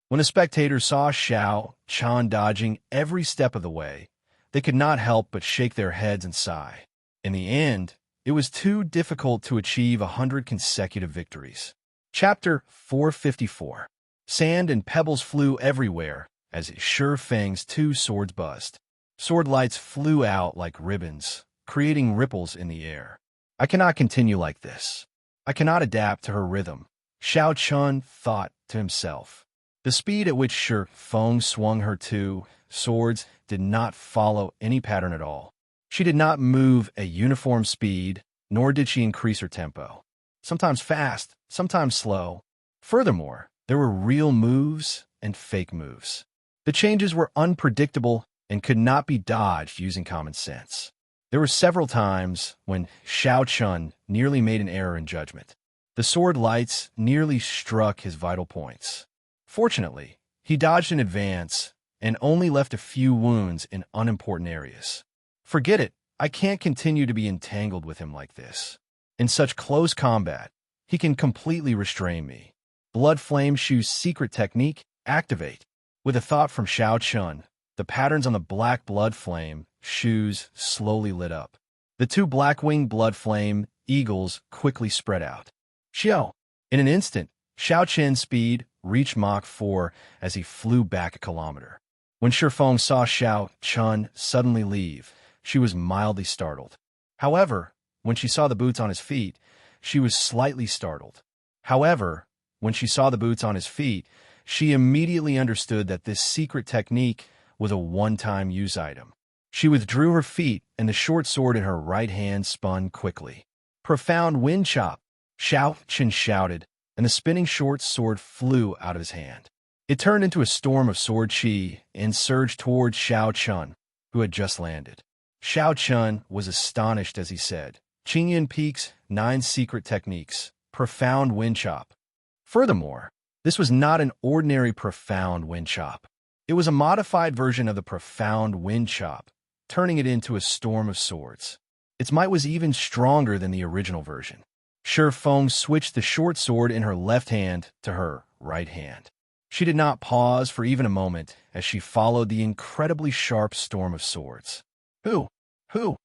When the spectators saw Xiao Chun dodging every step of the way, they could not help but shake their heads and sigh. In the end, it was too difficult to achieve 100 consecutive victories. Chapter 454. Sand and pebbles flew everywhere as Shi Feng's two swords buzzed. Sword lights flew out like ribbons, creating ripples in the air. I cannot continue like this. I cannot adapt to her rhythm, Xiao Chun thought to himself. The speed at which Shi Feng swung her two swords did not follow any pattern at all. She did not move at uniform speed, nor did she increase her tempo. sometimes fast, sometimes slow. Furthermore, there were real moves and fake moves. The changes were unpredictable and could not be dodged using common sense. There were several times when Xiao Chun nearly made an error in judgment. The sword lights nearly struck his vital points. Fortunately, he dodged in advance and only left a few wounds in unimportant areas. Forget it, I can't continue to be entangled with him like this. In such close combat, he can completely restrain me. Blood Flame Shu's secret technique, activate. With a thought from Xiao Chun, the patterns on the black blood flame shoes slowly lit up. The two black-winged blood flame eagles quickly spread out. Xiao! In an instant, Xiao Chen's speed reached Mach 4 as he flew back a kilometer. When Shifeng saw Xiao Chun suddenly leave, she was mildly startled. However, when she saw the boots on his feet, she was slightly startled. She immediately understood that this secret technique was a one-time use item. She withdrew her feet, and the short sword in her right hand spun quickly. Profound wind chop, Xiao Chen shouted, and the spinning short sword flew out of his hand. It turned into a storm of sword chi and surged towards Xiao Chun, who had just landed. Xiao Chun was astonished as he said, Qingyun Peak's 9 secret techniques, profound wind chop. Furthermore, this was not an ordinary profound wind chop. It was a modified version of the profound wind chop, turning it into a storm of swords. Its might was even stronger than the original version. Shifeng switched the short sword in her left hand to her right hand. She did not pause for even a moment as she followed the incredibly sharp storm of swords. Who?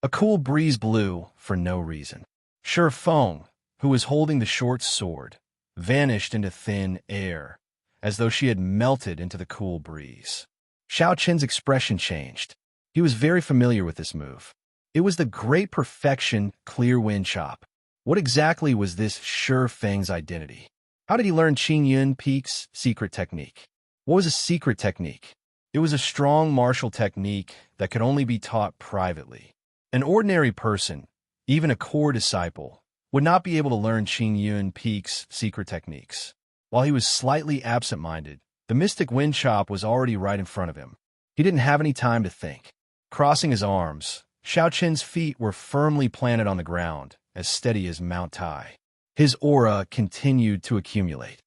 A cool breeze blew for no reason. Shifeng, who was holding the short sword, vanished into thin air, as though she had melted into the cool breeze. Xiao Chen's expression changed. He was very familiar with this move. It was the great perfection clear wind chop. What exactly was this Shifeng's identity? How did he learn Qingyun Peak's secret technique? What was a secret technique? It was a strong martial technique that could only be taught privately. An ordinary person, even a core disciple, would not be able to learn Qingyun Peak's secret techniques. While he was slightly absent-minded, the mystic wind chop was already right in front of him. He didn't have any time to think. Crossing his arms, Xiao Chen's feet were firmly planted on the ground, as steady as Mount Tai. His aura continued to accumulate.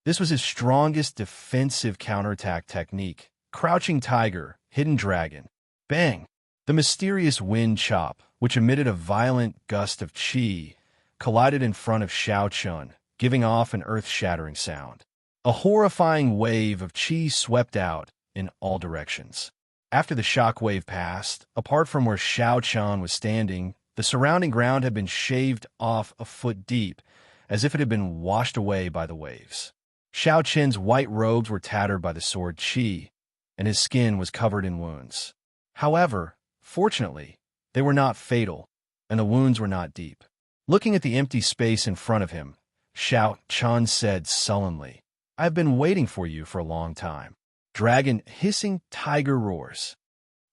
This was his strongest defensive counterattack technique, Crouching Tiger, Hidden Dragon. Bang! The mysterious wind chop, which emitted a violent gust of qi, collided in front of Xiao Chun, giving off an earth-shattering sound. A horrifying wave of qi swept out in all directions. After the shock wave passed, apart from where Xiao Chun was standing, the surrounding ground had been shaved off a foot deep, as if it had been washed away by the waves. Xiao Chen's white robes were tattered by the sword qi, and his skin was covered in wounds. However, fortunately, they were not fatal, and the wounds were not deep. Looking at the empty space in front of him, Xiao Chun said sullenly, I have been waiting for you for a long time. Dragon hissing, tiger roars.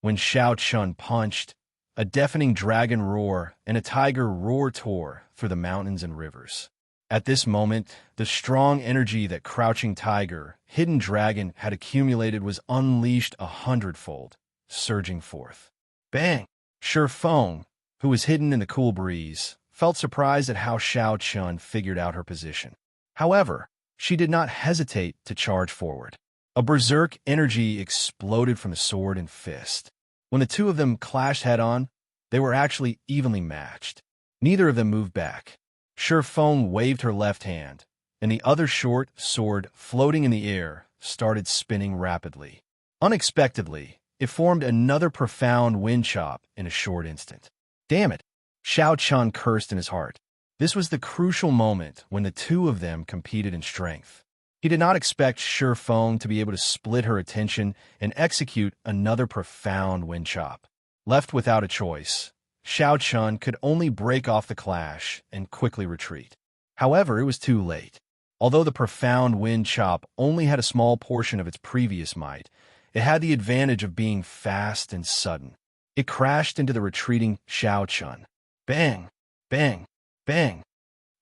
When Xiao Chun punched, a deafening dragon roar and a tiger roar tore through the mountains and rivers. At this moment, the strong energy that Crouching Tiger, Hidden Dragon had accumulated was unleashed 100-fold, surging forth. Bang! Shifeng, who was hidden in the cool breeze, felt surprised at how Xiao Chun figured out her position. However, she did not hesitate to charge forward. A berserk energy exploded from the sword and fist. When the two of them clashed head-on, they were actually evenly matched. Neither of them moved back. Shifeng waved her left hand, and the other short sword, floating in the air, started spinning rapidly. Unexpectedly, it formed another profound wind chop in a short instant. Damn it! Xiao Chun cursed in his heart. This was the crucial moment when the two of them competed in strength. He did not expect Shifeng to be able to split her attention and execute another profound wind chop. Left without a choice, Xiao Chun could only break off the clash and quickly retreat. However, it was too late. Although the profound wind chop only had a small portion of its previous might, it had the advantage of being fast and sudden. It crashed into the retreating Xiao Chun. Bang! Bang! Bang!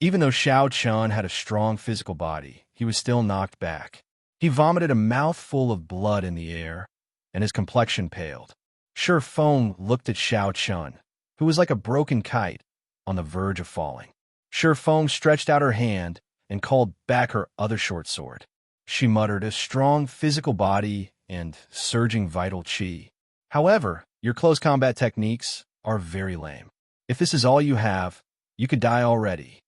Even though Xiao Chun had a strong physical body, he was still knocked back. He vomited a mouthful of blood in the air, and his complexion paled. Shi Feng looked at Xiao Chun, who was like a broken kite, on the verge of falling. Shi Feng stretched out her hand and called back her other short sword. She muttered, "A strong physical body and surging vital qi. However, your close combat techniques are very lame. If this is all you have, you could die already."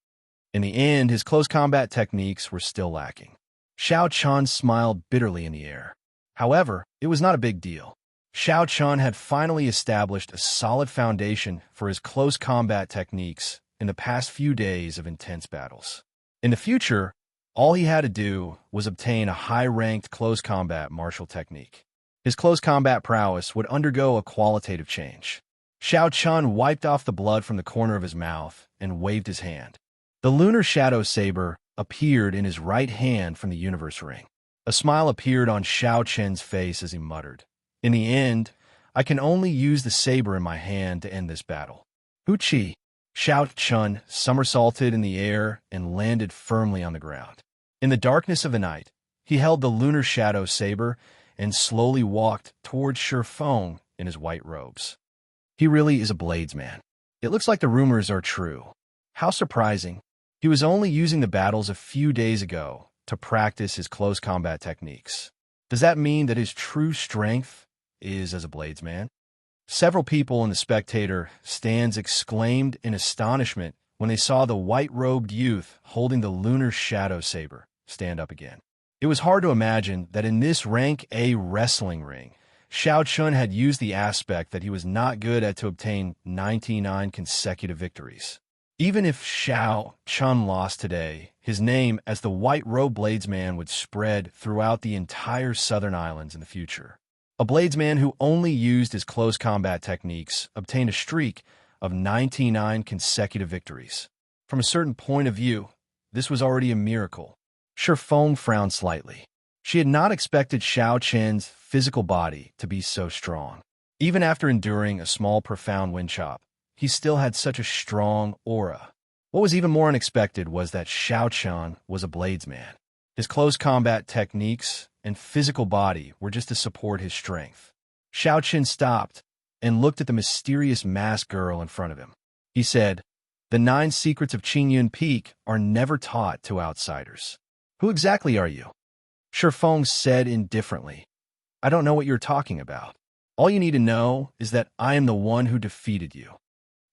In the end, his close combat techniques were still lacking. Xiao Chun smiled bitterly in the air. However, it was not a big deal. Xiao Chun had finally established a solid foundation for his close combat techniques in the past few days of intense battles. In the future, all he had to do was obtain a high-ranked close combat martial technique. His close combat prowess would undergo a qualitative change. Xiao Chun wiped off the blood from the corner of his mouth and waved his hand. The lunar shadow saber appeared in his right hand from the universe ring. A smile appeared on Xiao Chen's face as he muttered, "In the end, I can only use the saber in my hand to end this battle." Hu Qi. Xiao Chun somersaulted in the air and landed firmly on the ground. In the darkness of the night, he held the lunar shadow saber and slowly walked towards Shi Feng in his white robes. He really is a bladesman. It looks like the rumors are true. How surprising. He was only using the battles a few days ago to practice his close combat techniques. Does that mean that his true strength is as a bladesman? Several people in the spectator stands exclaimed in astonishment when they saw the white-robed youth holding the lunar shadow saber stand up again. It was hard to imagine that in this rank A wrestling ring, Xiao Chun had used the aspect that he was not good at to obtain 99 consecutive victories. Even if Xiao Chun lost today, his name as the white-robed bladesman would spread throughout the entire southern islands in the future. A bladesman who only used his close combat techniques obtained a streak of 99 consecutive victories. From a certain point of view, this was already a miracle. Shi Feng frowned slightly. She had not expected Xiao Chen's physical body to be so strong. Even after enduring a small profound wind chop, he still had such a strong aura. What was even more unexpected was that Xiao Chun was a bladesman. His close combat techniques and physical body were just to support his strength. Xiao Chun stopped and looked at the mysterious masked girl in front of him. He said, "The 9 secrets of Qingyun Peak are never taught to outsiders." "Who exactly are you?" Shi Feng said indifferently. "I don't know what you're talking about. All you need to know is that I am the one who defeated you."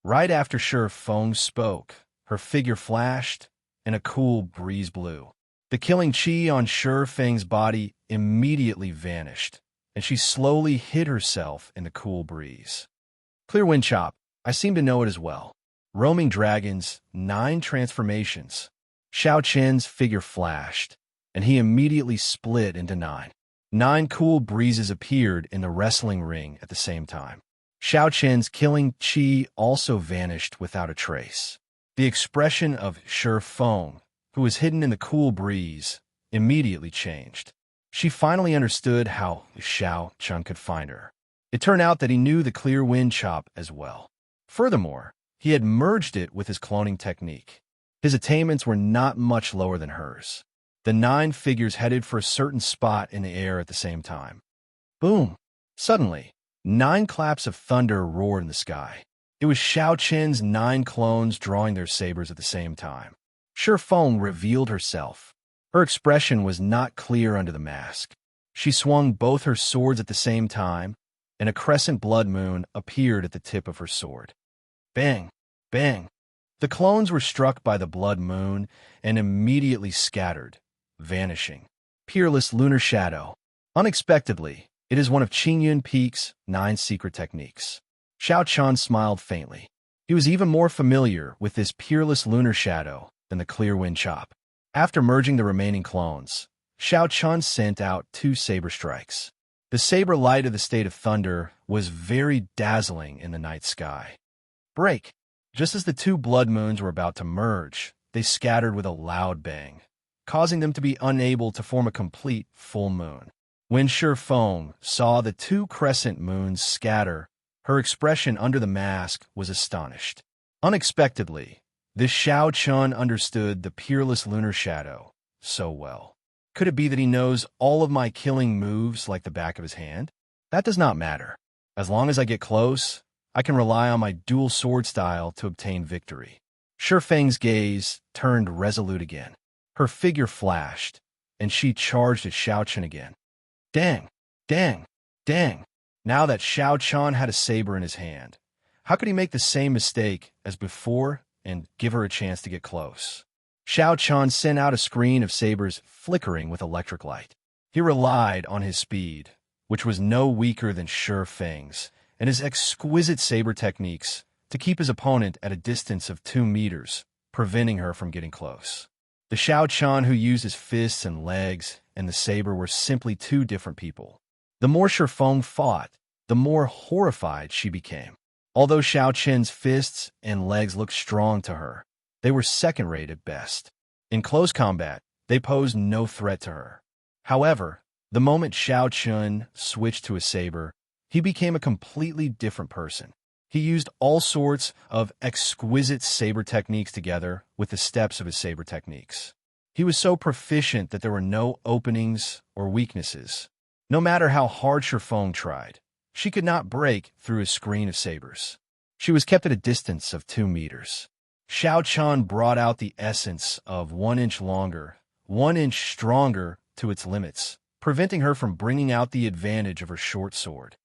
Right after Shi Feng spoke, her figure flashed and a cool breeze blew. The killing qi on Shi Feng's body immediately vanished, and she slowly hid herself in the cool breeze. Clear wind chop, I seem to know it as well. Roaming dragons, 9 transformations. Xiao Chen's figure flashed, and he immediately split into 9. 9 cool breezes appeared in the wrestling ring at the same time. Xiao Chen's killing qi also vanished without a trace. The expression of Shi Feng, who was hidden in the cool breeze, immediately changed. She finally understood how Xiao Chun could find her. It turned out that he knew the clear wind chop as well. Furthermore, he had merged it with his cloning technique. His attainments were not much lower than hers. The 9 figures headed for a certain spot in the air at the same time. Boom! Suddenly, 9 claps of thunder roared in the sky. It was Xiao Chen's 9 clones drawing their sabers at the same time. Shi Feng revealed herself. Her expression was not clear under the mask. She swung both her swords at the same time, and a crescent blood moon appeared at the tip of her sword. Bang! Bang! The clones were struck by the blood moon and immediately scattered, vanishing. Peerless lunar shadow. Unexpectedly, it is one of Qingyun Peak's 9 secret techniques. Xiao Chun smiled faintly. He was even more familiar with this peerless lunar shadow than the clear wind chop. After merging the remaining clones, Xiao Chun sent out 2 saber strikes. The saber light of the state of thunder was very dazzling in the night sky. Break! Just as the 2 blood moons were about to merge, they scattered with a loud bang, causing them to be unable to form a complete full moon. When Shi Feng saw the 2 crescent moons scatter, her expression under the mask was astonished. Unexpectedly, This Xiao Chun understood the peerless lunar shadow so well. Could it be that he knows all of my killing moves like the back of his hand? That does not matter. As long as I get close, I can rely on my dual sword style to obtain victory. Shi Feng's gaze turned resolute again. Her figure flashed, and she charged at Xiao Chun again. Dang! Dang! Dang! Now that Xiao Chun had a saber in his hand, how could he make the same mistake as before and give her a chance to get close? Xiao Chun sent out a screen of sabers flickering with electric light. He relied on his speed, which was no weaker than Shi Feng's, and his exquisite saber techniques to keep his opponent at a distance of 2 meters, preventing her from getting close. The Xiao Chun who used his fists and legs and the saber were simply two different people. The more Shi Feng fought, the more horrified she became. Although Xiao Chen's fists and legs looked strong to her, they were second-rate at best. In close combat, they posed no threat to her. However, the moment Xiao Chun switched to a saber, he became a completely different person. He used all sorts of exquisite saber techniques together with the steps of his saber techniques. He was so proficient that there were no openings or weaknesses. No matter how hard Shi Feng tried, she could not break through his screen of sabers. She was kept at a distance of 2 meters. Xiao Chun brought out the essence of 1 inch longer, 1 inch stronger to its limits, preventing her from bringing out the advantage of her short sword.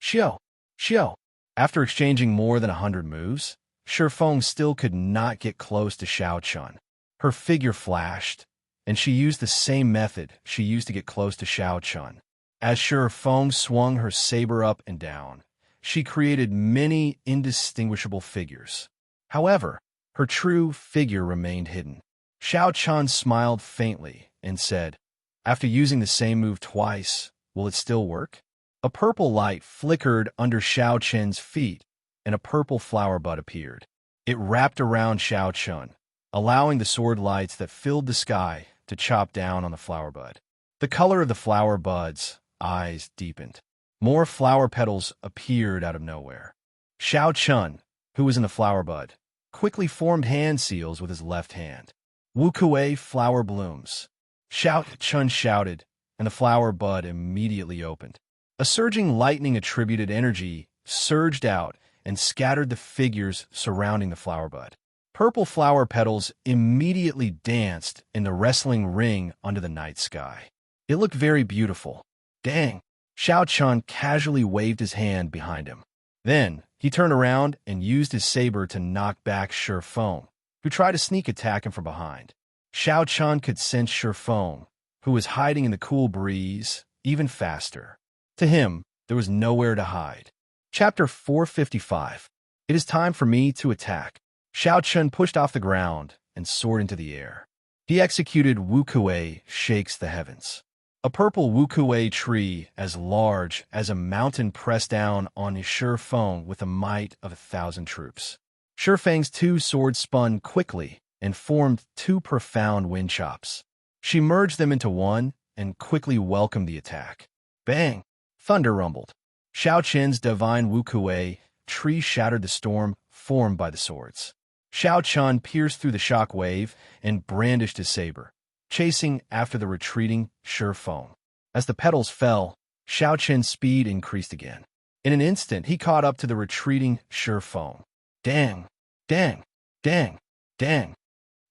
Xiao! Xiao! After exchanging more than 100 moves, Shi Feng still could not get close to Xiao Chun. Her figure flashed, and she used the same method she used to get close to Xiao Chun. As Shi Feng swung her saber up and down, she created many indistinguishable figures. However, her true figure remained hidden. Xiao Chun smiled faintly and said, "After using the same move twice, will it still work?" A purple light flickered under Xiao Chen's feet, and a purple flower bud appeared. It wrapped around Xiao Chun, allowing the sword lights that filled the sky to chop down on the flower bud. The color of the flower bud's eyes deepened. More flower petals appeared out of nowhere. Xiao Chun, who was in the flower bud, quickly formed hand seals with his left hand. Wu Kuei flower blooms. Xiao Chun shouted, and the flower bud immediately opened. A surging lightning-attributed energy surged out and scattered the figures surrounding the flower bud. Purple flower petals immediately danced in the wrestling ring under the night sky. It looked very beautiful. Dang! Xiao Chun casually waved his hand behind him. Then, he turned around and used his saber to knock back Shi Feng, who tried to sneak attack him from behind. Xiao Chun could sense Shi Feng, who was hiding in the cool breeze, even faster. To him, there was nowhere to hide. Chapter 455. It is time for me to attack. Xiao Chun pushed off the ground and soared into the air. He executed Wu Kuei shakes the heavens. A purple Wu Kuei tree as large as a mountain pressed down on Shi Feng with the might of 1,000 troops. Shi Feng's 2 swords spun quickly and formed 2 profound wind chops. She merged them into one and quickly welcomed the attack. Bang! Thunder rumbled. Xiao Chen's divine Wu Kuei tree shattered the storm formed by the swords. Xiao Chun pierced through the shock wave and brandished his saber, chasing after the retreating Shi Feng. As the petals fell, Xiao Chen's speed increased again. In an instant, he caught up to the retreating Shi Feng. Dang! Dang! Dang! Dang!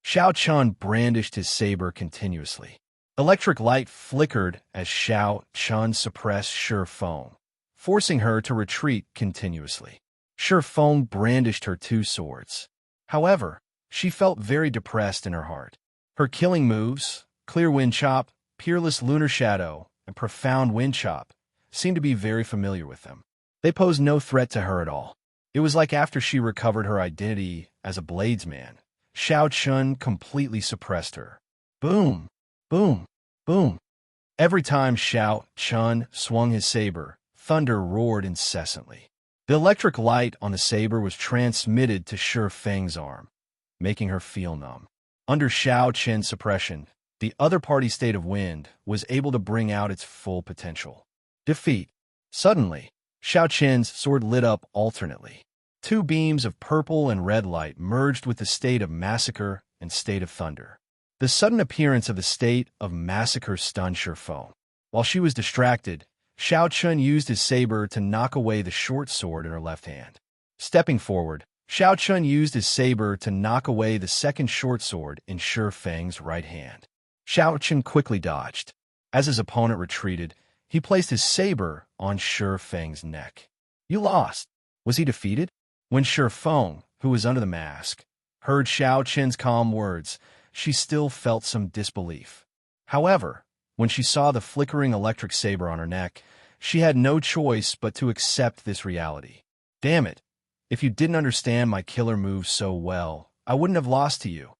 Xiao Chun brandished his saber continuously. Electric light flickered as Xiao Chun suppressed Shi Feng, forcing her to retreat continuously. Shi Feng brandished her 2 swords. However, she felt very depressed in her heart. Her killing moves, Clear Wind Chop, Peerless Lunar Shadow, and Profound Wind Chop, seemed to be very familiar with them. They posed no threat to her at all. It was like after she recovered her identity as a bladesman, Xiao Chun completely suppressed her. Boom! Boom! Boom! Every time Xiao Chun swung his saber, thunder roared incessantly. The electric light on the saber was transmitted to Shi Feng's arm, making her feel numb. Under Xiao Chen's suppression, the other party's state of wind was able to bring out its full potential. Defeat. Suddenly, Xiao Chen's sword lit up alternately. Two beams of purple and red light merged with the state of massacre and state of thunder. The sudden appearance of the state of massacre stunned Shifeng. While she was distracted, Xiao Chun used his saber to knock away the short sword in her left hand. Stepping forward, Xiao Chun used his saber to knock away the second short sword in Shifeng's right hand. Xiao Chun quickly dodged. As his opponent retreated, he placed his saber on Shifeng's neck. "You lost." Was he defeated? When Shifeng, who was under the mask, heard Xiao Chun's calm words, she still felt some disbelief. However, when she saw the flickering electric saber on her neck, she had no choice but to accept this reality. "Damn it. If you didn't understand my killer moves so well, I wouldn't have lost to you."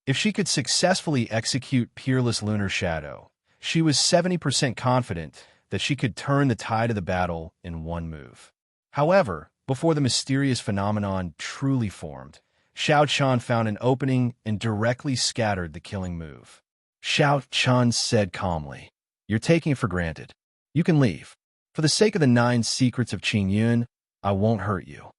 If she could successfully execute Peerless Lunar Shadow, she was 70% confident that she could turn the tide of the battle in one move. However, before the mysterious phenomenon truly formed, Xiao Chun found an opening and directly scattered the killing move. Xiao Chun said calmly, "You're taking it for granted. You can leave. For the sake of the 9 secrets of Qing Yun, I won't hurt you."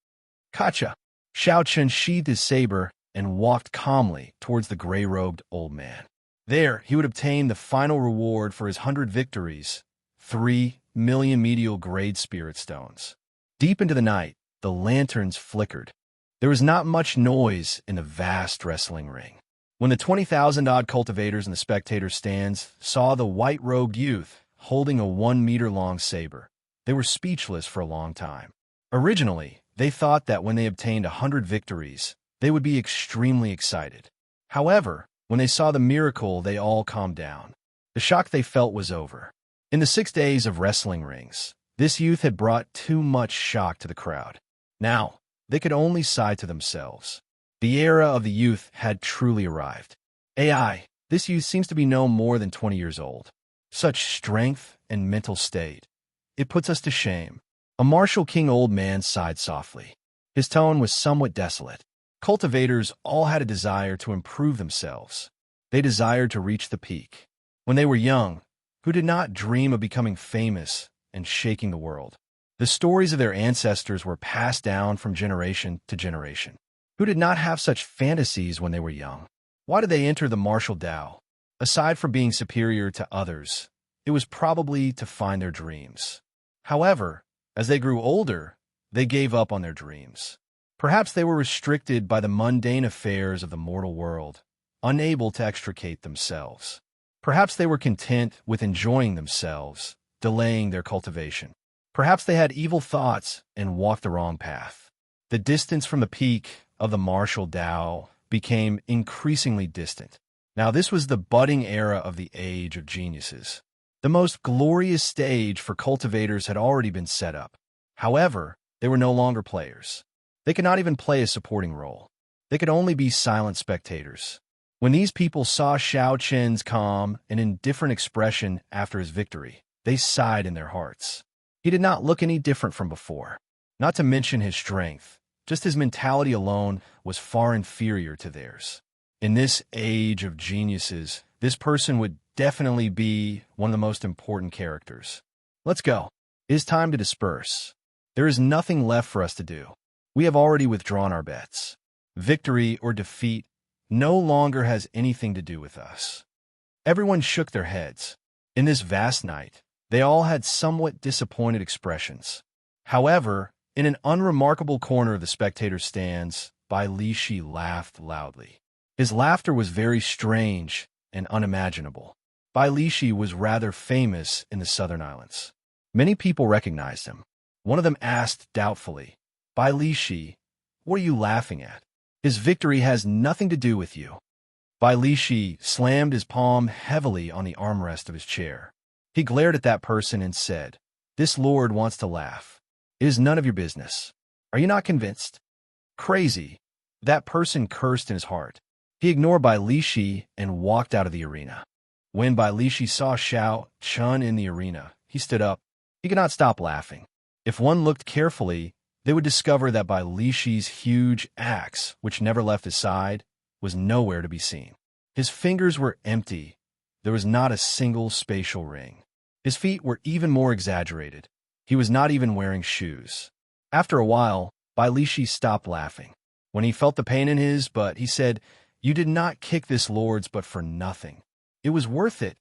"Gotcha." Xiao Chun sheathed his saber and walked calmly towards the gray-robed old man. There, he would obtain the final reward for his 100 victories, 3 million medial grade spirit stones. Deep into the night, the lanterns flickered. There was not much noise in the vast wrestling ring. When the 20,000-odd cultivators in the spectator stands saw the white-robed youth holding a 1-meter-long saber, they were speechless for a long time. Originally, they thought that when they obtained 100 victories, they would be extremely excited. However, when they saw the miracle, they all calmed down. The shock they felt was over. In the 6 days of wrestling rings, this youth had brought too much shock to the crowd. Now, they could only sigh to themselves. The era of the youth had truly arrived. AI, this youth seems to be no more than 20 years old. Such strength and mental state. It puts us to shame. A martial king old man sighed softly. His tone was somewhat desolate. Cultivators all had a desire to improve themselves. They desired to reach the peak. When they were young, who did not dream of becoming famous and shaking the world? The stories of their ancestors were passed down from generation to generation. Who did not have such fantasies when they were young? Why did they enter the martial Tao? Aside from being superior to others, it was probably to find their dreams. However, as they grew older, they gave up on their dreams. Perhaps they were restricted by the mundane affairs of the mortal world, unable to extricate themselves. Perhaps they were content with enjoying themselves, delaying their cultivation. Perhaps they had evil thoughts and walked the wrong path. The distance from the peak of the martial Tao became increasingly distant. Now this was the budding era of the age of geniuses. The most glorious stage for cultivators had already been set up. However, they were no longer players. They could not even play a supporting role. They could only be silent spectators. When these people saw Xiao Chen's calm and indifferent expression after his victory, they sighed in their hearts. He did not look any different from before. Not to mention his strength, just his mentality alone was far inferior to theirs. In this age of geniuses, this person would definitely be one of the most important characters. Let's go. It is time to disperse. There is nothing left for us to do. We have already withdrawn our bets. Victory or defeat no longer has anything to do with us. Everyone shook their heads. In this vast night, they all had somewhat disappointed expressions. However, in an unremarkable corner of the spectator stands, Bai Lishi laughed loudly. His laughter was very strange and unimaginable. Bai Lishi was rather famous in the Southern Islands. Many people recognized him. One of them asked doubtfully, "Bai Lishi, what are you laughing at? His victory has nothing to do with you." Bai Lishi slammed his palm heavily on the armrest of his chair. He glared at that person and said, "This lord wants to laugh. It is none of your business. Are you not convinced?" Crazy. That person cursed in his heart. He ignored Bai Lishi and walked out of the arena. When Bai Lishi saw Xiao Chun in the arena, he stood up. He could not stop laughing. If one looked carefully, they would discover that Bai Lishi's huge axe, which never left his side, was nowhere to be seen. His fingers were empty. There was not a single spatial ring. His feet were even more exaggerated. He was not even wearing shoes. After a while, Bai Lishi stopped laughing. When he felt the pain in his butt, he said, "You did not kick this lord's butt for nothing. It was worth it."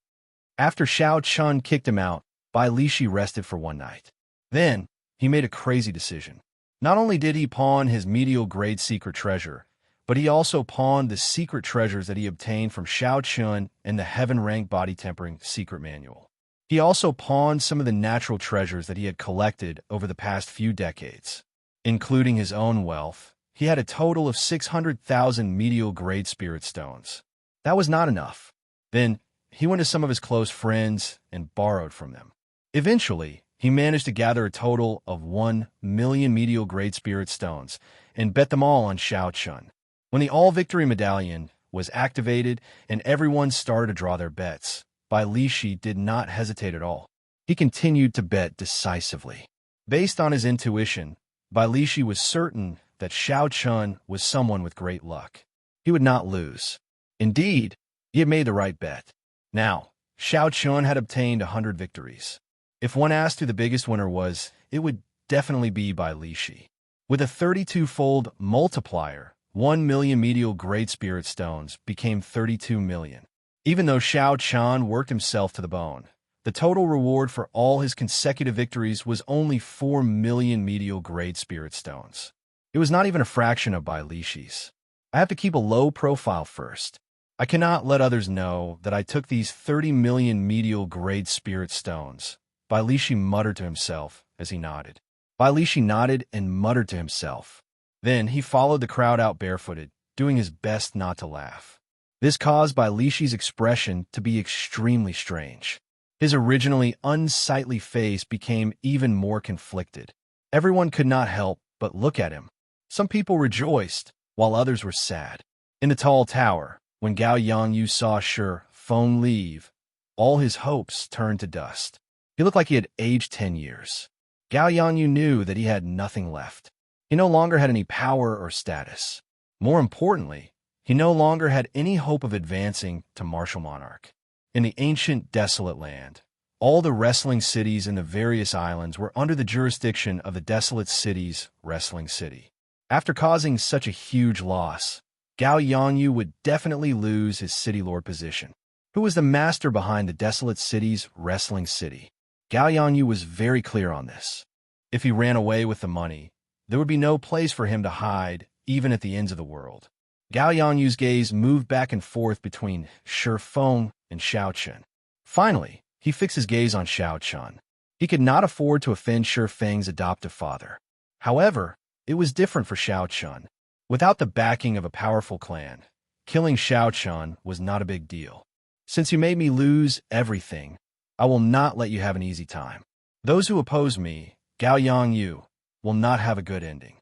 After Xiao Chun kicked him out, Bai Lishi rested for one night. Then, he made a crazy decision. Not only did he pawn his medial-grade secret treasure, but he also pawned the secret treasures that he obtained from Xiao Chun and the heaven-rank body-tempering secret manual. He also pawned some of the natural treasures that he had collected over the past few decades. Including his own wealth, he had a total of 600,000 medial-grade spirit stones. That was not enough. Then, he went to some of his close friends and borrowed from them. Eventually, he managed to gather a total of 1 million medial-grade spirit stones and bet them all on Xiao Chun. When the All-Victory Medallion was activated and everyone started to draw their bets, Bai Lishi did not hesitate at all. He continued to bet decisively. Based on his intuition, Bai Lishi was certain that Xiao Chun was someone with great luck. He would not lose. Indeed, he had made the right bet. Now, Xiao Chun had obtained 100 victories. If one asked who the biggest winner was, it would definitely be Bai Lishi. With a 32-fold multiplier, 1 million medial great spirit stones became 32 million. Even though Xiao Chun worked himself to the bone, the total reward for all his consecutive victories was only 4 million medial grade spirit stones. It was not even a fraction of Bai Lishi's. I have to keep a low profile first. I cannot let others know that I took these 30 million medial grade spirit stones. Bai Lishi muttered to himself as he nodded. Bai Lishi nodded and muttered to himself. Then he followed the crowd out barefooted, doing his best not to laugh. This caused Bai Lishi's expression to be extremely strange. His originally unsightly face became even more conflicted. Everyone could not help but look at him. Some people rejoiced, while others were sad. In the tall tower, when Gao Yangyu saw Shi Feng leave, all his hopes turned to dust. He looked like he had aged 10 years. Gao Yangyu knew that he had nothing left. He no longer had any power or status. More importantly, he no longer had any hope of advancing to martial monarch. In the ancient desolate land, all the wrestling cities in the various islands were under the jurisdiction of the desolate city's wrestling city. After causing such a huge loss, Gao Yangyu would definitely lose his city lord position. Who was the master behind the desolate city's wrestling city? Gao Yangyu was very clear on this. If he ran away with the money, there would be no place for him to hide, even at the ends of the world. Gao Yangyu's gaze moved back and forth between Shi Feng and Xiao Chun. Finally, he fixed his gaze on Xiao Chun. He could not afford to offend Shi Feng's adoptive father. However, it was different for Xiao Chun. Without the backing of a powerful clan, killing Xiao Chun was not a big deal. Since you made me lose everything, I will not let you have an easy time. Those who oppose me, Gao Yangyu, will not have a good ending.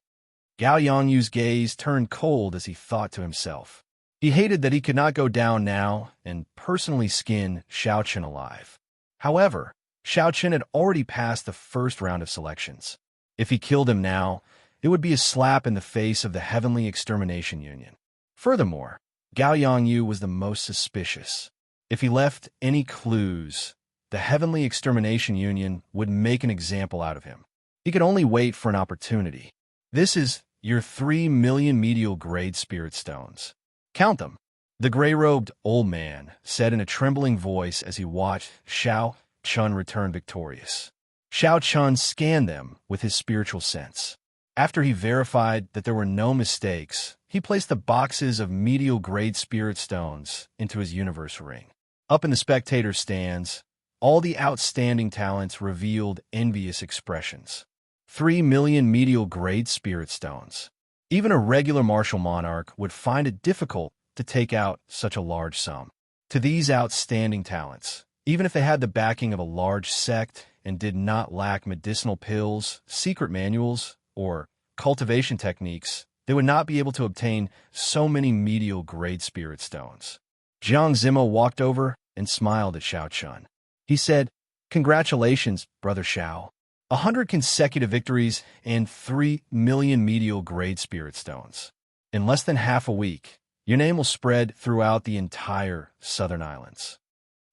Gao Yangyu's gaze turned cold as he thought to himself. He hated that he could not go down now and personally skin Xiao Chun alive. However, Xiao Chun had already passed the first round of selections. If he killed him now, it would be a slap in the face of the Heavenly Extermination Union. Furthermore, Gao Yangyu was the most suspicious. If he left any clues, the Heavenly Extermination Union would make an example out of him. He could only wait for an opportunity. This is your 3 million medial grade spirit stones. Count them, the gray-robed old man said in a trembling voice as he watched Xiao Chun return victorious. Xiao Chun scanned them with his spiritual sense. After he verified that there were no mistakes, he placed the boxes of medial grade spirit stones into his universe ring. Up in the spectator stands, all the outstanding talents revealed envious expressions. 3 million medial grade spirit stones. Even a regular martial monarch would find it difficult to take out such a large sum. To these outstanding talents, even if they had the backing of a large sect and did not lack medicinal pills, secret manuals, or cultivation techniques, they would not be able to obtain so many medial grade spirit stones. Jiang Zimo walked over and smiled at Xiao Chun. He said, "Congratulations, Brother Xiao. 100 consecutive victories and 3 million medial grade spirit stones. In less than half a week, your name will spread throughout the entire Southern Islands."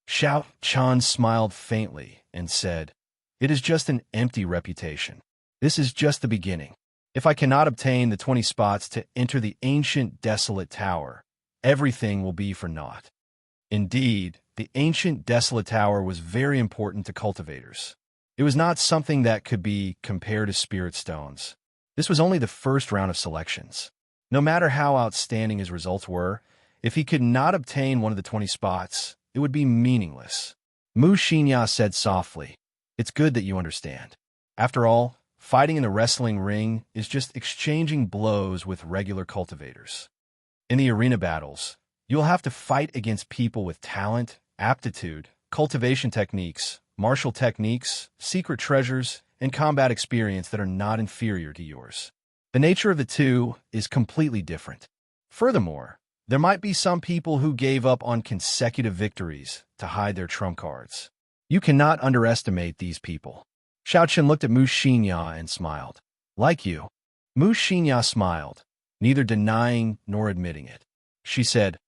Xiao Chun smiled faintly and said, "It is just an empty reputation. This is just the beginning. If I cannot obtain the 20 spots to enter the ancient desolate tower, everything will be for naught. Indeed, the ancient desolate tower was very important to cultivators. It was not something that could be compared to spirit stones. This was only the first round of selections. No matter how outstanding his results were, if he could not obtain one of the 20 spots, it would be meaningless. Mu Xinya said softly, "It's good that you understand. After all, fighting in the wrestling ring is just exchanging blows with regular cultivators. In the arena battles, you'll have to fight against people with talent, aptitude, cultivation techniques, martial techniques, secret treasures, and combat experience that are not inferior to yours. The nature of the two is completely different. Furthermore, there might be some people who gave up on consecutive victories to hide their trump cards. You cannot underestimate these people." Xiaoqin looked at Mu Xinya and smiled. "Like you." Mu Xinya smiled, neither denying nor admitting it. She said,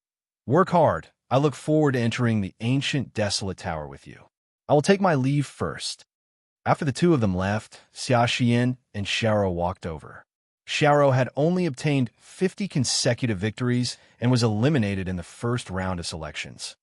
"Work hard. I look forward to entering the ancient desolate tower with you. I will take my leave first." After the two of them left, Xiaoxian and Xiao walked over. Xiao had only obtained 50 consecutive victories and was eliminated in the first round of selections.